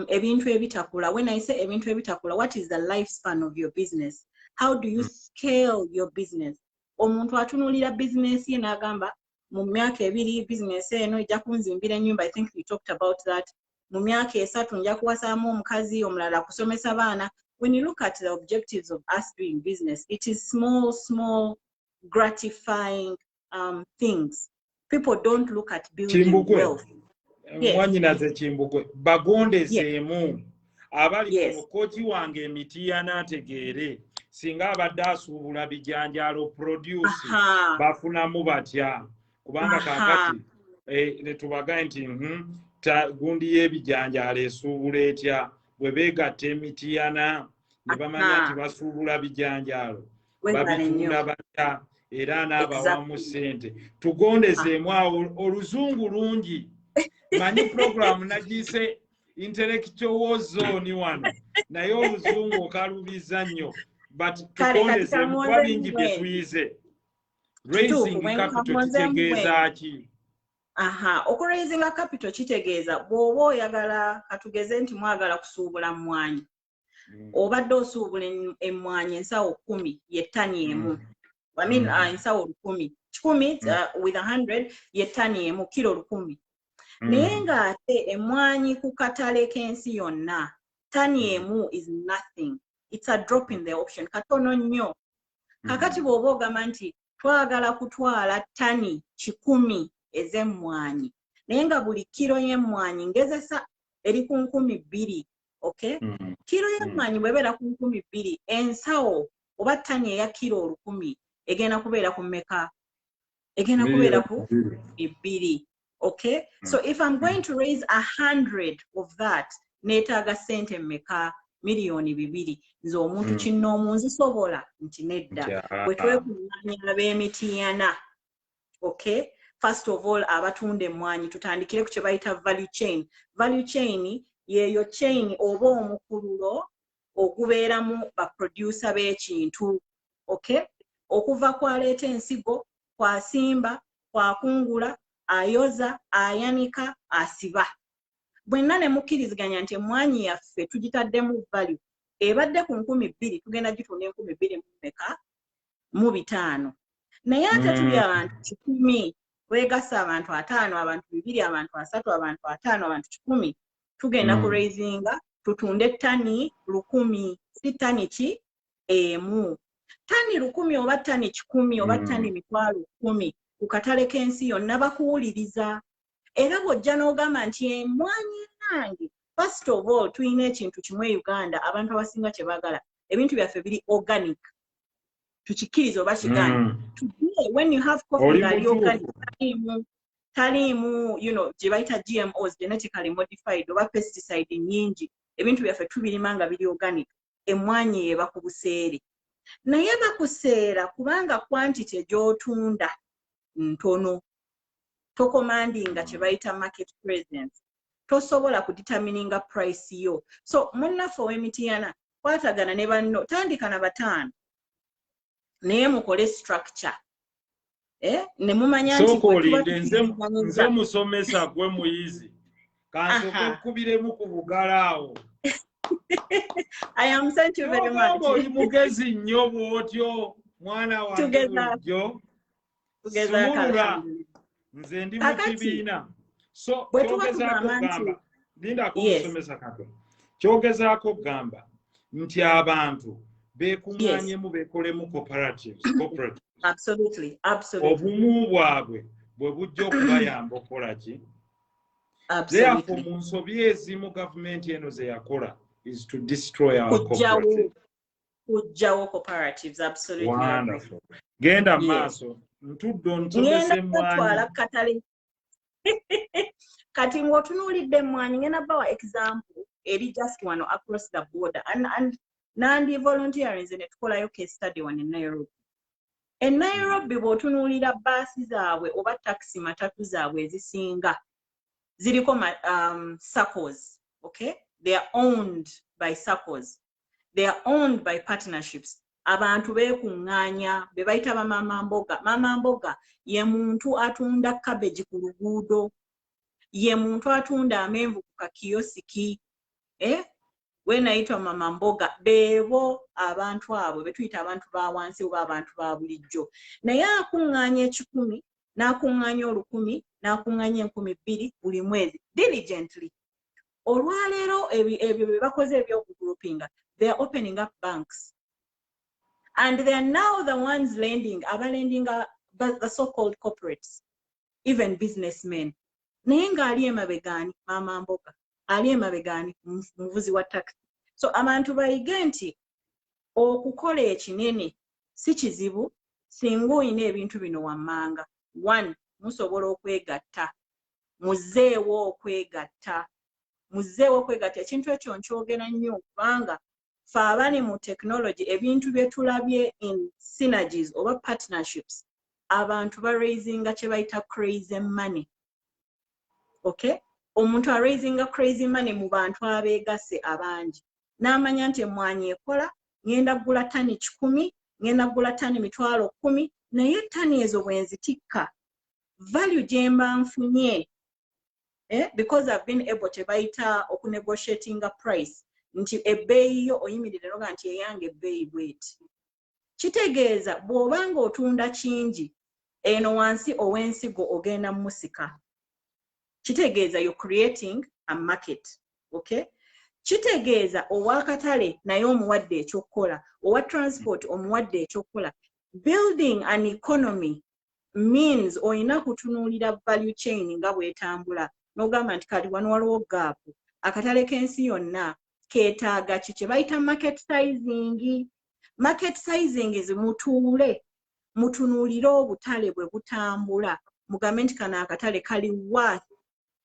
ebintu ebitakula. When I say ebintu ebitakula, what is the lifespan of your business? How do you scale your business? Omuntu atunuulira business ye n'agamba mu myaka 2 business eno ejja kunzimbira ennyumba. I think we talked about that. Mu myaka 3 nja kuwasaamu omukazi, omulala kusomesa baana. When you look at the objectives of us doing business, it is small, gratifying things. People don't look at building wealth. Mwanyinaze Kimbugwe, bagondezeemu. abali kuno kochi wange Emitiana ategeere singa abadde asuubula bijanjaalo produce bafunamu batya kubanga kaakati netubagaye nti gundi y'ebijanjaalo esuubula etya bwe beegatta Emitiana ne bamanya nti basuubula bijanjaalo babitunda batya era n'abawamu ssente tugondezeemu awo oluzungu lungi manyi program nagise intellectual zone wano naye oluzungu okalubiza nnyo but tugondezeemu kuba bingi bye tuyize raising capital kitegeeza ki okuraising capital kitegeeza bw'oba oyagala katugeze nti mwagala kusuubula mmwanyi obadde osuubula emmwanyi ensawo 10 ye ttani emu I mean ensawo 10 with 100 ye ttani emu kilo 10 naye ng'ate emmwanyi ku katale k'ensi yonna ttani emu is nothing, it's a drop in the ocean, katono nnyo. Kakati bw'oba ogamba nti twagala kutwala ttani 10 ez'emmwanyi naye nga buli kiro y'emmwanyi ngezesa eri ku 2,000, okay? Kiro y'emmwanyi bw'ebeera ku 2,000 ensawo oba ttani eya kiro 10 egenda kubeera ku mmeka? Egenda kubeera ku 2. Okay, so if I'm going to raise 100 of that, neetaaga sente mmeka? Miliyoni 2. Nze omuntu kinoomu nzisobola nti nedda. Bwe twekuŋŋaanya ab'Emitiana, okay, first of all abatunda emmwanyi tutandikire ku kye bayita value chain. Value chain yeeyo chain oba omukululo ogubeeramu baproducer b'ekintu, okay, okuva kwaleeta ensigo, kwasimba, kwakungula, ayoza, ayanika, asiba. Bwenna ne mukkiriziganya nti emmwanyi yaffe tugitaddemu value ebadde ku 2,000 tugenda gitunda 2,000 naye ate tuli abantu 10 wegasa abantu 5 abantu 2 abantu 3 abantu 5 abantu 10 tugenda ku raisinga tutunde ttani 1,000 si ttani ki emu. Ttani 1,000 oba ttani 10 oba ttani 10,000 ku katale k'ensi yonna bakuwuliriza. Era bw'ojja n'ogamba nti emmwanyi nange first of all tulina ekintu kimu e Uganda abantu abasinga kye baagala ebintu byaffe biri organic, tukikkiriza oba kigaana. Today when you have coffee nga organic taliimu you know gye bayita GMOs, genetically modified oba pesticide nnyingi, ebintu byaffe tubirima nga biri organic, emmwanyi eba ku buseere. Naye bakuseera kubanga quantity egy'otunda ntono, tokomandinga kye bayita market presence, tosobola kudetermininga price yo. So munnaffe ow'Emitiana kwatagana ne banno, tandika na 5 naye mukole structure ne mumanya nti sokolinde nze musomesa gwe muyizi kansoke kubiremu ku bugalaawo. I am thank you very much. Oli mugezi nnyo bw'otyo mwana wange bulijjo. Sumulula nze ndi mu kibiina. So kyogezaako gamba linda kumusomesa kato. Kyogezaako gamba nti abantu beekuŋŋaanyemu beekolemu cooperatives. Absolutely. Obumu bwabwe bwe bujja okubayamba okukola ki? Therefore mu nsobi ezimu gavumenti eno ze yakola is to destroy our cooperatives. Kujjawo cooperatives, absolutely. Wonderful. Genda maaso ntuddo nsomesa emmwanyi. Kati ng'otunuulidde emmwanyi ngenda bawa example eri just wano across the border and Nandi volunteering ne tukolayo case study wano e Nairobi. E Nairobi bw'otunuulira baasi zaabwe oba taxi matatu zaabwe ezisinga ziriko SACCOs, okay? They are owned by SACCOs. They are owned by partnerships. Abantu beekuŋŋaanya be bayita bamama mboga. Mama mboga ye muntu atunda cabbage ku luguudo, ye muntu atunda amenvu ku kakiyosiki, we nayitwa mama mboga. Beebo abantu abo be tuyita abantu ba wansi oba abantu ba bulijjo. Naye akuŋŋaanya 10 n'akuŋŋaanya 1,000 n'akuŋŋaanya 2,000 buli mwezi diligently. Olwaleero ebyo bye bakoze ebyokugroupinga, they are opening up banks. And they are now the ones lending, abalending the so-called corporates, even businessmen. Naye ng'ali emabegani mama mboga, ali emabegani muvuzi wa taxi, So abantu bayige nti okukola ekinene si kizibu singa oyina ebintu bino wammanga. 1, musobola okwegatta. Muzeewo okwegatta. Ekintu ekyo nkyogera nnyo kubanga ffe abali mu technology ebintu bye tulabye in synergies oba partnerships abantu baraisinga kye bayita crazy money. Okay? Omuntu araisinga crazy money mu bantu abeegasse abangi. N'amanya nti emmwanyi ekola, ngenda kugula ttani 10, ngenda kugula ttani 10,000, naye ttani ezo bwe nzitikka value gye mba nfunye because I've been able to bayita okunegotiating a price nti ebbeeyi yo oyimirire noga nti eyange ebbeeyi bweti. Kitegeeza bw'obanga otunda kingi eno wansi ow'ensigo ogenda musika. Kitegeeza you're creating a market. Okay? Kitegeeza ow'akatale naye omuwadde ekyokukola, owa transport omuwadde ekyokukola. Building an economy means oyina kutunuulira value chain nga bw'etambula. N'ogamba nti kati wano waliwo gaapu. Akatale k'ensi yonna keetaaga kye bayita market sizing. Market sizing is mutunuulire obutale bwe butambula. Mugambe nti kano akatale kali worth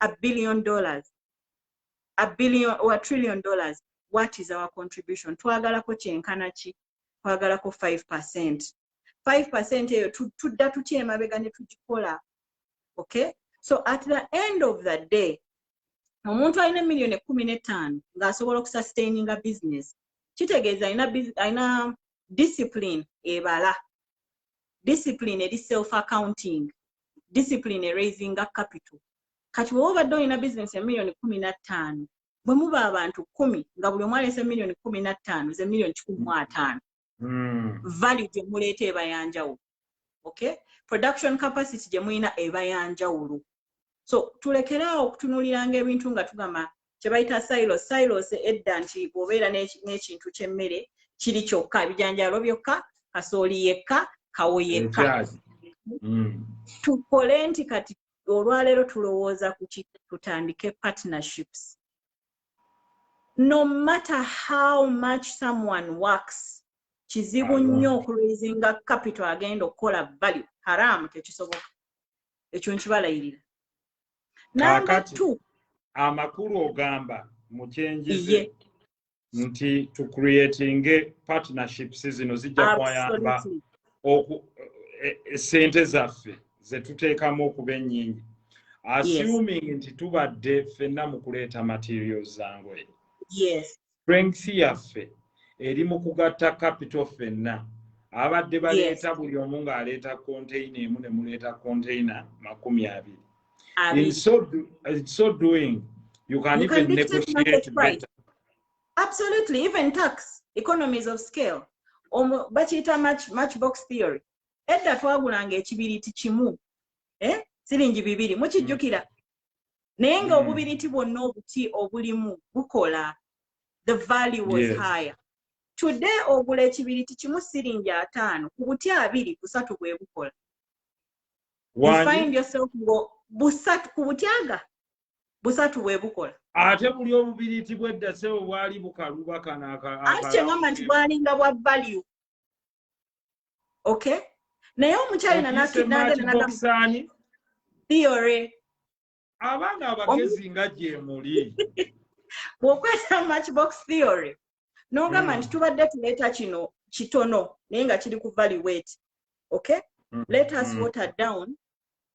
$1 billion, $1 billion or $1 trillion. What is our contribution? Twagalako kyenkana ki? Twagalako 5%. 5% eyo tudda tutya emabega ne tugikola. Okay? So at the end of the day, omuntu alina $15,000,000 ng'asobola okusustaininga business. Kitegeeza alina discipline ebala. Discipline eri self-accounting. Discipline raising capital. Kati bw'oba obadde olina business ya $15,000,000, bwe muba abantu 10 nga buli omu alese $15,000,000 ze $15,000,000. Value gye muleeta eba yanjawulo. Okay? Production capacity gye mulina eba yanjawulo. So tulekeraawo okutunuuliranga ebintu nga tugamba kye bayita silos edda nti bw'obeera n'ekintu ky'emmere kiri kyokka, ebijanjaalo byokka, kasooli yekka, kawo yekka. Tukole nti kati olwaleero tulowooza ku tutandike partnerships. No matter how much someone works, kizibu nnyo okuraisinga capital agenda okukola value. Haramu tekisoboka. Ekyo nkibalayirira. Number 2. Amakulu ogamba mukyenjize nti to creating partnerships zino zijja kwayamba sente zaffe ze tuteekamu okuba ennyingi. Assuming nti tubadde ffenna mu kuleeta materials zangoye. Yes. Strength yaffe eri mu kugatta capital ffenna. Abadde baleeta buli omu ng'aleeta container emu ne muleeta container 20. In so doing, you can even negotiate better. Absolutely, even tax, economies of scale. Bakiyita matchbox theory. Edda twagulanga ekibiriti kimu, siringi 2, mukijjukira. Naye nga obubiriti bwonna obuti obulimu bukola. The value was higher. Today ogula ekibiriti kimu siringi 5, ku buti 2, 3 bwe bukola. You find yourself busatu ku butyaga 3 bwe bukola. Ate buli obubiriti bwedda sewo bwali bukaluba kana ate ngamba nti bwalinga bwa value. Okay? Naye omukyali na theory. Abaana abagezi nga gye muli. Bw'okweta matchbox theory. N'ogamba nti tubadde tuleeta kino kitono naye nga kiri ku value weight. Okay? Let us water down.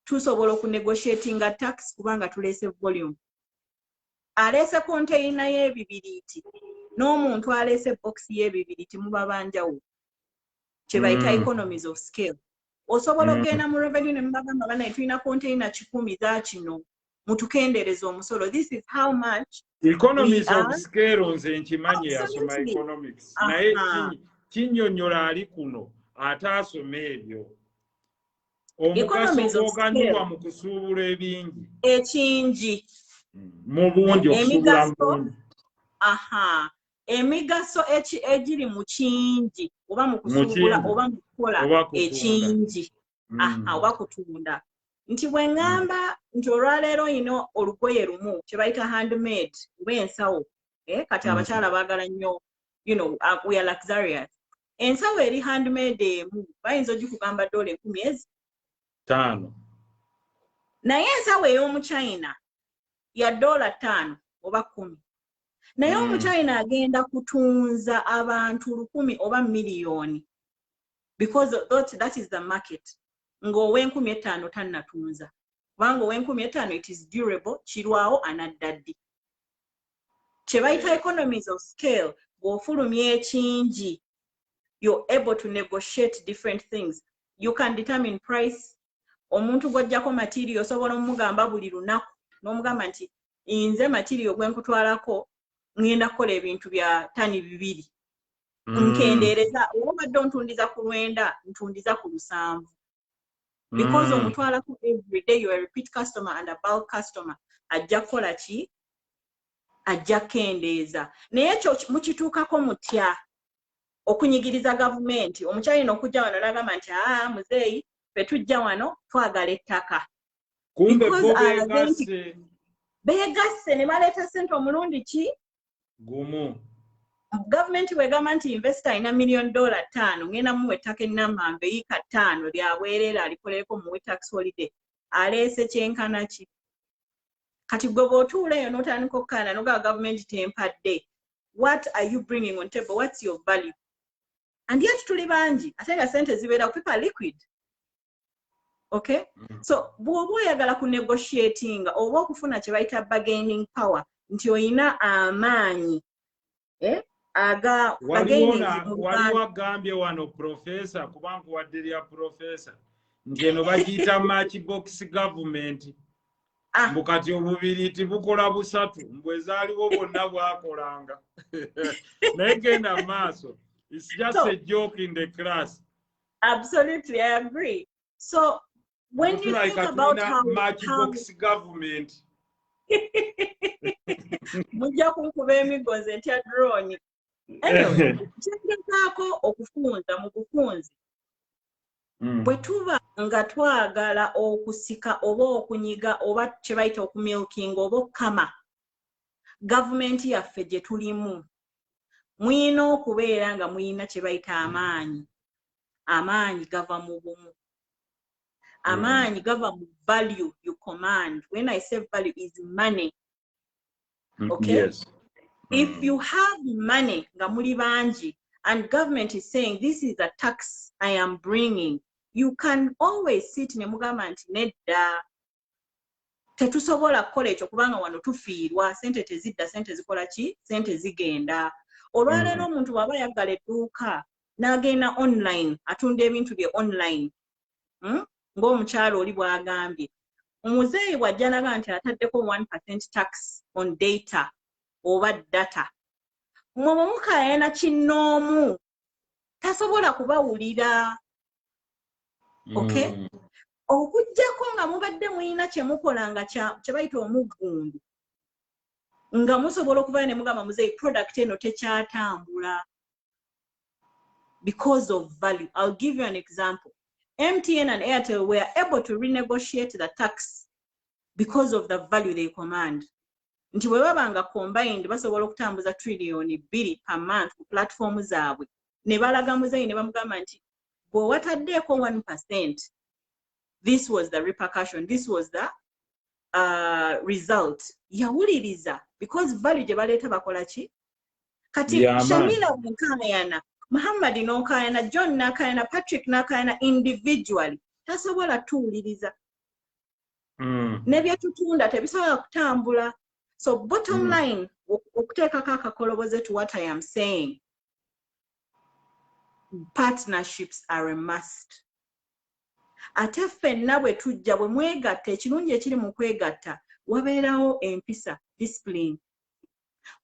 Tusobola okunegotiatinga tax kubanga tuleese volume. Aleese container y'ebibiriti n'omuntu aleese box y'ebibiriti muba banjawulo. Kye bayita economies of scale. Osobola okugenda mu revenue ne mubagamba bana tulina container 10 za kino mutukendereza omusolo. This is how much economies of scale nze nkimanyi yasoma economics. Naye kinnyonnyola ali kuno ate asoma ebyo. Omugaso oganyulwa mu kusuubula ebingi. Ekingi. Mu bungi okusuubula mu bungi. Emigaso egiri mu kingi oba mu kusuubula oba mu kukola ekingi. Oba kutunda. Nti bwe ngamba nti olwaleero yino olugoye lumu kye bayita handmade oba ensawo kati abakyala baagala nnyo, you know, we are luxurious. Ensawo eri handmade emu bayinza ogikugamba $10,000 naye ensawo ey'omuchina ya $5 oba 10. Naye omuchina agenda kutunza abantu 1,000 oba miliyoni, because that is the market. Ng'ow'5,000 tannatunza, kubanga ow'5,000 it is durable, kirwawo anadda ddi. Kye bayita economies of scale, bw'ofulumya ekingi, you're able to negotiate different things. You can determine price. Omuntu gw'oggyako material osobola omugamba buli lunaku n'omugamba nti nze material gwe nkutwalako ngenda kukola ebintu bya tani 2. Nkendeereza obadde ontundiza ku 9 ntundiza ku 7. Because omutwalako every day, you're a repeat customer and a bulk customer, ajja kukola ki? Ajja kendeeza. Naye ekyo mukituukako mutya okunyigiriza gavumenti. Omukyalina okujja wano n'agamba nti muzeeyi ffe tujja wano twagala ettaka. Kumbe beegasse ne baleeta ssente omulundi ki? Gumu. Gavumenti bw'egamba nti investor alina $5 million, ngenda muwe ettaka ennamba yiika 5 lyabwerera alikolereko muwe tax holiday. Aleese kyenkana ki? Kati gwe bw'otuula eyo n'otandika okukkaana n'ogaba gavumenti tempadde. What are you bringing on table? What's your value? And yet tuli bangi ate nga ssente zibeera people liquid. Okay? So bw'oba oyagala ku negotiating oba okufuna kye bayita bargaining power, nti oyina amaanyi waliwo agambye wano professor, kubanga wadde lya professor, nti eno bagiyita matchbox government. Mbu kati obubiri bukola busatu, mbwe zaaliwo bwonna bwakolanga. Naye genda maaso. It's just a joke in the class. Absolutely, I agree. So when you think about how matchbox government, mujja kunkuba emigozi entya drone. Anyway, kyengezaako okufunza mu bufunzi. Bwe tuba nga twagala okusika oba okunyiga oba kye bayita okumilking oba okukama gavumenti yaffe gye tulimu, muyina okubeera nga muyina kye bayita amaanyi. Amaanyi gava mu bumu. Amaanyi gava mu value you command. When I say value, is money. Okay? Yes. If you have money, nga muli bangi, and government is saying this is a tax I am bringing, you can always sit ne mugamba nti nedda tetusobola kukola ekyo kubanga wano tufiirwa, sente tezidda, sente zikola ki? Sente zigenda. Olwaleero omuntu bw'aba yaggala edduuka n'agenda online atunda ebintu bye online, ng'omukyalo oli bw'agambye, omuzeeyi bw'ajja n'agamba nti ataddeko 1% tax on data oba data, mmwe bwe mukaayana kinnoomu tasobola kubawulira. Okay? Okuggyako nga mubadde muyina kye mukola nga kye bayita omuggundu, nga musobola okubeera ne mugamba muzeeyi product eno tekyatambula because of value. I'll give you an example. MTN and Airtel were able to renegotiate the tax because of the value they command. Nti bwe babanga combined basobola okutambuza $2 trillion per month ku platform zaabwe, ne balaga muzeeyi ne bamugamba nti bwe wataddeeko 1%, this was the repercussion, this was the result. Yawuliriza because value gye baleeta bakola ki? Kati Shamila bw'enkaayana, Muhammad n'okaayana, John n'akaayana, Patrick n'akaayana individually, tasobola tuwuliriza. Ne bye tutunda tebisobola kutambula. So bottom line, okuteekako akakoloboze to what I am saying, partnerships are a must. Ate ffenna bwe tujja bwe mwegatta, ekirungi ekiri mu kwegatta, wabeerawo empisa, discipline.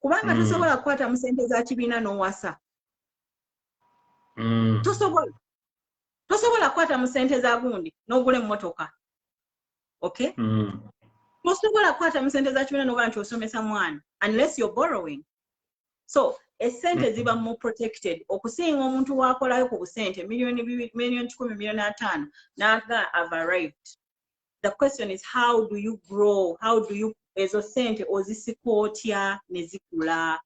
Kubanga tosobola kukwata mu ssente za kibiina n'owasa. Tosobola kukwata mu ssente za gundi n'ogula emmotoka. Okay? Tosobola kukwata mu ssente za kibiina n'oba nti osomesa mwana, unless you're borrowing. So essente ziba more protected okusinga omuntu wakolayo ku busente million 10, million 5 naga have arrived. The question is, how do you grow? How do you ezo sente ozisika otya ne zikula?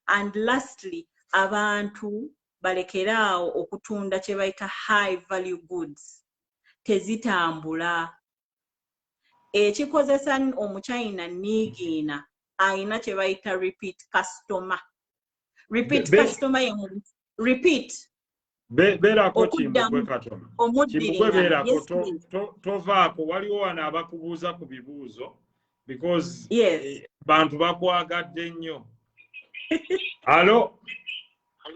And lastly, abantu balekeraawo okutunda kye bayita high value goods. Tezitambula. Ekikozesa omuchina niigiina ayina kye bayita repeat customer. Repeat customer ye repeat. Beerako Kimbugwe Katonda. Kimbugwe beerako tovaako waliwo wano abakubuuza ku bibuuzo because bantu bakwagadde nnyo. Alo?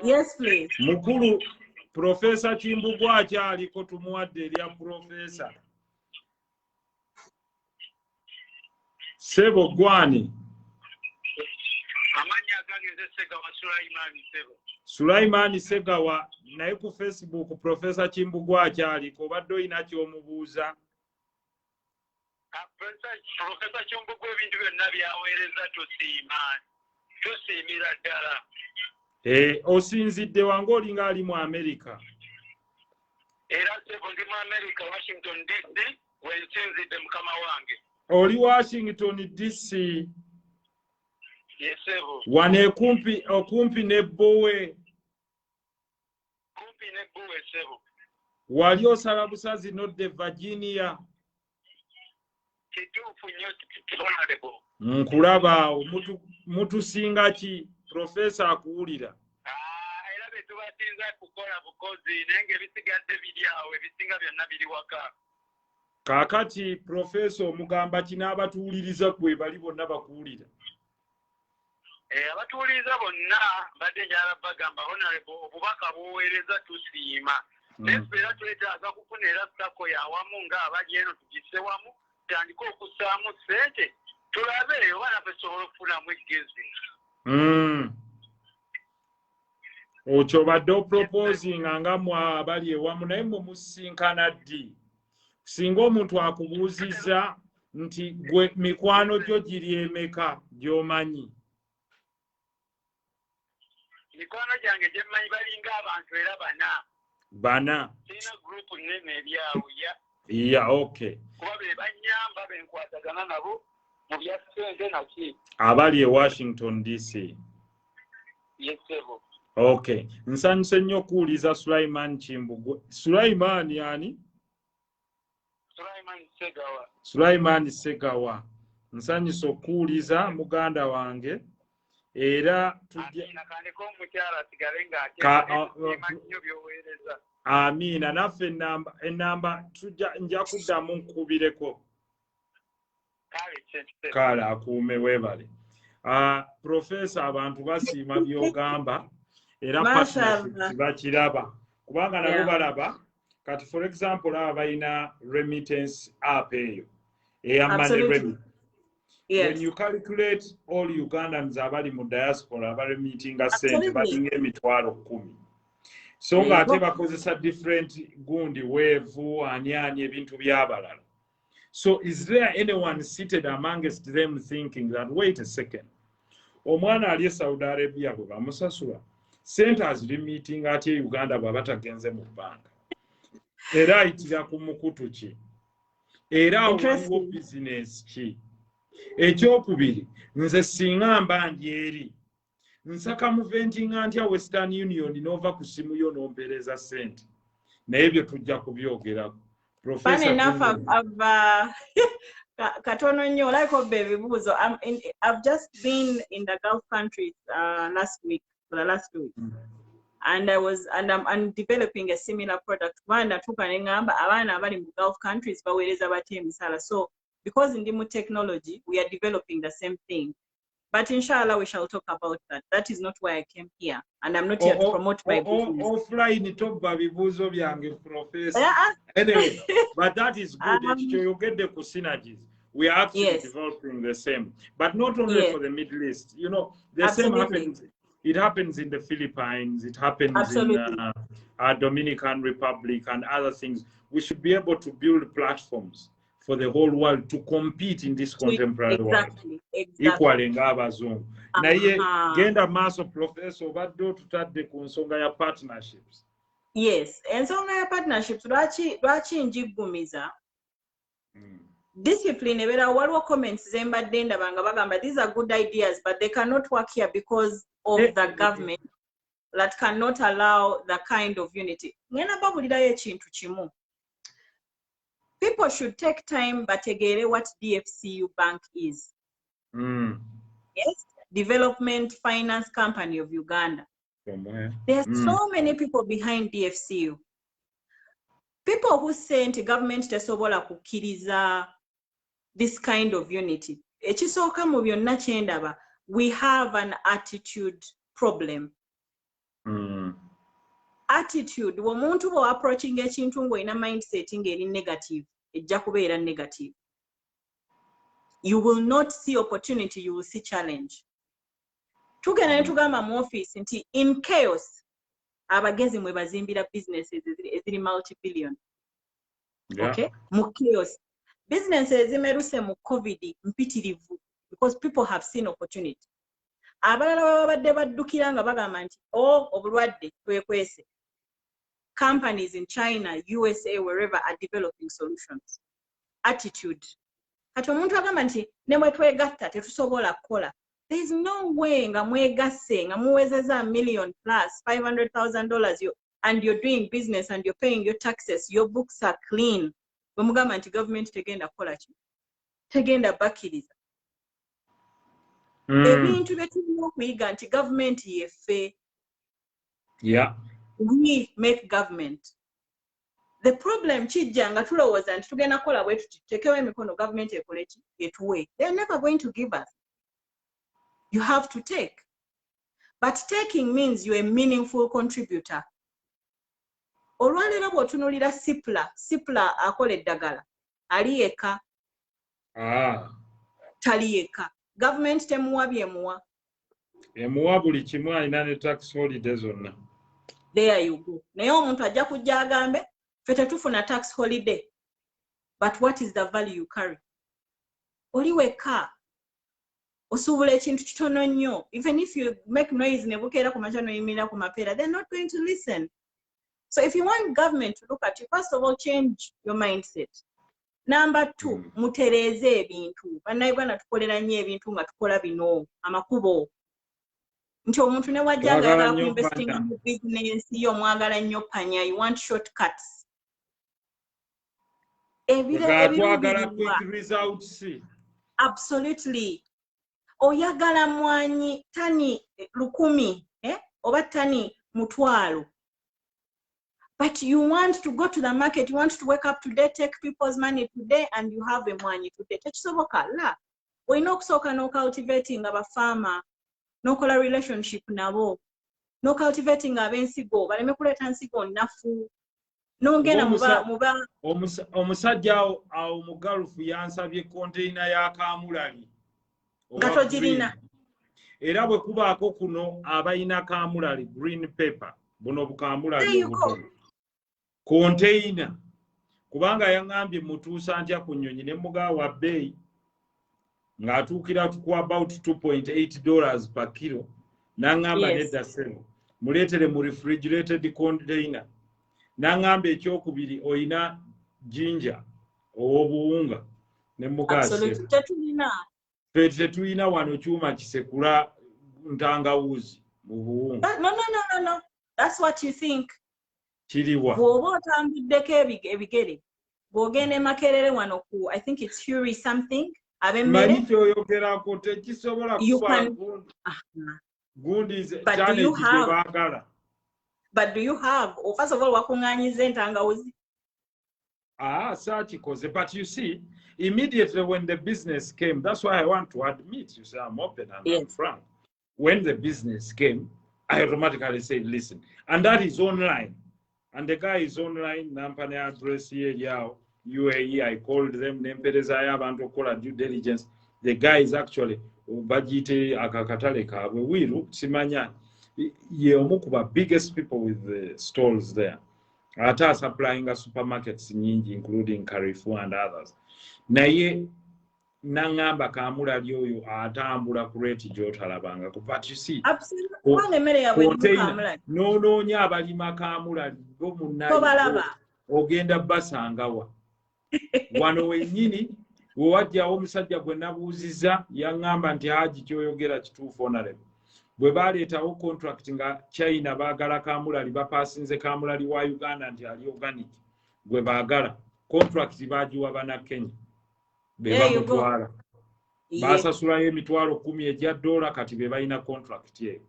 Yes, please. Mukulu Professor Kimbugwe akyaliko tumuwadde erya Professor. Sebo gwani? Amanya gange nze Segawa Sulaimani Sebo. Sulaimani Segawa naye ku Facebook Professor Kimbugwe akyaliko obadde oyina ky'omubuuza. Professor Kimbugwe ebintu byonna byaweereza tusiimira ddala. Osinzidde wange olinga ali mu America. Era Sebo ndi mu America, Washington DC, wensinzidde mukama wange. Oli Washington DC. Yes, Sebo. Wane okumpi ne Bowe. Kumpi ne Bowe, Sebo. Wali osala busazi nodde Virginia. Kituufu nnyo honorable. Nkulaba mutusinga ki Professor akuwulira. Era be tubasinza kukola bukozi naye ng'ebisigadde biri awo ebisinga byonna biri waka. Kaakati Professor omugamba kinaabatuwuliriza kwe bali bonna bakuwulira. Abatuwuliriza bonna badde njala bagamba honorable obubaka buweereza tusiima. Naye era twetaaga kufuna era sako yawamu ng'abali eno tugisse wamu tutandike okussaamu ssente tulabe oba naffe tusobola okufunamu eggezi. Okyo badde opoposinga nga mwe abali ewamu naye mwe musinkana ddi? Singa omuntu akubuuziza nti gwe mikwano gyo giri emeka gy'omanyi? Mikwano gyange gye mmanyi balinga abantu era bana. Sirina gurupu nnene eryawo Okay. Kuba be bannyamba be nkwatagana nabo mu bya ssente naki. Abali e Washington DC. Yes, Sebo. Okay. Nsanyuse nnyo okuwuliza Sulaiman Kimbugwe. Sulaiman yani? Sulaiman Segawa. Nsanyuse okuwuliza muganda wange. Era Amina naffe enamba nja kuddamu nkubireko. Kale akuume weebale. Professor abantu basiima by'ogamba era partnership bakiraba kubanga nabo balaba kati for example aba balina remittance app eyo money remittance. When you calculate all Ugandans abali mu diaspora abali meetinga sente balinga emitwalo 10. So ng'ate bakozesa different gundi weevu ani ebintu by'abalala. So is there anyone seated amongst them thinking that wait a second, omwana ali e Saudi Arabia bwe bamusasula sente aziri meeting ate Uganda bwe batagenze mu banka era ayitira ku mukutu ki era waliwo business ki? Ekyokubiri, nze singa mba ndi eri nsaka muventinga ntya Western Union n'ova ku simu yo n'ompeereza sente naye ebyo tujja kubyogerako. Professor katono nnyo like ebibuuzo. I've just been in the Gulf countries for the last 2 weeks. And I'm developing a similar product. One natuuka ne ngamba abaana abali mu Gulf countries baweereza batya emisala. So because in Dimu technology, we are developing the same thing. But inshallah, we shall talk about that. That is not why I came here. And I'm not here to promote my business. Offline, talk about bibuzo byange, Professor. Anyway, but that is good. You get the synergies. We are actually developing the same. But not only for the Middle East. You know, the same happens. It happens in the Philippines. It happens in Dominican Republic and other things. We should be able to build platforms for the whole world to compete in this contemporary world. Equally ng'abazungu. Naye genda maaso Professor obadde tutadde ku nsonga ya partnerships. Yes, ensonga ya partnerships lwaki njiggumiza? discipline ebera waliwo comments zembadde ndabanga bagamba these are good ideas but they cannot work here because of the government that cannot allow the kind of unity. Ngena babulirayo ekintu kimu. People should take time bategeere what DFCU Bank is. Yes, Development Finance Company of Uganda. There are so many people behind DFCU. People who say nti government tesobola kukkiriza this kind of unity. Ekisooka mu byonna kyendaba, we have an attitude problem. Attitude, omuntu bwe approaching ekintu ng'olina mindset ng'eri negative, ejja kubeera negative. You will not see opportunity, you will see challenge. Tugenda ne tugamba mu office nti in chaos, abagezi mwe bazimbira businesses eziri multi-billion. Yeah. Okay? Mu chaos. Businesses ezimeruse mu COVID mpitirivu because people have seen opportunity. Abalala babadde baddukira nga bagamba nti obulwadde twekwese. Companies in China, USA, wherever are developing solutions. Attitude. Kati omuntu agamba nti ne bwe twegatta tetusobola kukola. There is no way nga mwegasse nga muwezeza $1 million plus $500,000 and you're doing business and you're paying your taxes, your books are clean. Bwe mugamba nti government tegenda kukola ki? Tegenda bakkiriza. Ebintu bye tulina okuyiga nti government yeffe. Yeah. We make government. The problem kijja nga tulowooza nti tugenda kukola bwe tuti tutekewo emikono government ekole ki etuwe. They're never going to give us. You have to take. But taking means you're a meaningful contributor. Olwaleero bw'otunuulira Sipla akola eddagala. Ali yekka. Tali yekka. Government temuwa byemuwa. Emuwa buli kimu alina ne tax holiday zonna. There you go. Naye omuntu ajja kujja agambe ffe tetufuna tax holiday. But what is the value you carry? Oli wekka. Osuubula ekintu kitono nnyo. Even if you make noise ne bukeera ku makya n'oyimirira ku mapeera, they're not going to listen. So if you want government to look at you, first of all, change your mindset. Number 2, mutereeze ebintu. Bannayuganda tukolera nnyo ebintu nga tukola bino amakubo. Nti omuntu ne wajja agala ku investing in business, yo mwagala nnyo panya, you want shortcuts. Twagala quick results. Absolutely. Oyagala mwanyi tani 1,000, oba tani 1,000. But you want to go to the market, you want to wake up today, take people's money today, and you have a money today. Tekisoboka la. Olina okusooka n'ocultivating abafarmer, n'okola relationship nabo, n'ocultivating ab'ensigo, baleme kuleeta nsigo nnafu. N'ogenda muba omusajja awo mu Gulf yansabye container ya Kamulali. Nga togirina. Era bwe kubaako kuno abayina Kamulali green paper, buno bukamulali obutono. Container. Kubanga yangambye mutuusa ntya ku nnyonyi ne mugawa bbeeyi ng'atuukira ku about $2.8 per kilo. N'angamba nedda ssebo. Muleetere mu refrigerated container. N'angamba ekyokubiri oyina jinja ow'obuwunga ne mugaase. Absolutely. Tetulina. Tetulina wano kyuma kisekula ntangawuzi mu buwunga. No. That's what you think. Kiriwa. Bw'oba otambuddeko ebigere. Bw'ogenda e Makerere wano ku, I think it's Huey something. Abemmere. Manyi kyoyogerako tekisobola kuba gundi chane kibaagala. But do you have, or first of all, wakunganyize entangawuzi? Sakikoze. But you see, immediately when the business came, that's why I want to admit, you say I'm open and I'm frank. When the business came, I automatically said, listen, and that is online. And the guy is online, Nampane address here, UAE, I called them, Nempereza abantu kola due diligence. The guy is actually Bajite Akakatale Kabwe, Wiru, Simanya, ye omukuba biggest people with the stalls there. Ata supplying supermarkets nyingi, including Carrefour and others. Naye nangamba Kamulali oyo atambula ku rate gy'otalabanga. But you see, n'onoonya abalima Kamulali go munnayi ogenda basangawa. Wano wennyini wewajjawo omusajja gwe nabuuziza yaŋŋamba nti haji kyoyogera kituufu honorable bwe baleetawo contract nga China baagala Kamulali bapaasinze Kamulali wa Uganda nti ali organic gwe baagala contract bagiwa bana Kenya be bamutwala basasulayo emitwalo 10 egya dola kati be balina contract yeyo.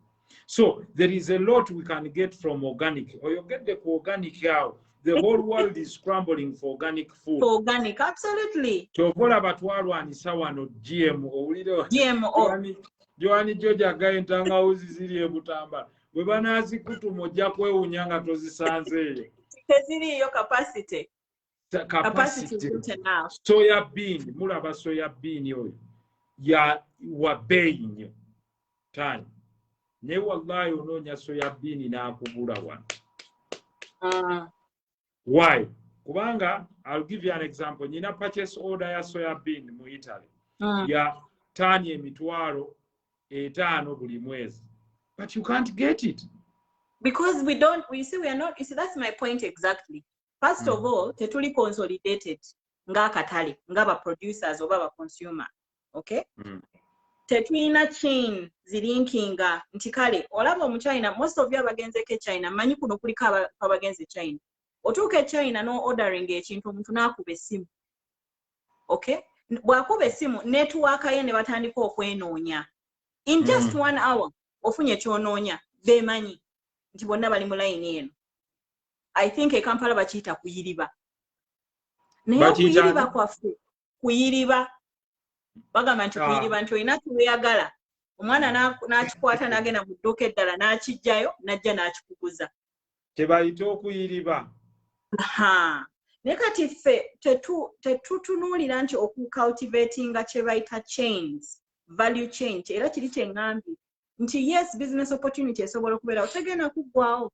So there is a lot we can get from organic. Oyogedde ku organic yawo. The whole world is scrambling for organic food. For organic, absolutely. Kyokola batwalwanisa wano GMO. Owulire GMO. Joani Georgia gaye ntangawuzi ziri e Butambala. Bwe banazikutumo ojja kwewunya nga tozisanzeeyo. Teziriyo capacity. Capacity. Soya bean, mulaba soya bean oyo. Ya wa bei nnyo. Tani. Ne wallahi onoonya soya bean n'akubula wano. Why? Kubanga, I'll give you an example. Nina purchase order ya soya bean mu Italy. Ya tani emitwalo 5 buli mwezi. But you can't get it. Because we are not, you see, that's my point exactly. First of all, tetuli consolidated nga katale, nga ba producers oba ba consumer. Okay? Tetulina chain zilinkinga nti kale olaba mu China, most of you abagenzeko China manyi kuno kuliko abagenze China. Otuuka China no ordering ekintu omuntu n'akuba essimu. Okay? Bw'akuba essimu network ye ne batandika okwenoonya. In just 1 hour ofunye kyonoonya bemanyi nti bonna bali mu line eno. I think e Kampala bakiyita kuyiriba. Naye kuyiriba kwaffe kuyiriba bagamba nti kuyiriba nti olina kiweyagala omwana n'akikwata n'agenda mu dduuka eddala n'akijjayo n'ajja n'akikuguza. Tebayita okuyiriba. Naye kati ffe tetutunuulira nti okucultivatinga kye bayita chains, value chain, era kiri kye ngambye nti yes, business opportunity esobola okubeerawo tegenda kuggwawo.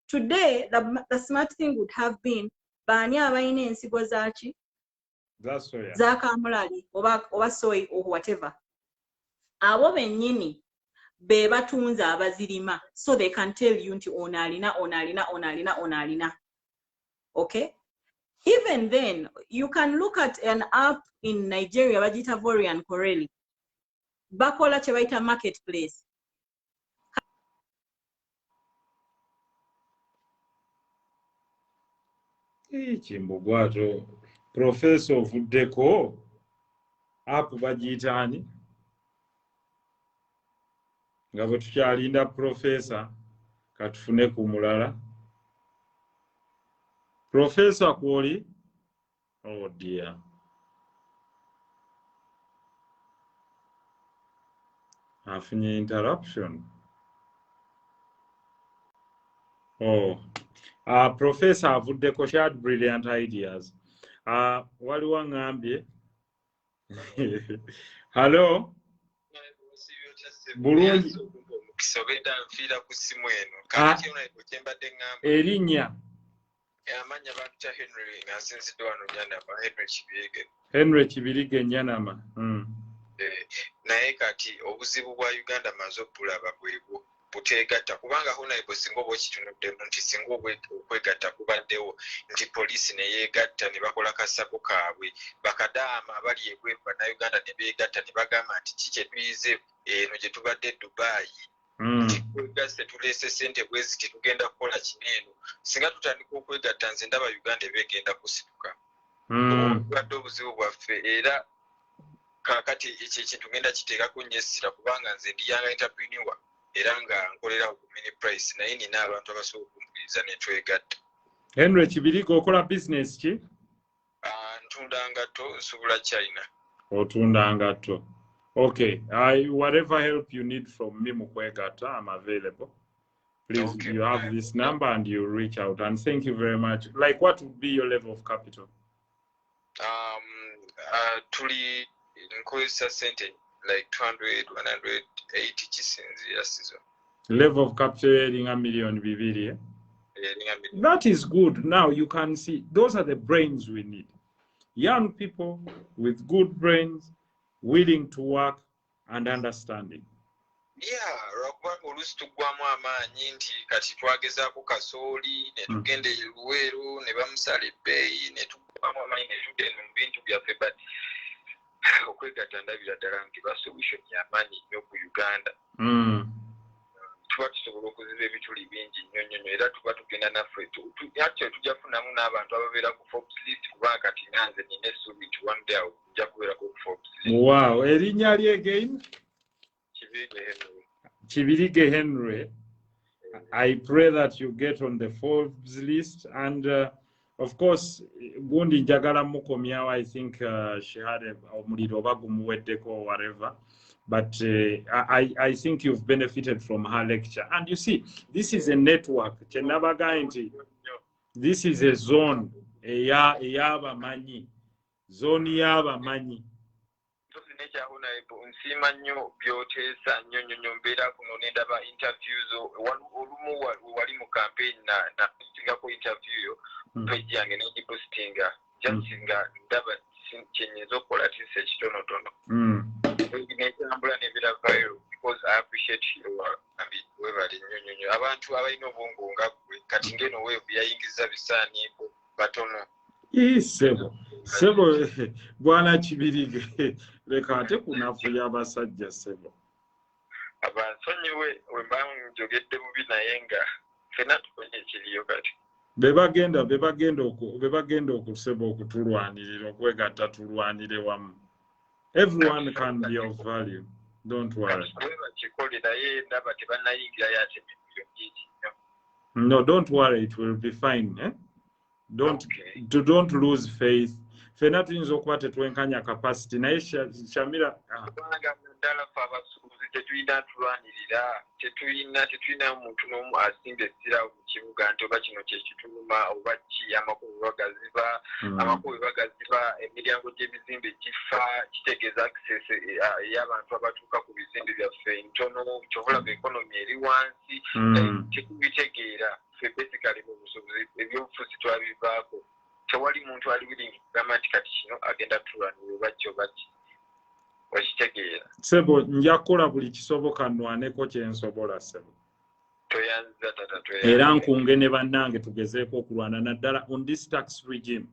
Today, the smart thing would have been baani abalina ensigo zaaki za Kamulali oba soy or whatever. Abo bennyini be batunze abazirima so they can tell you nti onalina. Okay? Even then, you can look at an app in Nigeria bagita Vorian Corelli. Bakola kye bayita marketplace. Kimbugwato Professor ovuddeko app bagiyitaani nga bwe tukyalinda Professor katufune ku mulala. Professor kwoli? Oh dear. Afunye interruption. Oh. Professor avuddeko, she had brilliant ideas. Waliwo ngambye. Hello? Bulungi. Erinnya. Amanya bakita Henry ngasinzidde wano Nyanama, Henry Kibirige Nyanama. Naye kati obuzibu bwa Uganda maze okulaba bwebwo buteegatta kubanga honorable singa oba okitunuddemu nti singa okwegatta kubaddewo nti poliisi ne yeegatta ne bakola kasako kaabwe bakadaama abali ebweru bannayuganda ne beegatta ne bagamba nti ki kye tuyize eno gye tubadde Dubai nti twegasse tuleese ssente bwezi tetugenda kukola kino eno singa tutandika okwegatta nze ndaba Uganda beegenda kusituka obadde obuzibu bwaffe era kaakati ekyo ekintu ngenda kiteekako nnyo essira kubanga nze ndi yanga entrepreneur era nga nkolera ku mini price naye nina abantu abasobola okumpuliriza ne twegatta. Henry Kibirige okola business ki? Ntunda ngatto nsubula China. Otunda ngatto. Okay, whatever help you need from me mukwegatta, I'm available. Please, okay, you have this number and you reach out. And thank you very much. Like, what would be your level of capital? Tuli nkozesa sente like 200, 180 kisinzira sizo. Level of capital $1 million bibiri, eh? That is good. Now you can see those are the brains we need. Young people with good brains, willing to work and understanding. Yeah, rakuba olusi tugwamu amaanyi nti kati twagezaako kasooli ne tugenda Luweero ne bamusala ebbeeyi ne tugwamu amaanyi ne tudde mu bintu byaffe but okwegatta ndabira ddala nti ba solution y'amaanyi nnyo ku Uganda. Tuba tusobola okuziba ebituli bingi nnyo era tuba tugenda naffe actually tujja kufunamu n'abantu ababeera ku Forbes list kubanga kati nanze nina essuubi nti one day ojja kubeera ku Forbes list. Wow, erinnya lye again? Kibirige Henry. Henry. I pray that you get on the Forbes list, and of course, Gundi Njagala Mukomyawa, I think she had a muliro bagumuweddeko or whatever, but I think you've benefited from her lecture. And you see, this is a network. This is a zone. Eyaba mani. Zone yaba mani. Nsima nnyo byoteesa nnyo mbeera kuno nendaba interviews olumu wali mu campaign na singako interview yo page yange negipostinga just nga ndaba kyenyiza okukola tisa ekitonotono nekyambula nebira viral because I appreciate your webali nnyo abantu abalina obwongo nga gwe kati ngeno weevu yayingiza bisaaniiko batono. Sebo bwana Kibirige leka ate kunafu y'abasajja Sebo. Abansonyiwe we njogedde bubi naye nga fena tukonye ekiriyo kati. Bebagenda okuseba okutulwanirira okwegatta tulwanire wamu. Everyone can be of value. Don't worry. No, don't worry. It will be fine. Eh? Don't lose faith. Fena tuyinza okuba tetwenkanya capacity naye Shamira tetulina muntu n'omu asimba essira mu kibuga nti oba kino kyekituluma oba ki amakubo bagaziba emiryango gy'ebizimbe gifa kitegeeza access y'abantu abatuuka ku bizimbe byaffe ntono kyobulaga ekonomi eri wansi tekubitegeera ffe basically mu busobozi ebyobufuzi twabivaako tewali muntu ali willing kugamba nti kati kino agenda tulwanira oba ki oba ki wakitegeera. Sebo nja kukola buli kisoboka nnwaneko kyensobola Sebo. Toyanza tata toyanza. Era nkunge ne bannange tugezeeko okulwana naddala on this tax regime.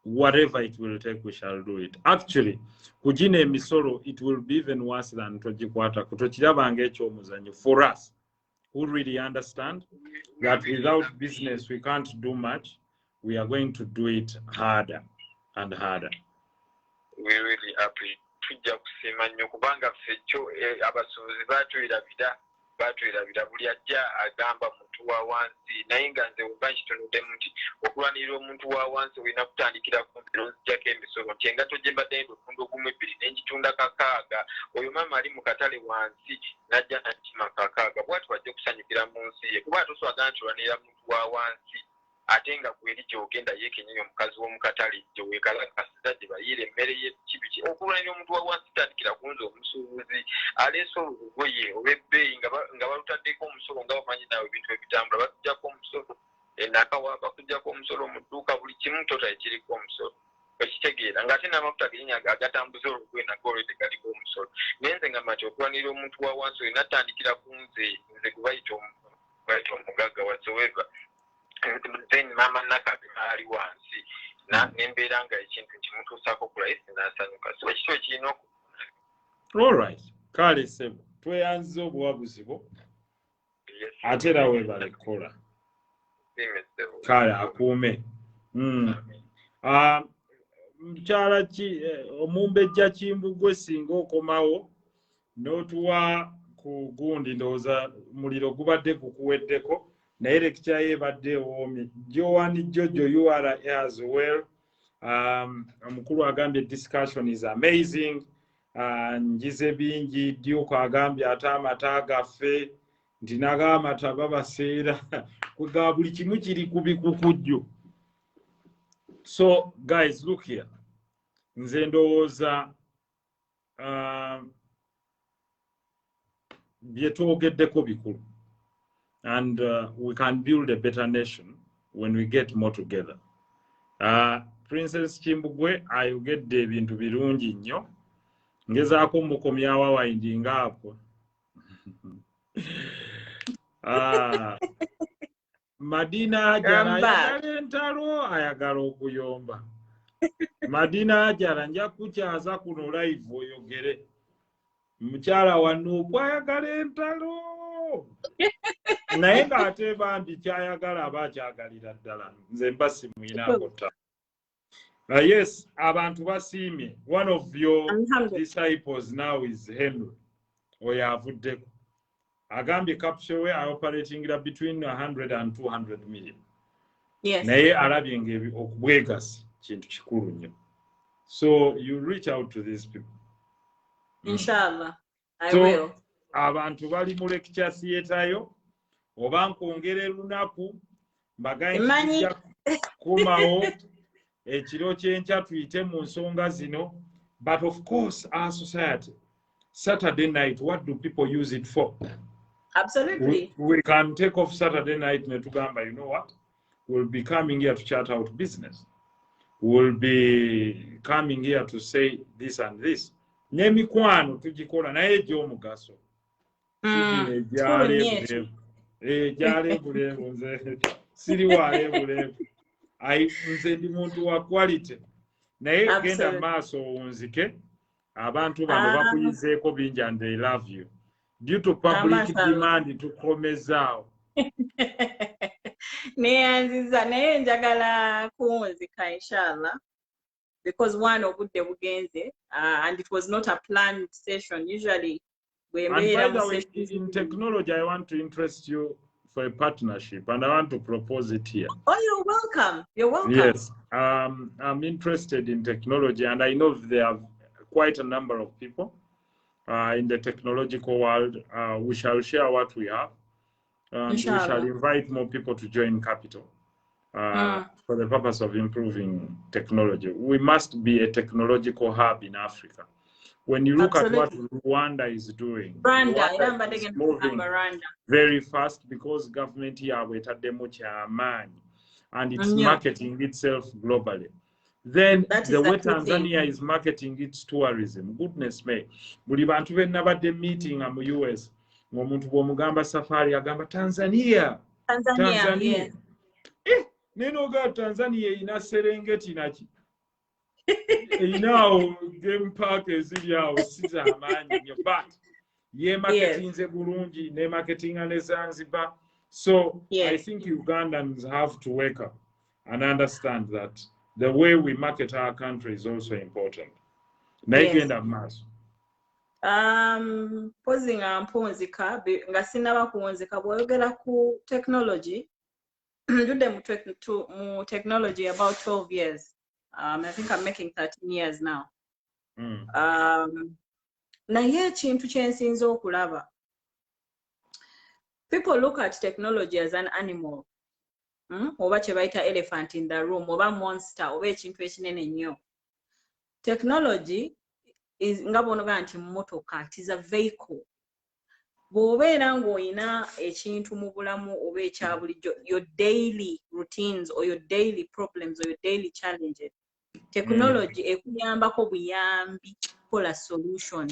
Whatever it will take, we shall do it. Actually, kugina emisolo, it will be even worse than togikwata. Kutokirabanga ekyomuzanyo. For us, who really understand that without business we can't do much, we are going to do it harder and harder. We really appreciate. Tujja kusiima nnyo kubanga ffe kyo abasuubuzi batwerabira buli ajja agamba muntu wa wansi naye nga nze weba nkitonoddemu nti okulwanirira omuntu wa wansi olina kutandikira ku mbiro nzijjako emisolo nti engato gye mbadde nti ofunda ogumu ebbiri n'engitunda kakaaga oyo maama ali mu katale wansi n'ajja nakima kakaaga bwati wajja okusanyukira mu nsi ye kuba toswaga nti olwanirira muntu wa wansi ate nga gweri gy'ogenda yeekenyeyo omukazi w'omukatale gye weekalakasiza gye bayiira emmere ye kibiki okulwanira omuntu wa wansi tandikira kunze omusuubuzi aleese olugoye olw'ebbeeyi nga balutaddeko omusolo nga bamanyi nawe ebintu ebitambula batujjako omusolo enaka bakujjako omusolo mu dduuka buli kimu tota ekiriko omusolo ekitegeera ng'ate n'amafuta genyinyi agatambuza olugoye nago olwo tegaliko omusolo naye nze nga mati okulwanira omuntu wa wansi olina tandikira kunze nze gwe bayita omugagga whatsoever. Then mama nakabi ali wansi nembeera nga ekintu kimutuusaako kulayi sinasanyuka so ekito ekirina oku. Alright, kale Sebo tweyanziza obuwabuzi bwo ate era weebale kukola kale akuume. Mukyala ki Omumbejja Kimbugwe singa okomawo n'otuwa ku gundi ndowooza muliro gubadde gukuweddeko naye lecture yebadde ewomye. Jojo you are as well. Omukulu agambye discussion is amazing. Njize bingi Duke agambye ate amata gaffe nti naga amata babaseera kwega buli kimu kiri kubikukujju. So guys look here. Nze ndowooza bye twogeddeko bikulu. And we can build a better nation when we get more together. Princess Kimbugwe ayogedde ebintu birungi nnyo. Ngezaako mukomyawo windinga apo. Madina ajala ayagala entalo ayagala okuyomba. Madina Ajala nja kukyaza kuno live oyogere. Mukyala wano kwayagala entalo. Naye ng'ate bambi kyayagala aba akyagalira ddala. Nze mba simuyinako tta. Yes, abantu basiimye. One of your disciples now is Henry. Oyo avuddeko. Agambye capsule we are operating between 100 and 200 million. Yes. Naye alabye okubwegasi kintu kikulu nnyo. So you reach out to these people. Inshallah, I will. Abantu bali mu lecture theatre yo oba nkwongera lunaku mbaganye kumawo ekiro kyenkya tuyite mu nsonga zino. But of course our society, Saturday night, what do people use it for? Absolutely. We can take off Saturday night netugamba, you know what? We'll be coming here to chat out business. We'll be coming here to say this and this. Nemikwano tujikola naye gy'omugaso. Jale bulevu nze siri wale bulevu. Nze ndi muntu wa quality. Naye genda maaso owunzike. Abantu bano bakuyizeeko bingi and they love you. Due to public demand tukomezaawo. Neyanziza naye njagala kuwunzika inshallah. Because one obudde bugenze and it was not a planned session. Usually we made in technology I want to interest you for a partnership and I want to propose it here. Oh, you're welcome. You're welcome. Yes. I'm interested in technology and I know there are quite a number of people in the technological world. We shall share what we have. We shall invite more people to join Capital. For the purpose of improving technology. We must be a technological hub in Africa. When you look at what Rwanda is doing, Rwanda is moving very fast because government here and it's marketing itself globally. Then the way Tanzania is marketing its tourism, goodness me. Buli bantu benabadde meeting mu US, ngomuntu bw'omugamba safari agamba Tanzania. Yeah. Neno ga Tanzania ina Serengeti naki. Inao game park ezili awo siza amanyi nyo, but ye marketing ze bulungi ne marketing ane Zanzibar. So I think Ugandans have to wake up and understand that the way we market our country is also important. Naigenda maso. Posing mponzika nga sinaba kuwonzeka bwogera ku technology. Do them to technology about 12 years. I think I'm making 13 years now. Naye kintu kyensinza okulaba. People look at technology as an animal. Oba kye bayita elephant in the room, oba monster, oba ekintu ekinene nnyo. Technology is nga bonoga nti mmotoka, it is a vehicle. Bw'obeera ng'olina ekintu mu bulamu oba ekya bulijjo, your daily routines or your daily problems or your daily challenges, technology ekuyambako buyambi kukola solution.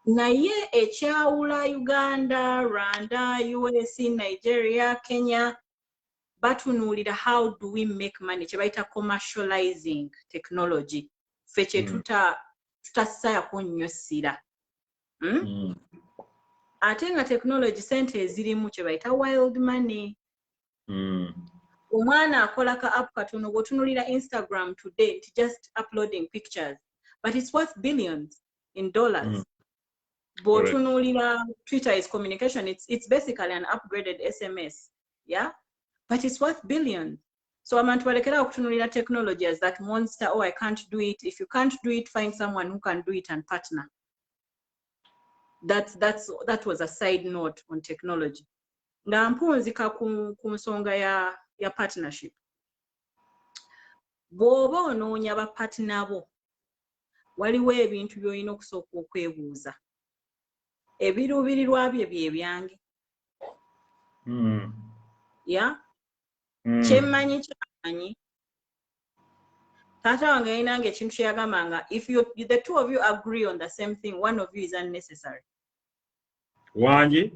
Naye ekyawula Uganda, Rwanda, US, Nigeria, Kenya, batunuulira how do we make money, kye bayita commercializing technology. Ffe kye tutassayako nnyo ssira. Ate nga technology sente ezirimu kye bayita wild money. Omwana akola ka app katono bw'otunuulira Instagram today, it's just uploading pictures, but it's worth billions in dollars. Bw'otunuulira Twitter is communication, it's basically an upgraded SMS, but it's worth billions. So abantu balekera okutunuulira technology as that monster, oh I can't do it. If you can't do it, find someone who can do it and partner. That was a side note on technology. Nga mpunzika ku nsonga ya partnership. Bw'oba onoonya ba partner bo, waliwo ebintu by'olina okusooka okwebuuza. Ebiruubirirwa bye bye byange. Kyemmanyi kyamanyi. Taata wange yinange ekintu kye yagambanga, if the two of you agree on the same thing, one of you is unnecessary. Wanji?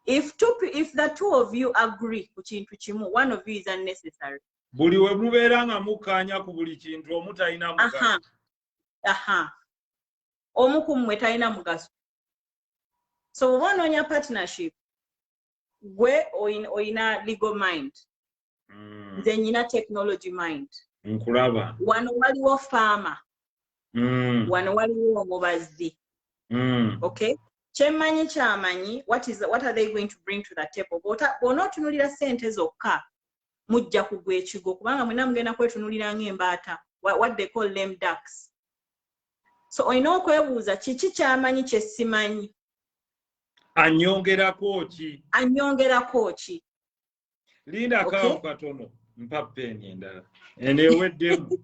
If the two of you agree ku kintu kimu, one of you is unnecessary. buli we mubeera nga mukkaanya ku buli kintu omutalina mugaso. Omu ku mmwe talina mugaso. So bw'oba onoonya partnership, gwe oyina legal mind. Nze nyina technology mind. Nkulaba. Wano waliwo farmer. Wano waliwo omubazi. Okay? Kyemmanyi kyamanyi, what are they going to bring to the table? Bw'onootunuulira ssente zokka, mujja kugwa ekigo kubanga mwena mugenda kwetunuulira ng'embaata, what they call lame ducks. So olina okwebuuza kiki kyamanyi kye simanyi. Anyongerako ki? Linda kawo katono mpa peni endala. Eneeweddemu.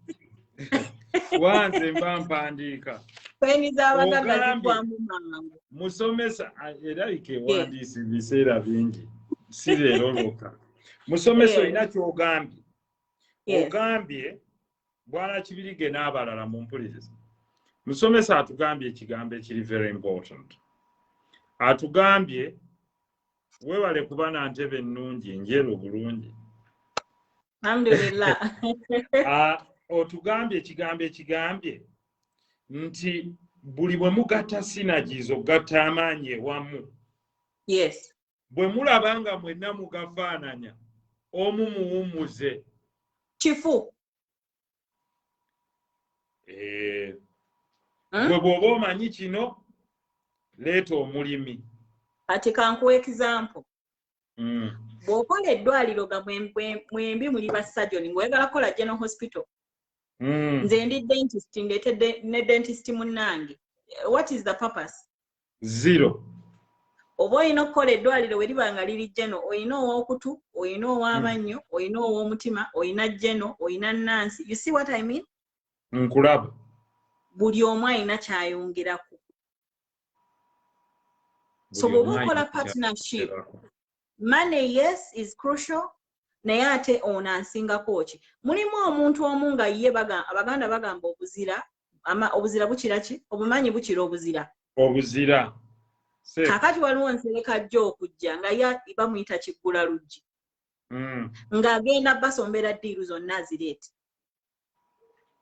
Wanze mba mpandiika. Peni z'abagagga zigwamu mangu. Musomesa erabika ewandiisi biseera bingi. Si leero lwokka. Musomesa olina ky'ogambye. Ogambye Bwana Kibirige n'abalala mu mpuliriza. Musomesa atugambye ekigambo ekiri very important. Atugambye weewale kuba na ntebe ennungi njeru bulungi. Alhamdulillah. Otugambye ekigambo ekigambye nti buli bwe mugatta synergies ogatta amaanyi ewamu. Yes. Bwe mulaba nga mwenna mugafaananya omu muwummuze. Kifu. Bwe bw'oba omanyi kino leeta omulimi. Kati kankuwa example. Bw'okola eddwaliro nga mwembi muli bassajjoni ng'oyagala kukola general hospital. Nze ndi dentist ndeetedde ne dentist munnange. What is the purpose? Zero. Oba olina okukola eddwaliro we liba nga liri geno, olina ow'okutu, olina ow'amannyo, olina ow'omutima, olina geno, olina nnansi. You see what I mean? Nkulaba. Buli omu alina kyayongerako. So bw'oba okola partnership, money yes is crucial, naye ate ono ansingako ki? Mulimu omuntu omu nga ye Abaganda bagamba obuzira bukira ki? Obumanyi bukira obuzira. Obuzira. Kakati waliwo Nsereko ajja okujja nga ye bamuyita kiggula luggi. Ng'agenda basombera ddiiru zonna azireete.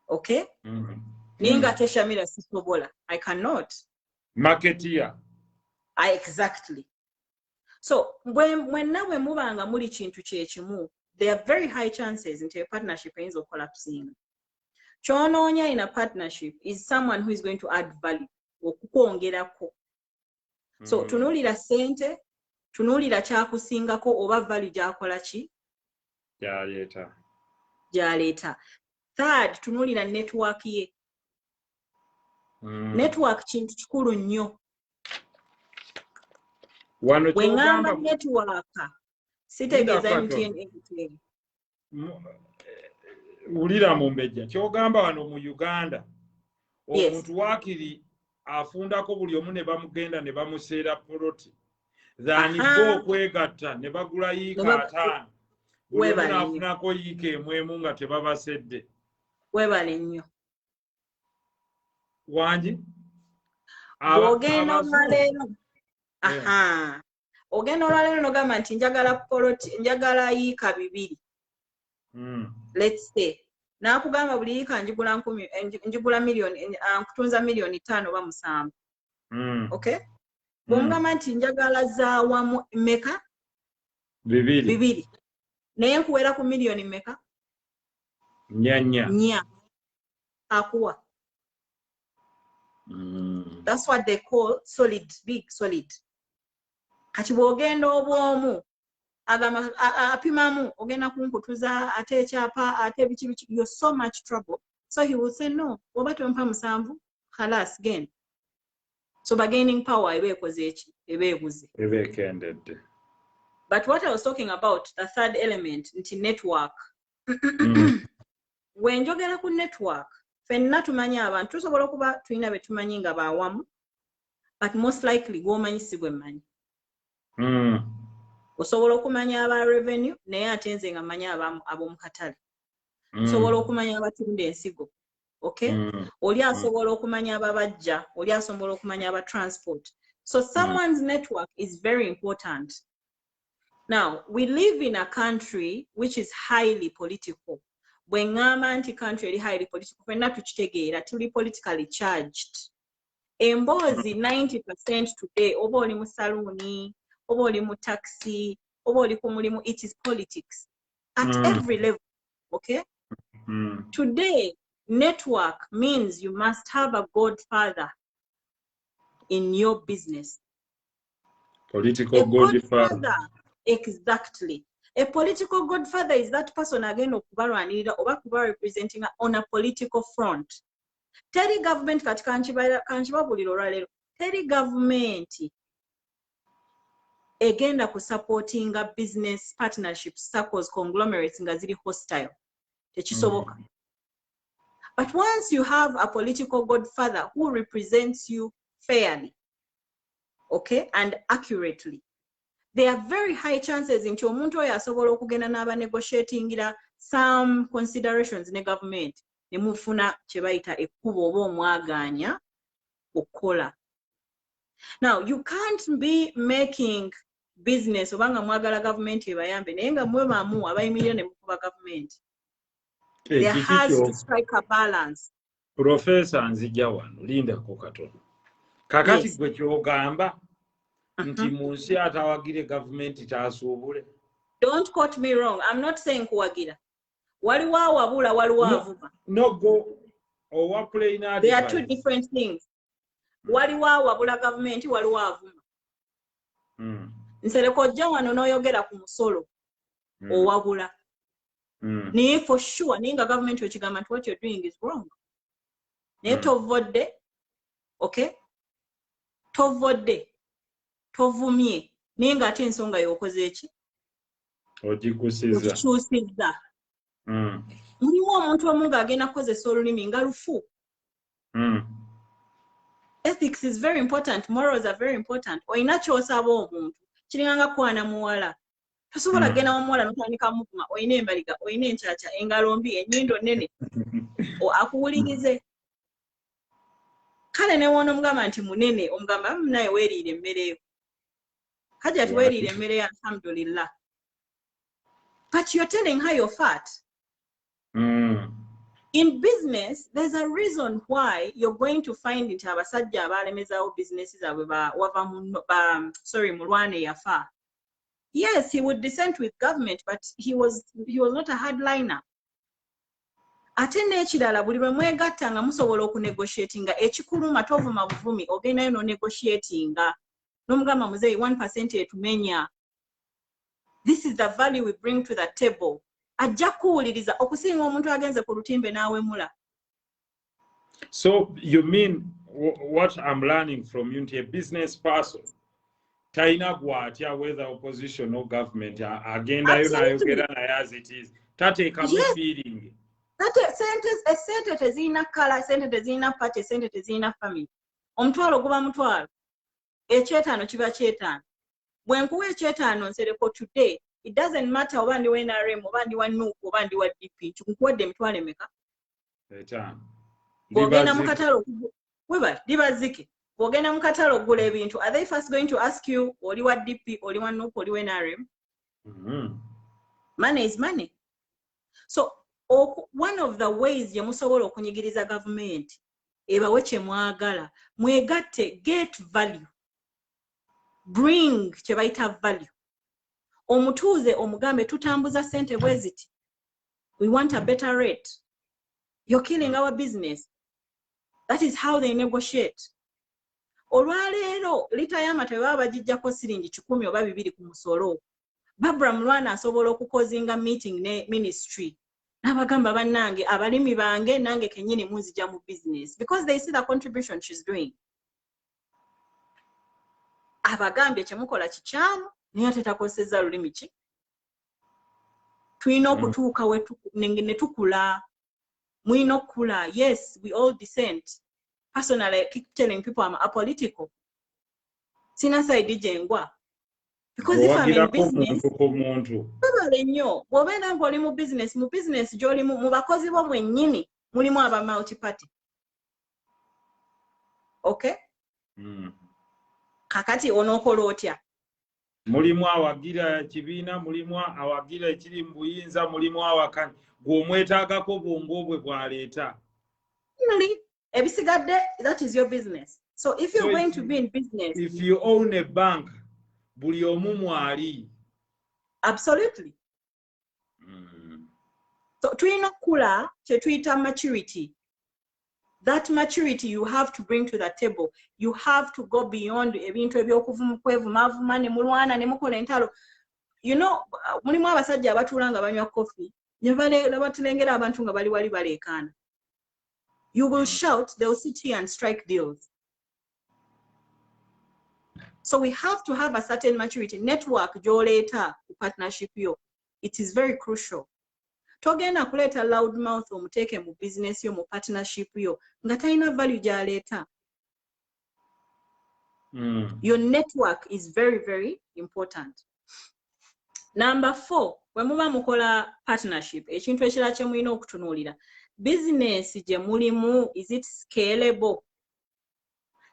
Okay? Naye nga teshamira sisobola. I cannot. Marketeer. Exactly. So mwenna bwe muba nga muli kintu kyekimu, there are very high chances nti a partnership eyinza okukolapsinga. Ky'onoonya in a partnership is someone who is going to add value, okukwongerako. So tunuulira ssente, tunuulira kyakusingako oba value gy'akola ki? Gy'aleeta. Third, tunuulira network ye. Network kintu kikulu nnyo. Bwe ngamba network, sitegeeza MTN. Wulira mu mbejja. Ky'ogamba wano mu Uganda, omuntu waakiri afundako buli omu ne bamugenda ne bamuseera poloti. Zaani bo okwegatta ne bagula yiika 5. Buli omu n'afunako yiika emu nga tebabasedde. Weebale nnyo. Wangi? Bw'ogenda olwaleero. Ogenda olwaleero n'ogamba nti njagala yiika 2. Let's say. N'akugamba buli yiika njigula million, nkutunza million 5 oba 7. Okay? Bw'omugamba nti njagala zaawamu mmeka? 2. Naye nkuwera ku million mmeka? 4. Akuwa. That's what they call solid, big solid. Kati bw'ogenda obwomu, apimamu, ogenda kunkutuza, ate ekyapa, ate biki, you're so much trouble. So he will say, no, oba tompa 7, halas, gain. So bargaining power, ebeekoze eki, ebeeguze. Ebeekendedde. But what I was talking about, the third element, nti network. Wenjogera ku network, fenna tumanyi abantu, tusobola okuba tulina be tumanyi nga baawamu, but most likely gw'omanyi si gwe mmanyi. Osobola okumanya aba revenue, naye ate nze nga mmanyi ab'omu katale. Osobola okumanya abatunda ensigo. Okay? Oli asobola okumanya ababajja, oli asobola okumanya aba transport. So someone's network is very important. Now, we live in a country which is highly political. When ngamba country is highly political, we're not tuli politically charged. Embozi 90% today, oba oli mu saluni, oba oli mu taxi, oba oli ku mulimu, it is politics at every level. Okay? Today, network means you must have a godfather in your business. Political godfather. Exactly. A political godfather is that person again okubalwanirira oba kuba representing on a political front. Teri government katika kanchibabuliro olwaleero teri government egenda ku supporting a business partnerships, circles, conglomerates nga ziri hostile. Tekisoboka. But once you have a political godfather who represents you fairly, okay, and accurately, there are very high chances nti omuntu oyo asobola okugenda n'aba negotiatingira some considerations ne government ne mufuna kye bayita ekkubo oba omwaganya okukola. Now, you can't be making business obanga mwagala government ebayambe naye nga mwe bamu abayimirira ne mukuba government. There has to strike a balance. Professor Nzija wano lindako katono. Kakati gwe kyogamba nti munsi atawagire government taasuubule. Don't quote me wrong. I'm not saying kuwagira. Waliwo awabula waliwo avuma. No go or plain advice. There are two different things. Waliwo awabula government waliwo avuma. Nsereko jja wano n'oyogera ku musolo owabula. Naye for sure ninga government wekigamba nti what you're doing is wrong. Naye tovodde, okay? Tovodde. Tovumye ninga ate ensonga y'okoze eki ogikyusizza. Mulimu omuntu omu ng'agenda kukozesa olulimi nga lufu. Ethics is very important, morals are very important. Oyina ky'osaba omuntu kiringanga kwana muwala tosobola genda wamuwala notandika mukuma oyina embaliga oyina enkyakya engalo mbi ennyindo nnene akuwulirize. Kale ne woona omugamba nti munene omugamba naye weeriire emmere Hajat weeriire emmere ya alhamdulillah. But you're telling her you're fat. In business, there's a reason why you're going to find nti abasajja abalemezawo businesses abwe wava mulwane yafa. Yes, he would dissent with government, but he was not a hardliner. Ate n'ekirala buli lwe mwegatta nga musobola okunegotiatinga ekikuluma tovuma buvumi ogendayo nonegotiatinga nomugamba muzeeyi 1% etumenya. This is the value we bring to the table. Ajja kuwuliriza okusinga omuntu agenze ku lutimbe n'awemula. So you mean what I'm learning from you nti a business person talina gwatya whether opposition or government agendayo n'ayogera naye as it is tateekamu feeling. Sente tezirina kala, sente tezirina party, sente tezirina family. Omutwalo guba mutwalo. Ekyetaano kiba kyetaano. Bwe nkuwa ekyetaano Nsereko today, it doesn't matter oba ndi wa NRM, oba ndi wa NUP, oba ndi wa DP. Nkuwadde emitwalo emeka? Etaano. Bw'ogenda mu katale weba libazike. Bw'ogenda mu katale okugula ebintu, are they first going to ask you oli wa DP, oli wa NUP, oli wa NRM? Money is money. So one of the ways ye musobola okunyigiriza government ebawe kye mwagala mwegatte, get value, bring kye bayita value. Omutuuze omugambe tutambuza sente bwe ziti, we want a better rate, you're killing our business. That is how they negotiate. Olwaleero lita y'amata baba bagijjako siringi 10 oba 2 ku musolo. Barbara Mulwana asobola okukozinga meeting ne ministry. Nabagamba bannange abalimi bange nange kenyini munzija mu business because they see the contribution she's doing. Abagambye kyemukola kikyamu niyo tetakoseza lulimi ki. Tulina okutuuka ne tukula. Mwino kula. Yes, we all dissent. Personally, I keep telling people I'm apolitical. Sina side jengwa. Because if I'm in business, bw'obeera ng'oli mu business gy'oli mu bakozi bo bwennyini mulimu aba multi-party. Okay? Kakati onookola otya? mulimu awagira kibiina, mulimu awagira ekiri mu buyinza, mulimu awakanya gw'omwetaagako bwongo bwe bw'aleeta. Ebisigadde, that is your business. So if you're going to be in business, if you own a bank, buli omu mwali. Absolutely. So tulina kula kye tuyita maturity. That maturity you have to bring to the table. You have to go beyond ebintu eby'okuvuma ne mulwana ne mukola entalo. You know, mulimu abasajja abatuula nga banywa coffee, ne batulengera abantu nga bali wali baleekaana. You will shout, they will sit here and strike deals. So we have to have a certain maturity. Network, joleta, partnership yo. It is very crucial. Togenda kuleta loud mouth omuteke mu business yo, mu partnership yo. Nga talina value jaleta. Your network is very, very important. Number 4, when muba mukola partnership, ekintu ekirala kye mulina okutunuulira. Business gye mulimu, is it scalable?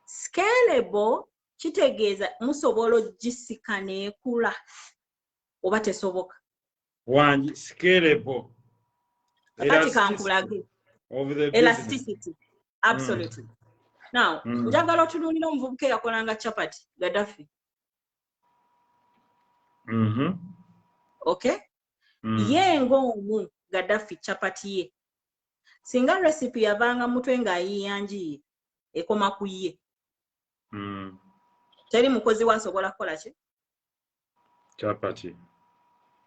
Scalable kitegeeza musobola ogisika neekula oba tesoboka. Wangi scalable. Elasticity. Absolutely. Now, njagala otunuulira omuvubuka eyakolanga chapati, Gaddafi. Okay? Ye ng'omu Gaddafi chapati ye. Singa recipe yavanga mutwe ng'ayiyanjiye, ekoma ku ye. Teri mukozi wasobola kukola ki? Chapati.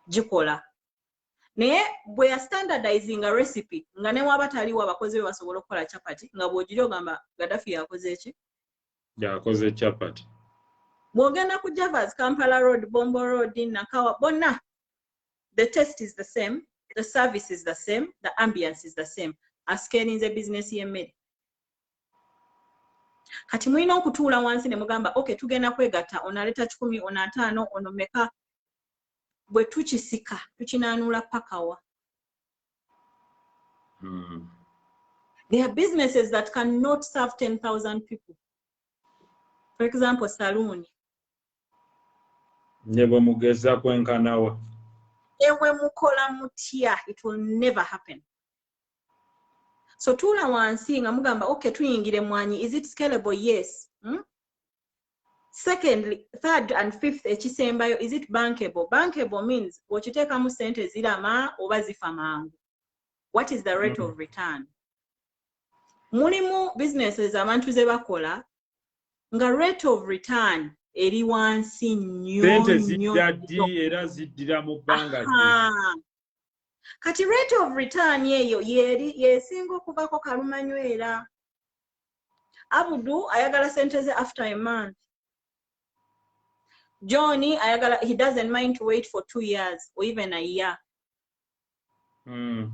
Gikola. Naye bwe ya standardizing a recipe nga ne waba taliwo abakozi be basobola okukola chapati nga bw'ogiri ogamba Gaddafi yakoze eki? Yakoze chapati. Bw'ogenda ku Javas, Kampala Road, Bombo Road, Nakawa, bonna, the taste is the same, the service is the same, the ambience is the same. Ascalinze business y'emmere. Kati mulina okutuula wansi ne mugamba, okay, tugenda kwegatta, onaleta 10, ona 5, ono meka. Bwe tukisika, tukinaanula pakawa. There are businesses that cannot serve 10,000 people. For example, saloon. Never mugeza kwenkanawa. Ewe mukola mutya, it will never happen. So tula wansi nga mugamba, okay, tuyingire mwanyi, is it scalable? Yes. Secondly, third and fifth, ekisembayo, is it bankable? Bankable means bw'okiteekamu sente zirama oba zifa mangu. What is the rate of return? Mulimu businesses abantu ze bakola nga rate of return eri wansi nnyo. Sente ziddaddi era ziddira mu bbanga. Kati rate of return yeyo yesinga okuvako kalumanywera. Abudu ayagala sente ze after a month. Johnny ayagala, he doesn't mind to wait for 2 years or even a year.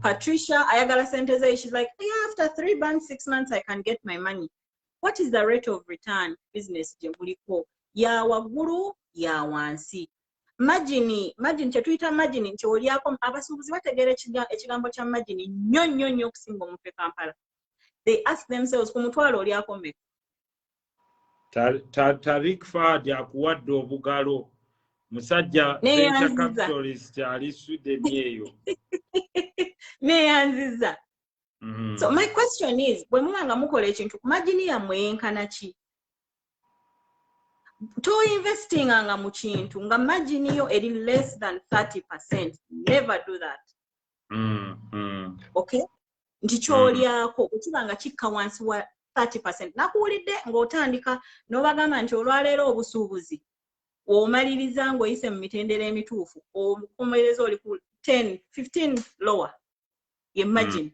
Patricia ayagala sente ze, she's like, yeah, after 3 months, 6 months I can get my money. What is the rate of return business gye muliko? Ya waggulu ya wansi. Imagine kye tuyita imagine nti oliako abasuubuzi bategeera ekigambo kya imagine nnyo okusinga omuntu e Kampala. They ask themselves, ku mutwalo oliako mmeka? Tariq Fahd akuwadde obugalo. Musajja venture capitalist ali Sweden eyo. Neyanziza. So my question is, bwe muba nga mukola ekintu, imagine yammwe yenkana ki? To investing nga mu kintu nga imagine yo eri less than 30%. Never do that. Okay? Nti kyolyako okukiba nga kikka wansi wa 30%. Nakuwulidde ng'otandika n'obagamba nti olwaleero obusuubuzi omaliriza ng'oyise mu mitendera emituufu omukomereza oli ku 10, 15 lower. Imagine.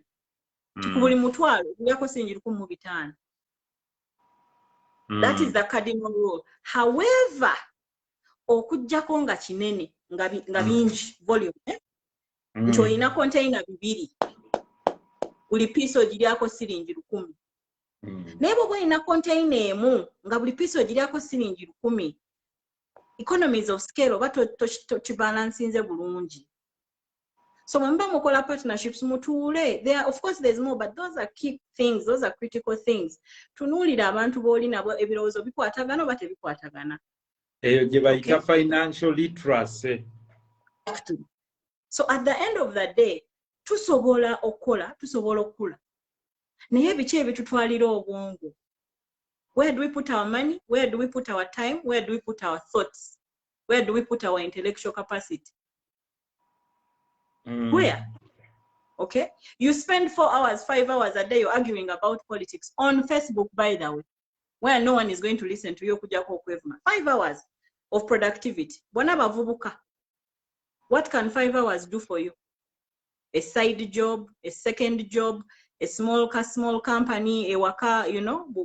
Ku buli mutwalo olyako singi 15. That is the cardinal rule. However, okujjako nga kinene nga bingi volume, nti olina container 2, buli piece ogiryako siringi 10. Naye bw'oba olina container emu nga buli piece ogiryako siringi 10, economies of scale oba tokibalansinze bulungi. So when we call partnerships, there, of course, there's more, but those are key things. Those are critical things. Tunulira abantu boli nabo ebirozo bikwatagana bate bikwatagana. Okay? Financial literacy. So at the end of the day, tusobola okula. Naye biki ebitutwalira obwongo? Where do we put our money? Where do we put our time? Where do we put our thoughts? Where do we put our intellectual capacity? Where? Okay? You spend 4 hours, 5 hours a day arguing about politics on Facebook, by the way, where no one is going to listen to you. 5 hours of productivity. What can 5 hours do for you? A side job, a second job, a small company, a worker,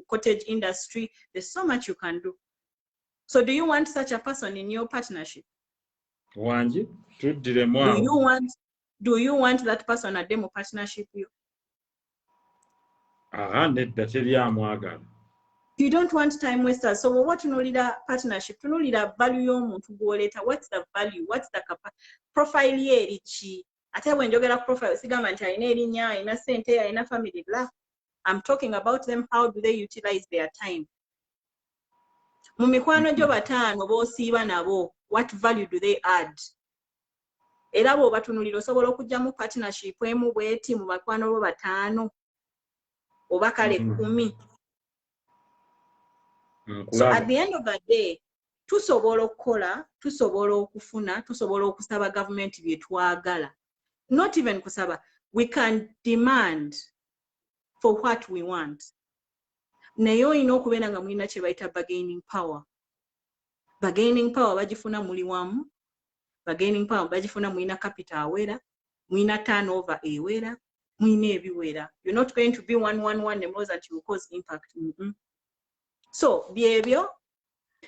cottage industry. There's so much you can do. So do you want such a person in your partnership? Do you want that person at demo partnership you? You don't want time wasters. So what you know leader partnership, you know leader value what's the value? What's the profile here? Ate when you get a profile, family blah. I'm talking about them. How do they utilize their time? What value do they add? Era bo batunulira osobola okujja mu partnership emu bweti mu bakwano bo batano oba kale 10. So at the end of the day, tusobola okukola, tusobola okufuna, tusobola okusaba government bye twagala. Not even kusaba, we can demand for what we want. Naye olina okubeera nga mulina kye bayita bargaining power. Bargaining power bagifuna muli wamu. Bargaining power bagifuna mulina capital awera, mulina turnover ewera, mulina ebiwera. You're not going to be 111 nemoza that will cause impact. So byebyo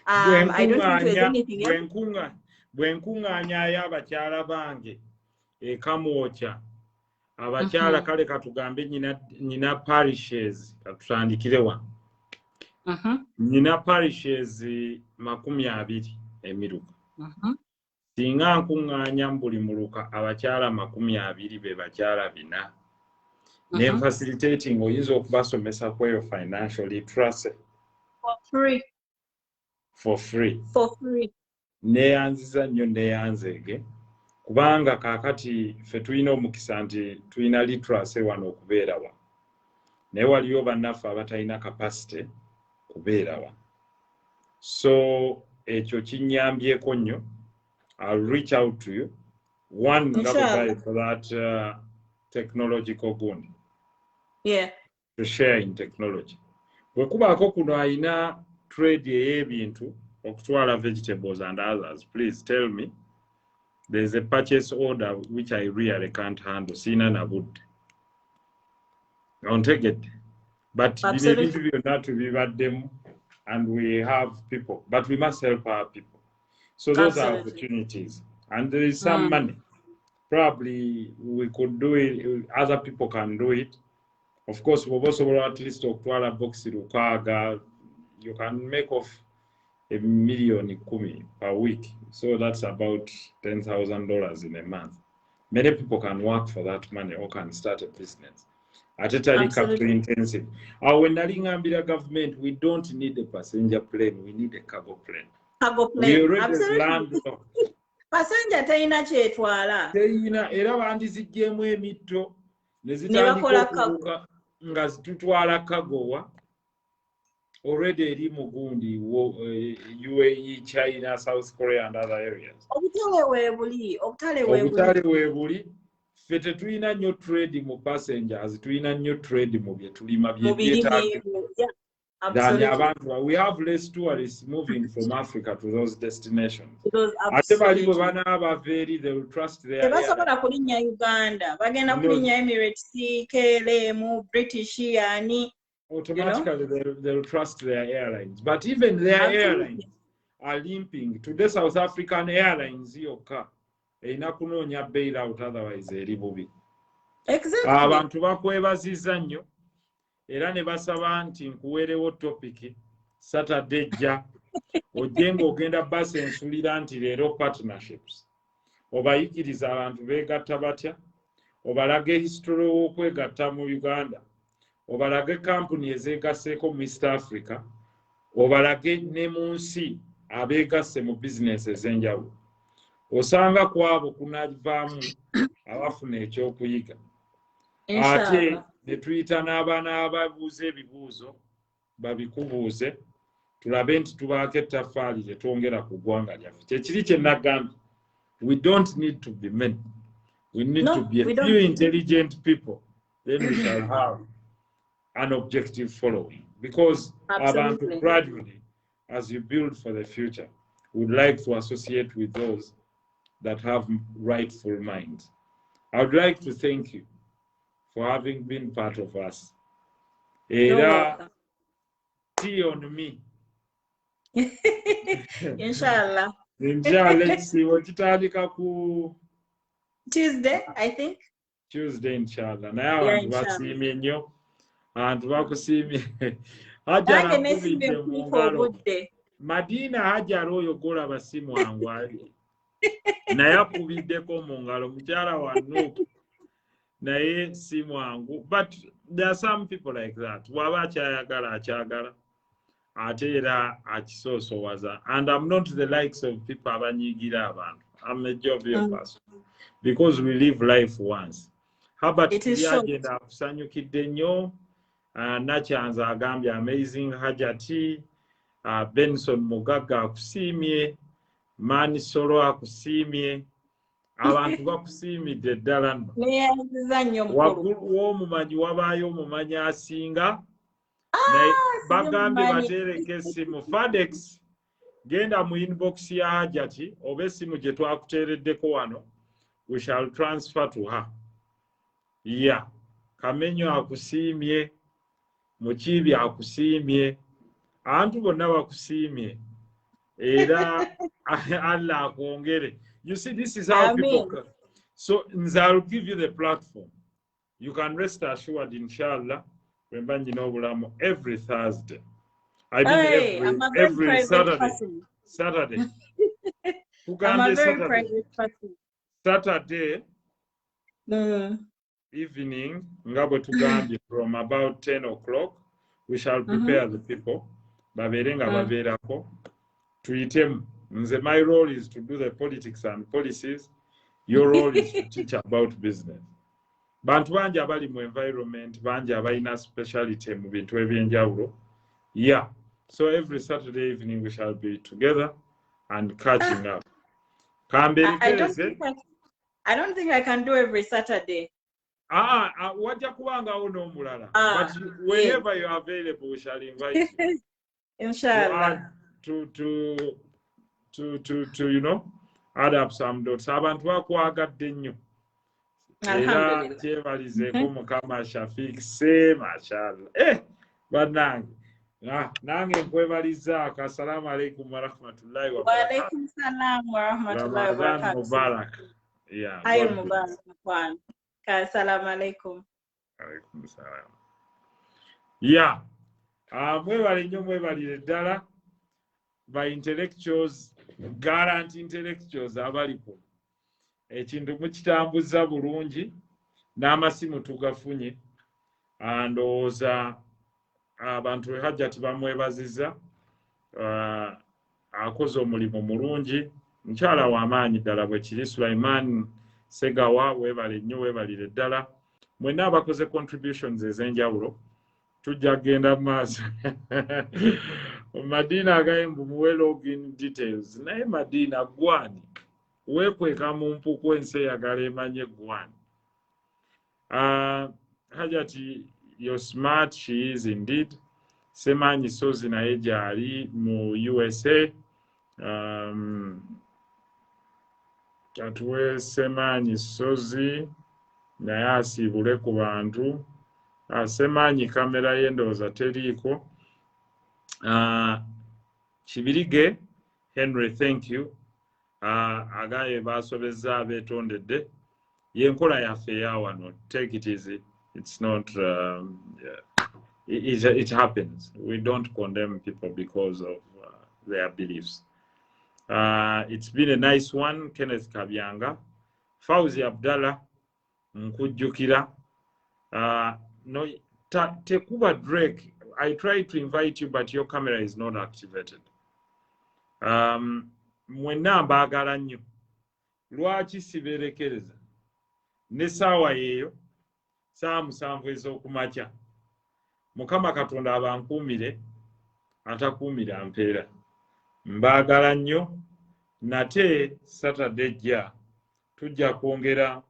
I don't think there's anything else. Bwenkunganya y'abakyala bange ekamwocha abakyala kale katugambe nyina parishes katutandikire nyina parishes 20 emiruka. Singa nkunganya buli muluka abakyala 20 be bakyala 4 ne facilitating oyinza okubasomesa kweyo financial literacy for free neyanziza nnyo neyanzege kubanga kakati fe tulina omukisa nti tulina literacy wano okubeera wa naye waliyo bannaffe abatalina capacity kubeera wa. So ekyo kinyambyeko nnyo. I'll reach out to you. One for that technological good. Yeah. To share in technology. Bwekubaako kuno ayina trade ey'ebintu okutwala vegetables and others, please tell me. There's a purchase order which I really can't handle. Sina na good. I'll take it. But we need to be not to be at them, and we have people. But we must help our people. So those are opportunities. And there is some money. Probably we could do it. Other people can do it. Of course, we've also at least a box you can make off $1 million per week. So that's about $10,000 in a month. Many people can work for that money or can start a business. At a capital intensive. When the government, we don't need a passenger plane, we need a cargo plane. We already land. Passenger tayina kyetwala. Tayina era bandiziggyemu emitto ne zitandika nga zitutwala kagowa already eri mugundi UAE, China, South Korea and other areas. Obutale weebuli ffe tetulina nnyo trade mu passengers, tulina nnyo trade mu bye tulima we have less tourists moving from Africa to those destinations. They will trust their Uganda, Emirates, KLM, British, automatically they will trust their airlines. But even their airlines are limping. Today South African Airlines yoka einakunoonya bailout otherwise eri bubi. Exactly. Abantu bakwebaziza nnyo. Era ne basaba nti nkuweerewo topic Saturday jja ojenga ogenda basi ensulira nti leero partnerships obayigiriza abantu beegatta batya obalage history w'okwegatta mu Uganda obalage company ezeegaseeko mu East Africa obalage ne mu nsi abeegasse mu bizinesi ez'enjawulo osanga ku abo kunavaamu abafuna ekyokuyiga ate ne tuyita n'abaana ababuuza ebibuuzo babikubuuze tulabe nti tubaako ettaffaali lye twongera ku ggwanga lyaffe kyekiri kye nagambye we don't need to be many we need to be a few intelligent people then we shall have an objective following because abantu gradually as you build for the future would like to associate with those that have rightful minds. I would like to thank you for having been part of us. Era tea on me. Inshallah. Inshallah, see what you Tuesday, I think. Tuesday, inshallah. Now I'm watching you and wakusimi. Haja na Madina haja royo gola basimu angwali. Na yakubiddeko mu ngalo mukyala wa Nuku naye si mwangu but there are some people like that waba akyagala ate era akisoosowaza and I'm not the likes of people abanyigira abantu. I'm a jovial person because we live life once. Habert yagenda akusanyukidde nnyo Nakyanza agambye amazing Hajati Benson Mugaga akusiimye Mani Solo akusiimye abantu bakusiimidde ddala nno waggulu w'omumanyi wabaayo omumanyi asinga bagambye bateereko essimu FedEx genda mu inbox ya Hajati oba essimu gye twakuteereddeko wano we shall transfer to her. Yeah, Kamenyo akusiimye Mukiibi akusiimye abantu bonna bakusiimye era Allah akongere. You see, this is how people come. So I'll give you the platform. You can rest assured, inshallah, every Thursday. I mean every Saturday. Saturday. I'm a very private person. Saturday evening, from about 10 o'clock, we shall prepare the people. Baberenga baberako. My role is to do the politics and policies. Your role is to teach about business. Bantu bangi abali mu environment, bangi abalina speciality mu bintu ebyenjawulo. Yeah. So every Saturday evening we shall be together and catching up. I don't think I can do every Saturday. Wajja kubangawo n'omulala. But whenever you are available, we shall invite you. Inshallah. To you know, add up some dots. Abantu bakwagadde nnyo. Alhamdulillah. Kyebalizeeko Mukama Shafiq se mashallah. Bannange. Nange nkwebalizaako. Assalamu alaikum wa rahmatullahi wa barakatuh. Wa alaikum salam wa rahmatullahi wa barakatuh. Mubarak. Yeah. Hayr Mubarak Mukwan. Assalamu alaikum. Alaikum salam. Yeah. Mwebale nnyo mwebalire ddala. By intellectuals, guarantee intellectuals abaliko. Ekintu mukitambuza bulungi n'amasimu tugafunye ndowooza abantu Hajati bamwebaziza akoze omulimu mulungi mukyala w'amaanyi ddala bwe kiri Sulaiman Segawa weebale nnyo weebalire ddala mwenna abakoze contributions ez'enjawulo tujja kugenda mu maaso Madina agayembu muwe login details naye Madina gwani weekweka mu mpuku ensi eyagala emanye gwani. Hajati, you're smart, she is indeed. Semanyi Sozi naye gyali mu USA. Katuwe Semanyi Sozi naye asiibule ku bantu. Semanyi kamera ye ndowooza teriiko. Kibirige Henry, thank you. Agaye basobezza abeetondedde yenkola yaffe ya wano. Take it easy. It's not it happens. We don't condemn people because of their beliefs. It's been a nice one. Kenneth Kabyanga, Fauzi Abdallah nkujjukira. No Tekuba Drake, I tried to invite you but your camera is not activated. mwenna mbaagala nnyo. Lwaki sibeerekereza n'essaawa yeeyo saa 7 ez'okumakya Mukama Katonda abankuumire atakuumira mpeera. Mbaagala nnyo. Nate Saturday ejja tujja kwongera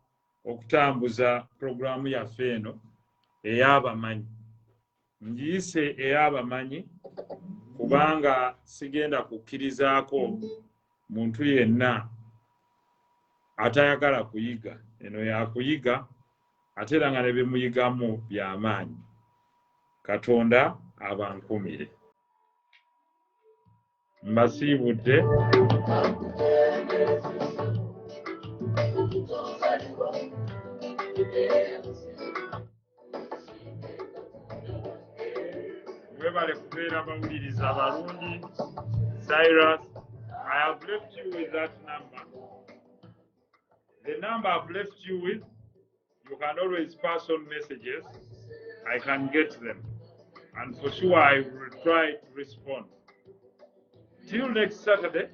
okutambuza programu yaffe eno ey'abamanyi. Ngiyise ey'abamanyi kubanga sigenda kukkirizaako muntu yenna atayagala kuyiga. Eno yakuyiga ate era nga ne bemuyigamu by'amaanyi. Katonda abankumire. Mbasiibudde. Mwebale kubeera bawuliriza abalungi. Cyrus, I have left you with that number. The number I've left you with, you can always pass on messages. I can get them. And for sure, I will try to respond. Till next Saturday,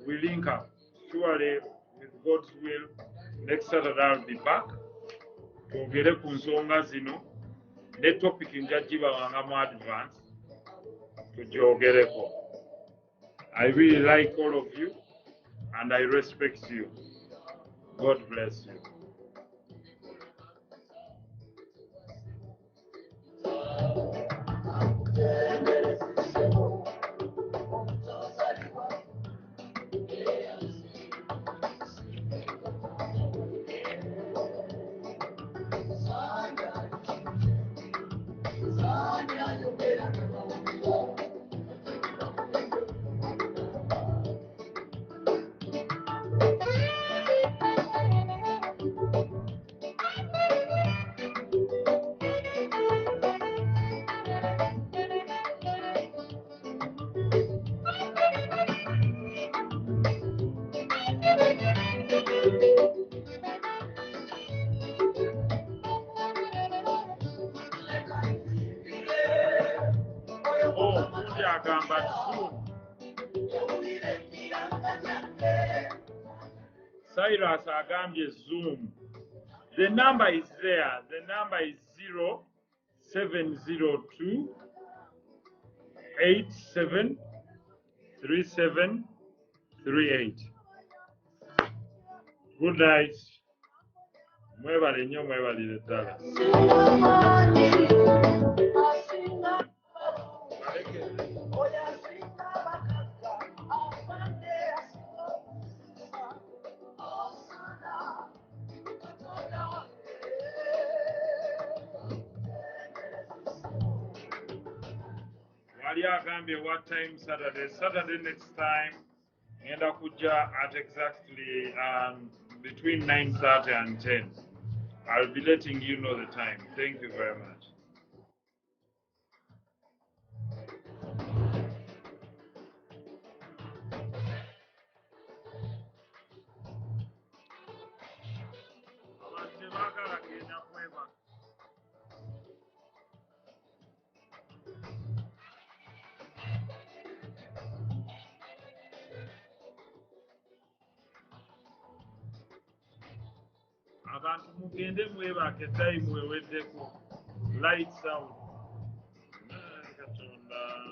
we link up. Surely, with God's will, next Saturday I'll be back. Twogere ku nsonga zino ne topic njagiba wanga mu advance tugyogereko. I really like all of you and I respect you. God bless you. Cyrus agambye Zoom. The number is there. The number is 0702 873738. Good night. Mwebale nnyo mwebalire ddala. Wali agambye what time Saturday? Saturday next time. Ngenda kujja at exactly between 9:30 and 10. I'll be letting you know the time. Thank you very much. Abantu mugende mwebake time weweddeko. Lights out. Katonda.